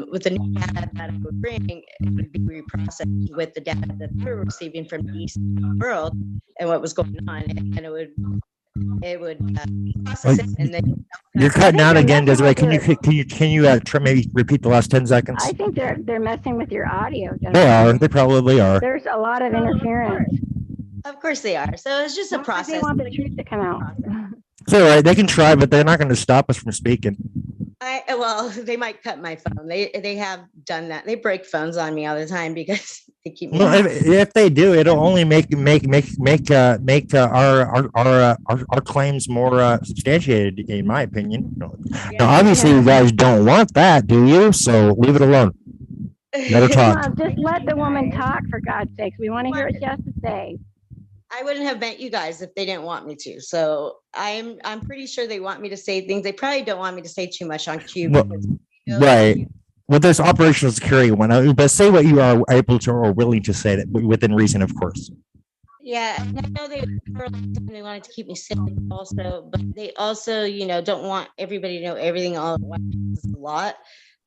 M: with the new data that I would bring, it would be reprocessed with the data that we were receiving from the East world and what was going on, and it would process it, and then
L: you're cutting out again, Desiree. Can you maybe repeat the last 10 seconds?
N: I think they're messing with your audio.
L: They are. They probably are.
N: There's a lot of interference.
M: Of course they are. So it's just a process.
N: They want the truth to come out.
L: It's all right. They can try, but they're not going to stop us from speaking.
M: Well, they might cut my phone. They have done that. They break phones on me all the time because they keep me.
L: Well, if they do, it'll only make our claims more substantiated, in my opinion. Now, obviously, you guys don't want that, do you? So leave it alone. Let her talk.
N: Just let the woman talk, for God's sakes. We want to hear what she has to say.
M: I wouldn't have met you guys if they didn't want me to. So I'm pretty sure they want me to say things. They probably don't want me to say too much on Q.
L: Right. Well, there's operational security one, but say what you are able to or willing to say, that within reason, of course.
M: Yeah, I know they wanted to keep me safe also, but they also, don't want everybody to know everything all at once. It's a lot.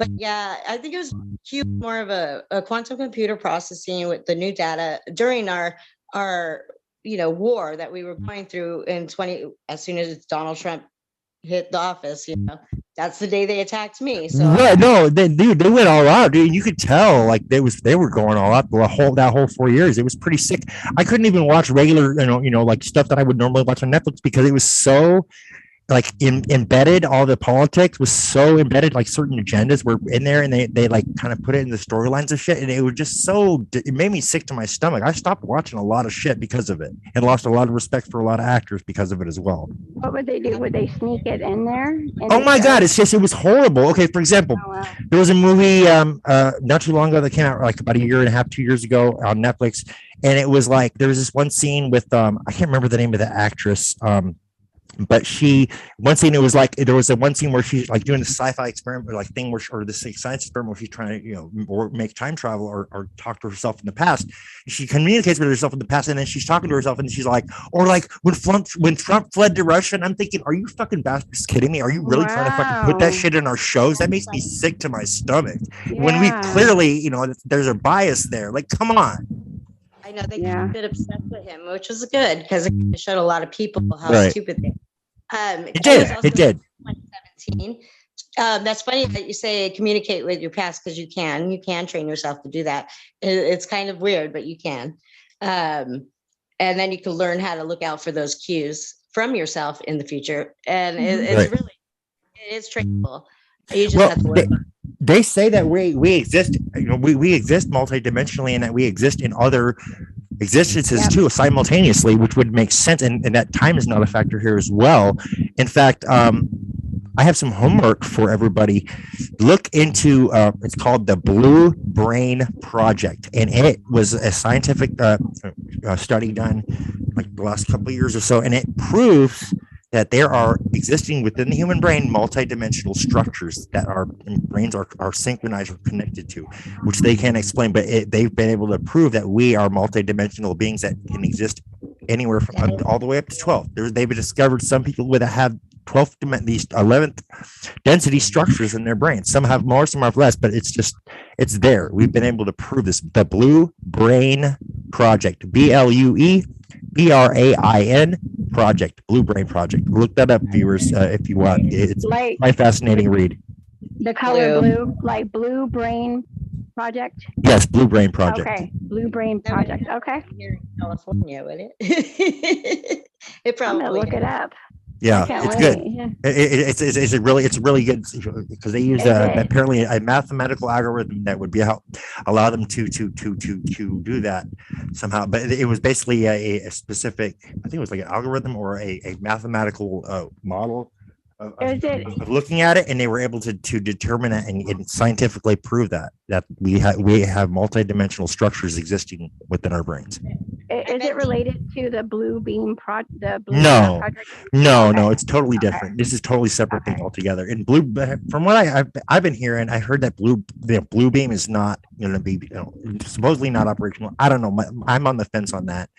M: But yeah, I think it was more of a quantum computer processing with the new data during our war that we were going through as soon as Donald Trump hit the office, that's the day they attacked me. So
L: no, they went all out, dude. You could tell they were going all out that whole 4 years. It was pretty sick. I couldn't even watch regular, like stuff that I would normally watch on Netflix because it was so embedded. All the politics was so embedded, certain agendas were in there, and they kind of put it in the storylines of shit, and it was just it made me sick to my stomach. I stopped watching a lot of shit because of it, and lost a lot of respect for a lot of actors because of it as well.
N: What would they do? Would they sneak it in there?
L: Oh my God, it was horrible. Okay, for example, there was a movie not too long ago that came out about a year and a half, 2 years ago on Netflix, and it was there was this one scene with I can't remember the name of the actress. But one scene, it was like, there was one scene where she's like doing the sci-fi experiment, like thing where, or this science experiment where she's trying to, or make time travel or talk to herself in the past. She communicates with herself in the past, and then she's talking to herself, and she's like, or like when Trump fled to Russia, and I'm thinking, are you fucking bastards kidding me? Are you really trying to fucking put that shit in our shows? That makes me sick to my stomach. When we clearly, there's a bias there. Like, come on.
M: I know they got a bit obsessed with him, which was good because it showed a lot of people how stupid they are.
L: It did.
M: 2017. That's funny that you say communicate with your past, because you can train yourself to do that. It's kind of weird, but you can. And then you can learn how to look out for those cues from yourself in the future. And it is trainable. You just have to work.
L: They say that we exist, we exist multidimensionally, and that we exist in other existences too simultaneously, which would make sense, and that time is not a factor here as well. In fact, I have some homework for everybody. Look into it's called the Blue Brain Project, and it was a scientific study done like the last couple of years or so, and it proves that there are existing within the human brain multidimensional structures that our brains are synchronized or connected to, which they can't explain, but they've been able to prove that we are multidimensional beings that can exist anywhere from all the way up to 12. They've discovered some people that have these 11th density structures in their brain. Some have more, some have less, but it's there. We've been able to prove this. The Blue Brain Project, BLUEBRAIN Project, Blue Brain Project. Look that up, viewers, if you want. It's my fascinating read.
N: The color blue, like Blue Brain Project?
L: Yes, Blue Brain Project.
N: Okay, Blue Brain Project. Okay.
M: Here in California, would it? It probably.
N: I'm gonna look it up.
L: Yeah, it's good.
N: Yeah.
L: It's really good because they use apparently a mathematical algorithm that would allow them to do that somehow. But it was basically a specific, I think it was like an algorithm or a mathematical model of looking at it, and they were able to determine it and scientifically prove that we have multidimensional structures existing within our brains.
N: Is it related to the Blue Beam project?
L: No, it's totally different. This is totally separate thing altogether. And from what I've been hearing, I heard that Blue Beam is not going to be supposedly not operational. I don't know. I'm on the fence on that.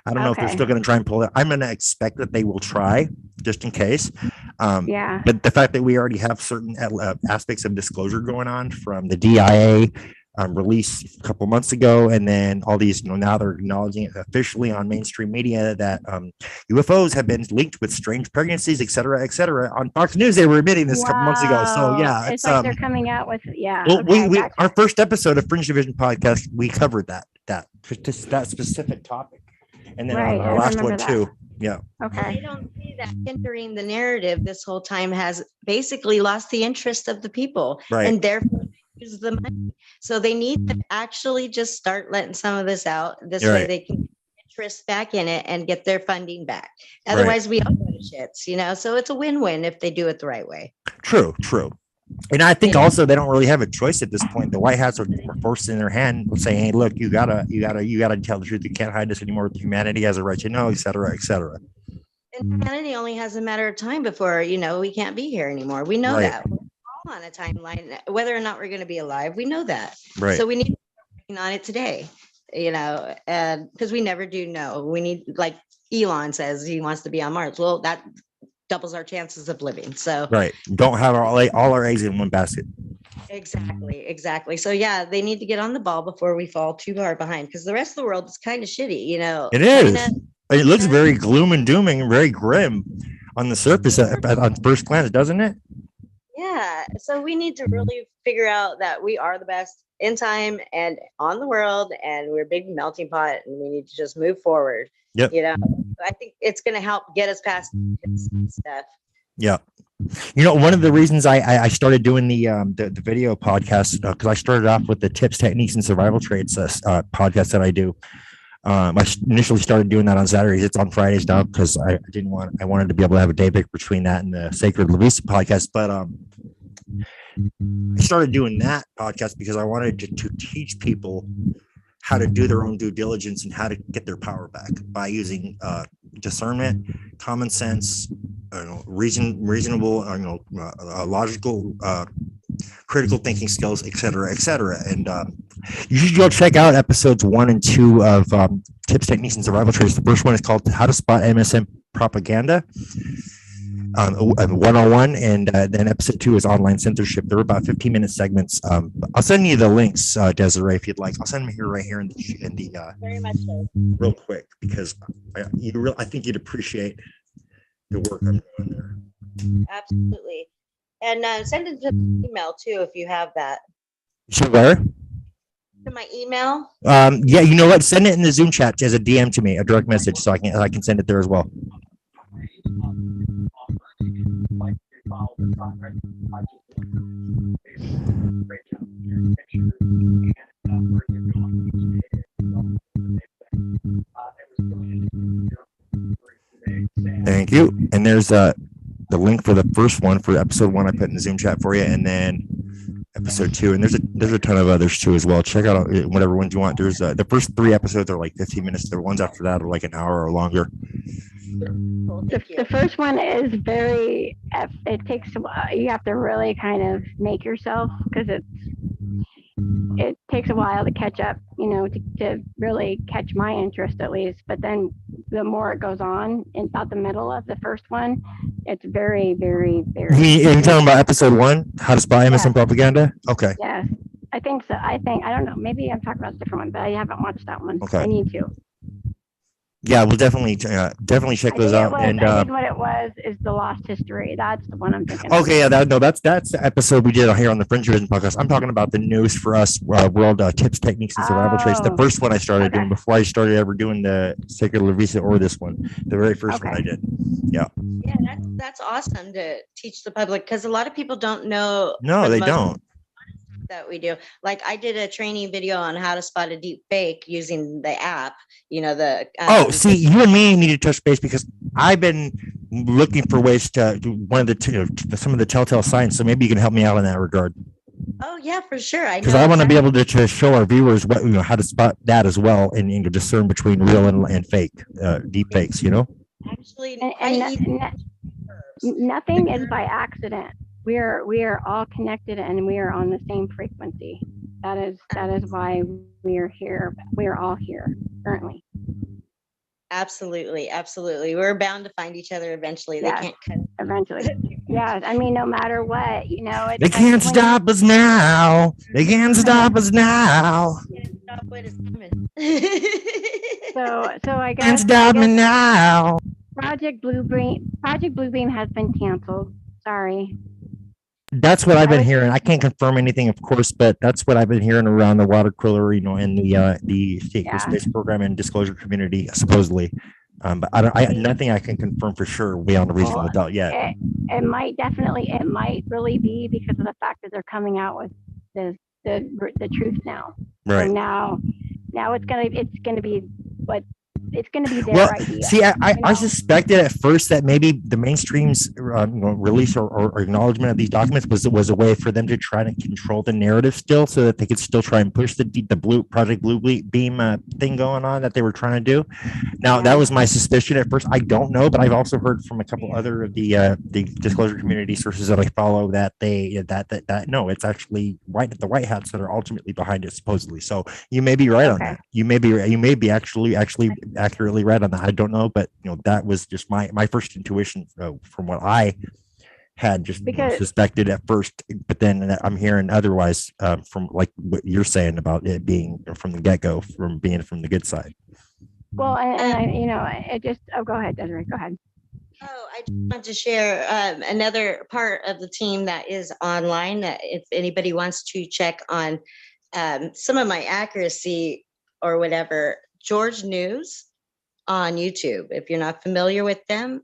L: I don't know if they're still going to try and pull it. I'm going to expect that they will try just in case. But the fact that we already have certain aspects of disclosure going on from the DIA release a couple months ago, and then all these, now they're acknowledging it officially on mainstream media that UFOs have been linked with strange pregnancies, et cetera, et cetera. On Fox News, they were admitting this a couple months ago. So yeah,
N: it's like they're coming out with
L: Well, our first episode of Fringe Division podcast, we covered that specific topic. And then our last one too. Yeah.
M: Okay. They don't see that hindering the narrative this whole time has basically lost the interest of the people, and therefore they use the money. So they need to actually just start letting some of this out. This way they can get interest back in it and get their funding back. Otherwise, we all go to shits, So it's a win-win if they do it the right way.
L: True. And I think also they don't really have a choice at this point. The White House are forcing their hand, saying, "Hey, look, you gotta tell the truth. You can't hide this anymore. Humanity has a right to know, et cetera, et cetera."
M: And humanity only has a matter of time before we can't be here anymore. We know that. We're all on a timeline, whether or not we're going to be alive. We know that.
L: Right.
M: So we need to be working on it today. And because we never do know. We need, like Elon says, he wants to be on Mars. Well, that doubles our chances of living. So
L: don't have all our eggs in one basket.
M: Exactly. So they need to get on the ball before we fall too far behind, because the rest of the world is kind of shitty.
L: It is. It looks very gloom and dooming and very grim on the surface on first glance, doesn't it?
M: Yeah. So we need to really figure out that we are the best in time and on the world, and we're a big melting pot, and we need to just move forward.
L: Yep.
M: I think it's going to help get us past this stuff.
L: Yeah. One of the reasons I started doing the video podcast, because I started off with the tips, techniques, and survival traits podcast that I do. I initially started doing that on Saturdays. It's on Fridays now because I wanted to be able to have a day break between that and the Sacred Lavista podcast. But I started doing that podcast because I wanted to teach people how to do their own due diligence and how to get their power back by using discernment, common sense, reasonable, logical, critical thinking skills, et cetera, et cetera. And you should go check out episodes 1 and 2 of Tips, Techniques, and Survival Traits. The first one is called How to Spot MSM Propaganda. 101, and then episode 2 is Online Censorship. They're about 15-minute segments. I'll send you the links, Desiree, if you'd like. I'll send them right here in the
M: Very much so.
L: real quick, because I think you'd appreciate the work I'm doing there.
M: Absolutely. And send it to the email too if you have that.
L: So where?
M: To my email.
L: Yeah, you know what? Send it in the Zoom chat as a DM to me, a direct message, so I can send it there as well. Thank you. And there's the link for the first one for episode 1 I put in the Zoom chat for you, and then episode 2, and there's a ton of others too as well. Check out whatever ones you want. There's the first 3 episodes are like 15 minutes. The ones after that are like an hour or longer.
N: The first one is very, it takes a while. You have to really kind of make yourself, because it takes a while to catch up, to really catch my interest at least. But then the more it goes on, in about the middle of the first one, it's very, very, very.
L: You're talking about episode 1, How to Spy MSM Propaganda? Okay.
N: Yes, I think so. I don't know. Maybe I'm talking about a different one, but I haven't watched that one.
L: Okay.
N: I need to.
L: Yeah, we'll definitely check those out. And
N: I think what it was is the Lost History. That's the one I'm thinking.
L: Okay, yeah, that's the episode we did here on the Fringe Vision podcast. I'm talking about the News for Us World Tips, Techniques, and Survival Traits. The first one I started doing before I started ever doing the Sacred La Visa or this one. The very first one I did. Yeah.
M: Yeah, that's awesome to teach the public, because a lot of people don't know.
L: No, they don't.
M: That we do. Like, I did a training video on how to spot a deep fake using the app,
L: see, you and me need to touch base, because I've been looking for ways to do some of the telltale signs, so maybe you can help me out in that regard.
M: Oh yeah, for sure.
L: Because I want to be able to show our viewers what how to spot that as well, and discern between real and fake deep fakes.
M: Actually,
N: nothing is by accident. We are all connected, and we are on the same frequency. That is why we are here. We are all here currently.
M: Absolutely. We're bound to find each other eventually. They can't cut.
N: Eventually. Yeah. I mean, no matter what,
L: they can't stop us now. They can't stop us now.
N: So I guess.
L: Can't stop me now.
N: Project Bluebeam has been canceled. Sorry.
L: That's what I've been hearing. I can't confirm anything, of course, but that's what I've been hearing around the water cooler, in the State Space Program and disclosure community, supposedly. But nothing I can confirm for sure beyond a reasonable doubt yet.
N: It might really be because of the fact that they're coming out with the truth now.
L: Right.
N: So now it's gonna be what. It's going to be their idea.
L: See, I suspected at first that maybe the mainstream's release or acknowledgement of these documents was a way for them to try to control the narrative still, so that they could still try and push the Project Bluebeam thing going on that they were trying to do. Now, that was my suspicion at first. I don't know, but I've also heard from a couple other of the disclosure community sources that I follow that no, it's actually the white hats that are ultimately behind it, supposedly. So you may be right on that. You may be actually accurately read on that. I don't know, but that was just my first intuition from what I had just suspected at first. But then I'm hearing otherwise from like what you're saying about it being from the get-go, from being from the good side.
N: Well, it just go ahead, Desiree. Go ahead.
M: Oh, I just want to share another part of the team that is online. If anybody wants to check on some of my accuracy or whatever, George News on YouTube. If you're not familiar with them,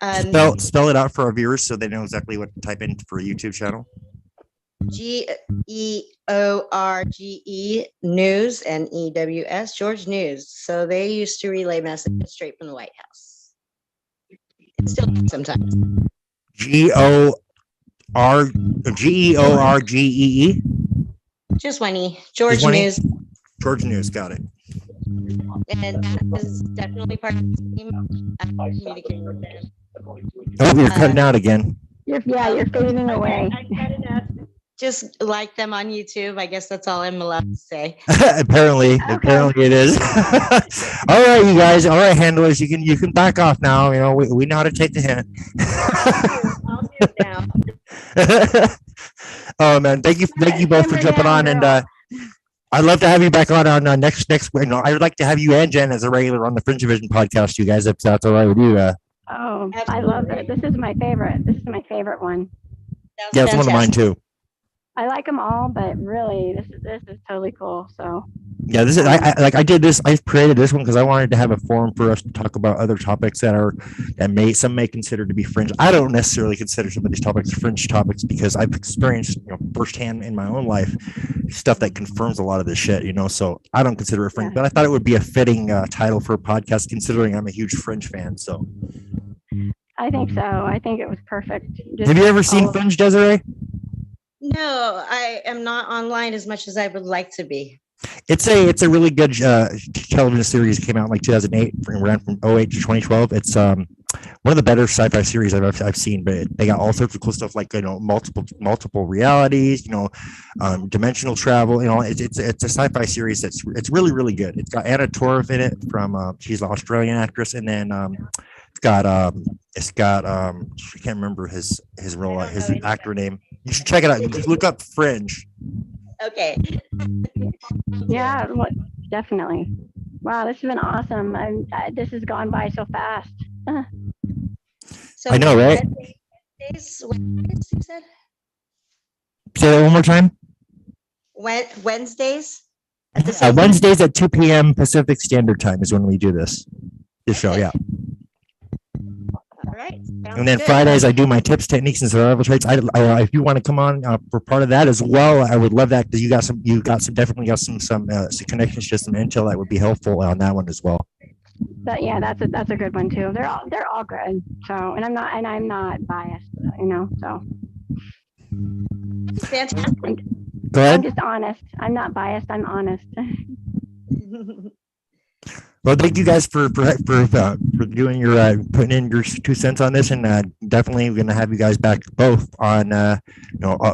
L: spell it out for our viewers so they know exactly what to type in for a YouTube channel.
M: GEORGE News, NEWS, George News. So they used to relay messages straight from the White House. It's still sometimes.
L: GEORGEE.
M: Just one E. George News.
L: George News, got it.
M: And that is definitely part of the team. I communicate with them.
L: Oh, you're cutting out again.
N: You're fading away.
M: Just like them on YouTube. I guess that's all I'm allowed to say.
L: Apparently it is. All right, you guys. All right, handlers, you can back off now. You know, we know how to take the hint.
M: I'll do it now.
L: Oh man, thank you both for jumping on, and I'd love to have you back on next. You know, I'd like to have you and Jen as a regular on the Fringe Division podcast. You guys, if that's all right with you.
N: Oh, I love it. This is my favorite. This is my favorite one.
L: Yeah, it's one of mine too.
N: I like them all, but really, this is totally cool. So
L: Yeah, this is I did this. I created this one because I wanted to have a forum for us to talk about other topics that some may consider to be fringe. I don't necessarily consider some of these topics fringe topics because I've experienced, you know, firsthand in my own life stuff that confirms a lot of this shit. You know, so I don't consider it fringe, but I thought it would be a fitting title for a podcast considering I'm a huge Fringe fan. So
N: I think so. I think it was perfect.
L: have you ever seen Fringe, Desiree?
M: No, I am not online as much as I would like to be.
L: It's a really good television series. It came out in like 2008, ran from 08 to 2012. It's one of the better sci-fi series I've seen. But they got all sorts of cool stuff like, you know, multiple realities, you know, dimensional travel. You know, it's a sci-fi series it's really good. It's got Anna Torv in it from she's an Australian actress, and then it's got I can't remember his actor name. You should check it out. You just look up Fringe.
M: Okay.
N: Yeah, definitely. Wow, this has been awesome. This has gone by so fast.
M: So
L: I know, right?
M: Wednesdays, you said?
L: Say that one more time.
M: Wednesdays?
L: Wednesdays at 2 p.m. Pacific Standard Time is when we do this show. Yeah.
M: All right.
L: And then Fridays, I do my tips, techniques, and survival traits. If you want to come on for part of that as well, I would love that because you definitely got some connections to some intel that would be helpful on that one as well.
N: But yeah, that's a good one too. They're all good. So, and I'm not biased, you know. So.
M: Fantastic.
L: Go ahead.
N: I'm just honest. I'm not biased. I'm honest.
L: Well, thank you guys for doing your putting in your 2 cents on this, and definitely going to have you guys back both on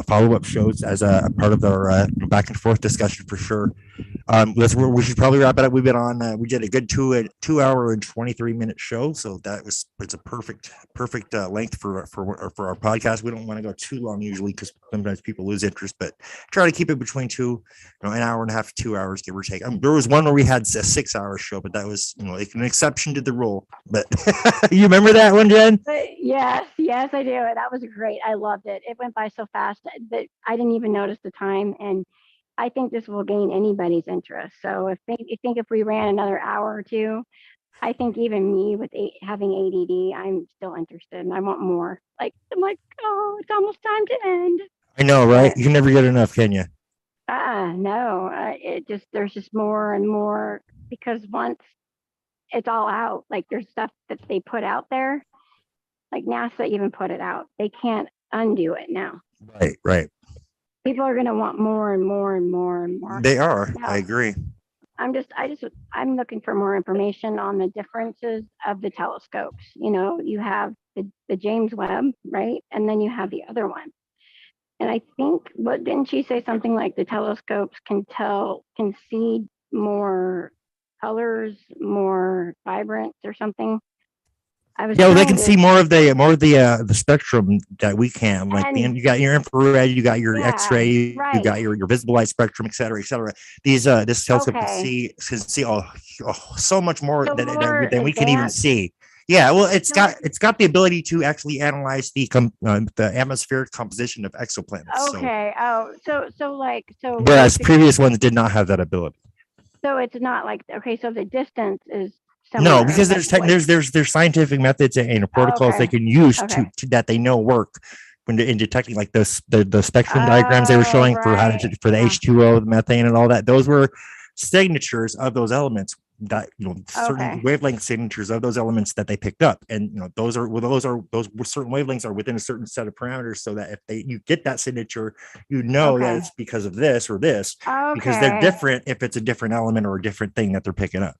L: follow up shows as a part of our back and forth discussion for sure. We should probably wrap it up. We've been on. We did a good 2 hour and 23-minute show, so it's a perfect length for our podcast. We don't want to go too long usually because sometimes people lose interest, but try to keep it between an hour and a half, 2 hours, give or take. There was one where we had a 6 hour show, but that was an exception to the rule. But you remember that one, Jen?
N: Yes, I do. That was great. I loved it. It went by so fast that I didn't even notice the time, and I think this will gain anybody's interest. So if we ran another hour or two, I think even me with having ADD, I'm still interested and I want more. I'm like, oh, it's almost time to end.
L: I know, right? You can never get enough, can you?
N: No. There's just more and more because once it's all out, like there's stuff that they put out there, like NASA even put it out. They can't undo it now.
L: Right.
N: People are going to want more and more and more and more.
L: They are.
N: Yeah.
L: I agree.
N: I'm looking for more information on the differences of the telescopes. You know, you have the James Webb, right? And then you have the other one. And I think, didn't she say something like the telescopes can see more colors, more vibrant or something?
L: They can see more of the spectrum that we can. Like you got your infrared, you got your X-ray, you got your visible light spectrum, et cetera, et cetera. This telescope can see so much more than we can even see. Yeah, well, it's got the ability to actually analyze the atmospheric composition of exoplanets.
N: Okay. So.
L: Whereas previous ones did not have that ability.
N: So it's not like so the distance is.
L: No, because there's scientific methods and protocols they can use to that they know work in detecting like the spectrum diagrams they were showing for the H2O, the methane, and all that. Those were signatures of those elements that certain wavelength signatures of those elements that they picked up, and those certain wavelengths are within a certain set of parameters, so that if you get that signature, that it's because of this or this, because they're different if it's a different element or a different thing that they're picking up.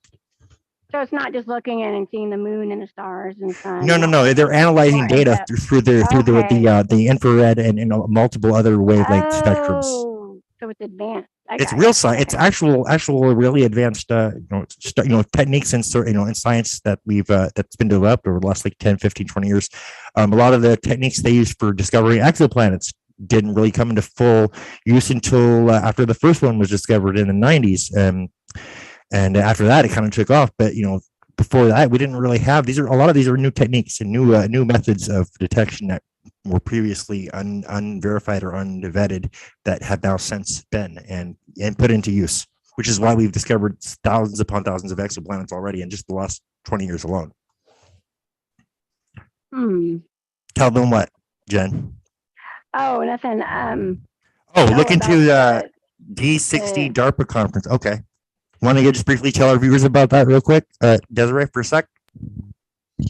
N: So it's not just looking in and seeing the moon and the stars and sun.
L: No. They're analyzing data through the infrared and multiple other wavelength spectrums.
N: Oh, so it's advanced.
L: It's real science. It's actual really advanced techniques in in science that that's been developed over the last like 10, 15, 20 years. A lot of the techniques they use for discovering exoplanets didn't really come into full use until after the first one was discovered in the 90s. And after that, it kind of took off. But before that, we didn't really have a lot of these are new techniques and new methods of detection that were previously unverified or unvetted that have now since been and put into use, which is why we've discovered thousands upon thousands of exoplanets already in just the last 20 years alone. Tell them what, Jen?
N: Oh, nothing.
L: Look into the D60 DARPA conference. Okay. Want to just briefly tell our viewers about that real quick? Desiree, for a sec?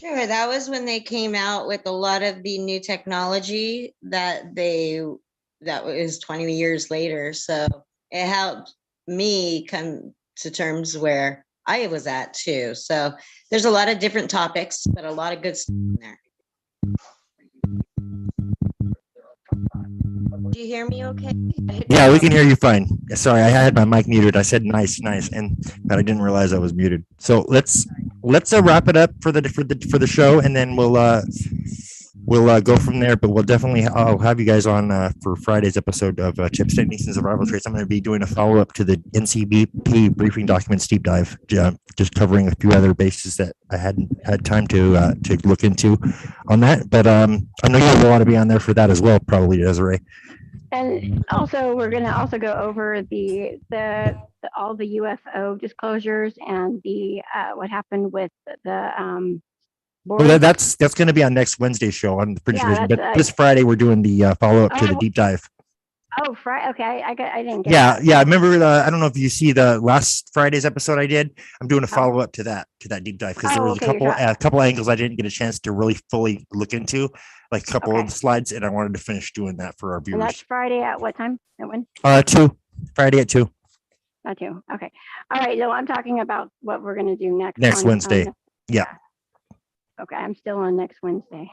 M: Sure. That was when they came out with a lot of the new technology that was 20 years later. So it helped me come to terms where I was at too. So there's a lot of different topics, but a lot of good stuff in there. Do you hear me okay?
L: Yeah, we can hear you fine. Sorry, I had my mic muted. I said nice, but I didn't realize I was muted. So let's wrap it up for the show, and then we'll go from there. But I'll have you guys on for Friday's episode of Tips, Techniques, and Survival Traits. I'm going to be doing a follow up to the NCBP briefing documents deep dive, just covering a few other bases that I hadn't had time to look into on that. But I know you'll want to be on there for that as well, probably, Desiree.
N: And also, we're going to also go over all the UFO disclosures and the what happened with the
L: Well, that's going to be on next Wednesday's show on the Fringe Division. But this Friday we're doing the follow up to the deep dive.
N: Oh, Friday. Okay, I didn't get.
L: Yeah. I remember. I don't know if you see the last Friday's episode I did. I'm doing a follow up to that deep dive because there was a couple angles I didn't get a chance to really fully look into, like a couple of slides, and I wanted to finish doing that for our viewers.
N: And that's Friday at what time? At when?
L: 2. Friday at 2.
N: At 2. Okay. All right. So I'm talking about what we're going to do next.
L: Next Wednesday. Yeah.
N: Okay, I'm still on next Wednesday.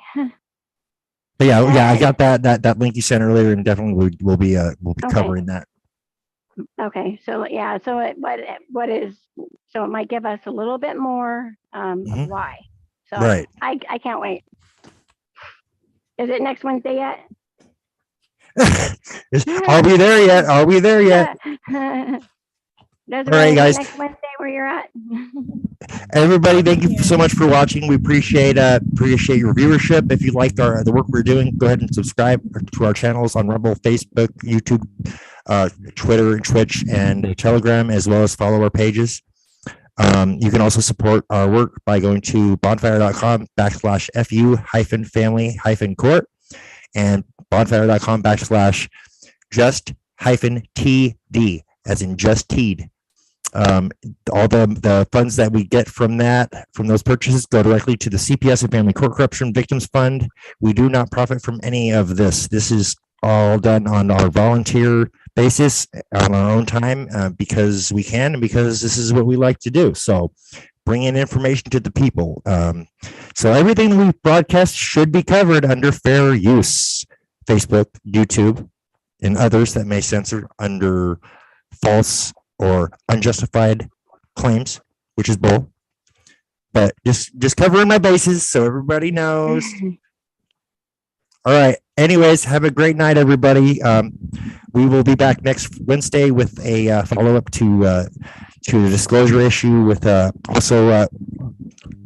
L: But yeah, I got that link you sent earlier, and definitely we'll be covering that.
N: Okay, so what is so it might give us a little bit more of why. So
L: right.
N: I can't wait. Is it next Wednesday yet?
L: Are we there yet?
N: All
L: right, guys.
N: Next Wednesday where you're at.
L: Everybody, thank you so much for watching. We appreciate your viewership. If you liked the work we're doing, go ahead and subscribe to our channels on Rumble, Facebook, YouTube, Twitter, Twitch, and Telegram, as well as follow our pages. You can also support our work by going to bonfire.com/fu-family-court and bonfire.com/just-td, as in just teed. All the funds that we get from those purchases go directly to the CPS and Family Court Corruption Victims Fund. We do not profit from any of this. This is all done on our volunteer basis on our own time because we can and because this is what we like to do. So bring in information to the people. So everything we broadcast should be covered under fair use. Facebook, YouTube, and others that may censor under false or unjustified claims, which is bull. But just covering my bases so everybody knows. All right. Anyways, have a great night, everybody. We will be back next Wednesday with a follow-up to the disclosure issue with also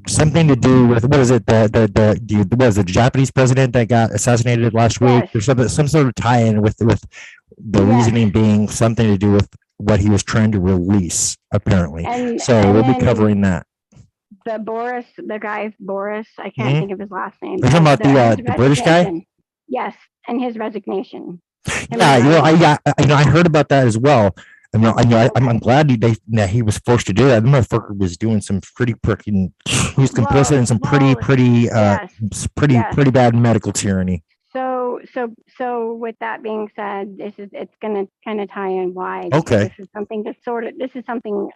L: something to do with, what is it, the Japanese president that got assassinated last week? There's some sort of tie-in with the reasoning being something to do with what he was trying to release, apparently. So we'll be covering that.
N: The guy Boris, I can't think of his last name.
L: You're talking about the British guy?
N: Yes, and his resignation.
L: Yeah, I heard about that as well. I'm glad that he was forced to do that. The motherfucker was doing some pretty freaking. He was complicit in some pretty bad medical tyranny.
N: So with that being said, it's going to kind of tie in why.
L: Okay.
N: This is something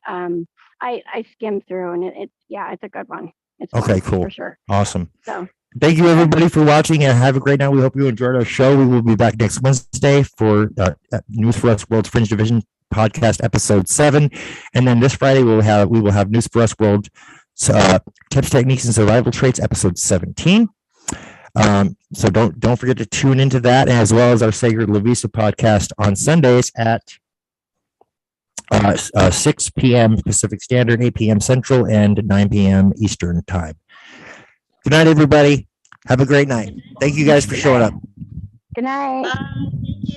N: I skimmed through, and it's a good one. It's
L: Okay,
N: fun,
L: cool.
N: for sure.
L: Awesome.
N: So
L: Thank you, everybody, for watching, and have a great night. We hope you enjoyed our show. We will be back next Wednesday for News for Us World Fringe Division podcast episode 7, and then this Friday we will have News for Us World Tips, Techniques, and Survival Traits episode 17. So don't forget to tune into that, as well as our Sacred Lavisa podcast on Sundays at 6 p.m. Pacific Standard, 8 p.m. Central, and 9 p.m. Eastern Time. Good night, everybody. Have a great night. Thank you guys for showing up.
N: good night.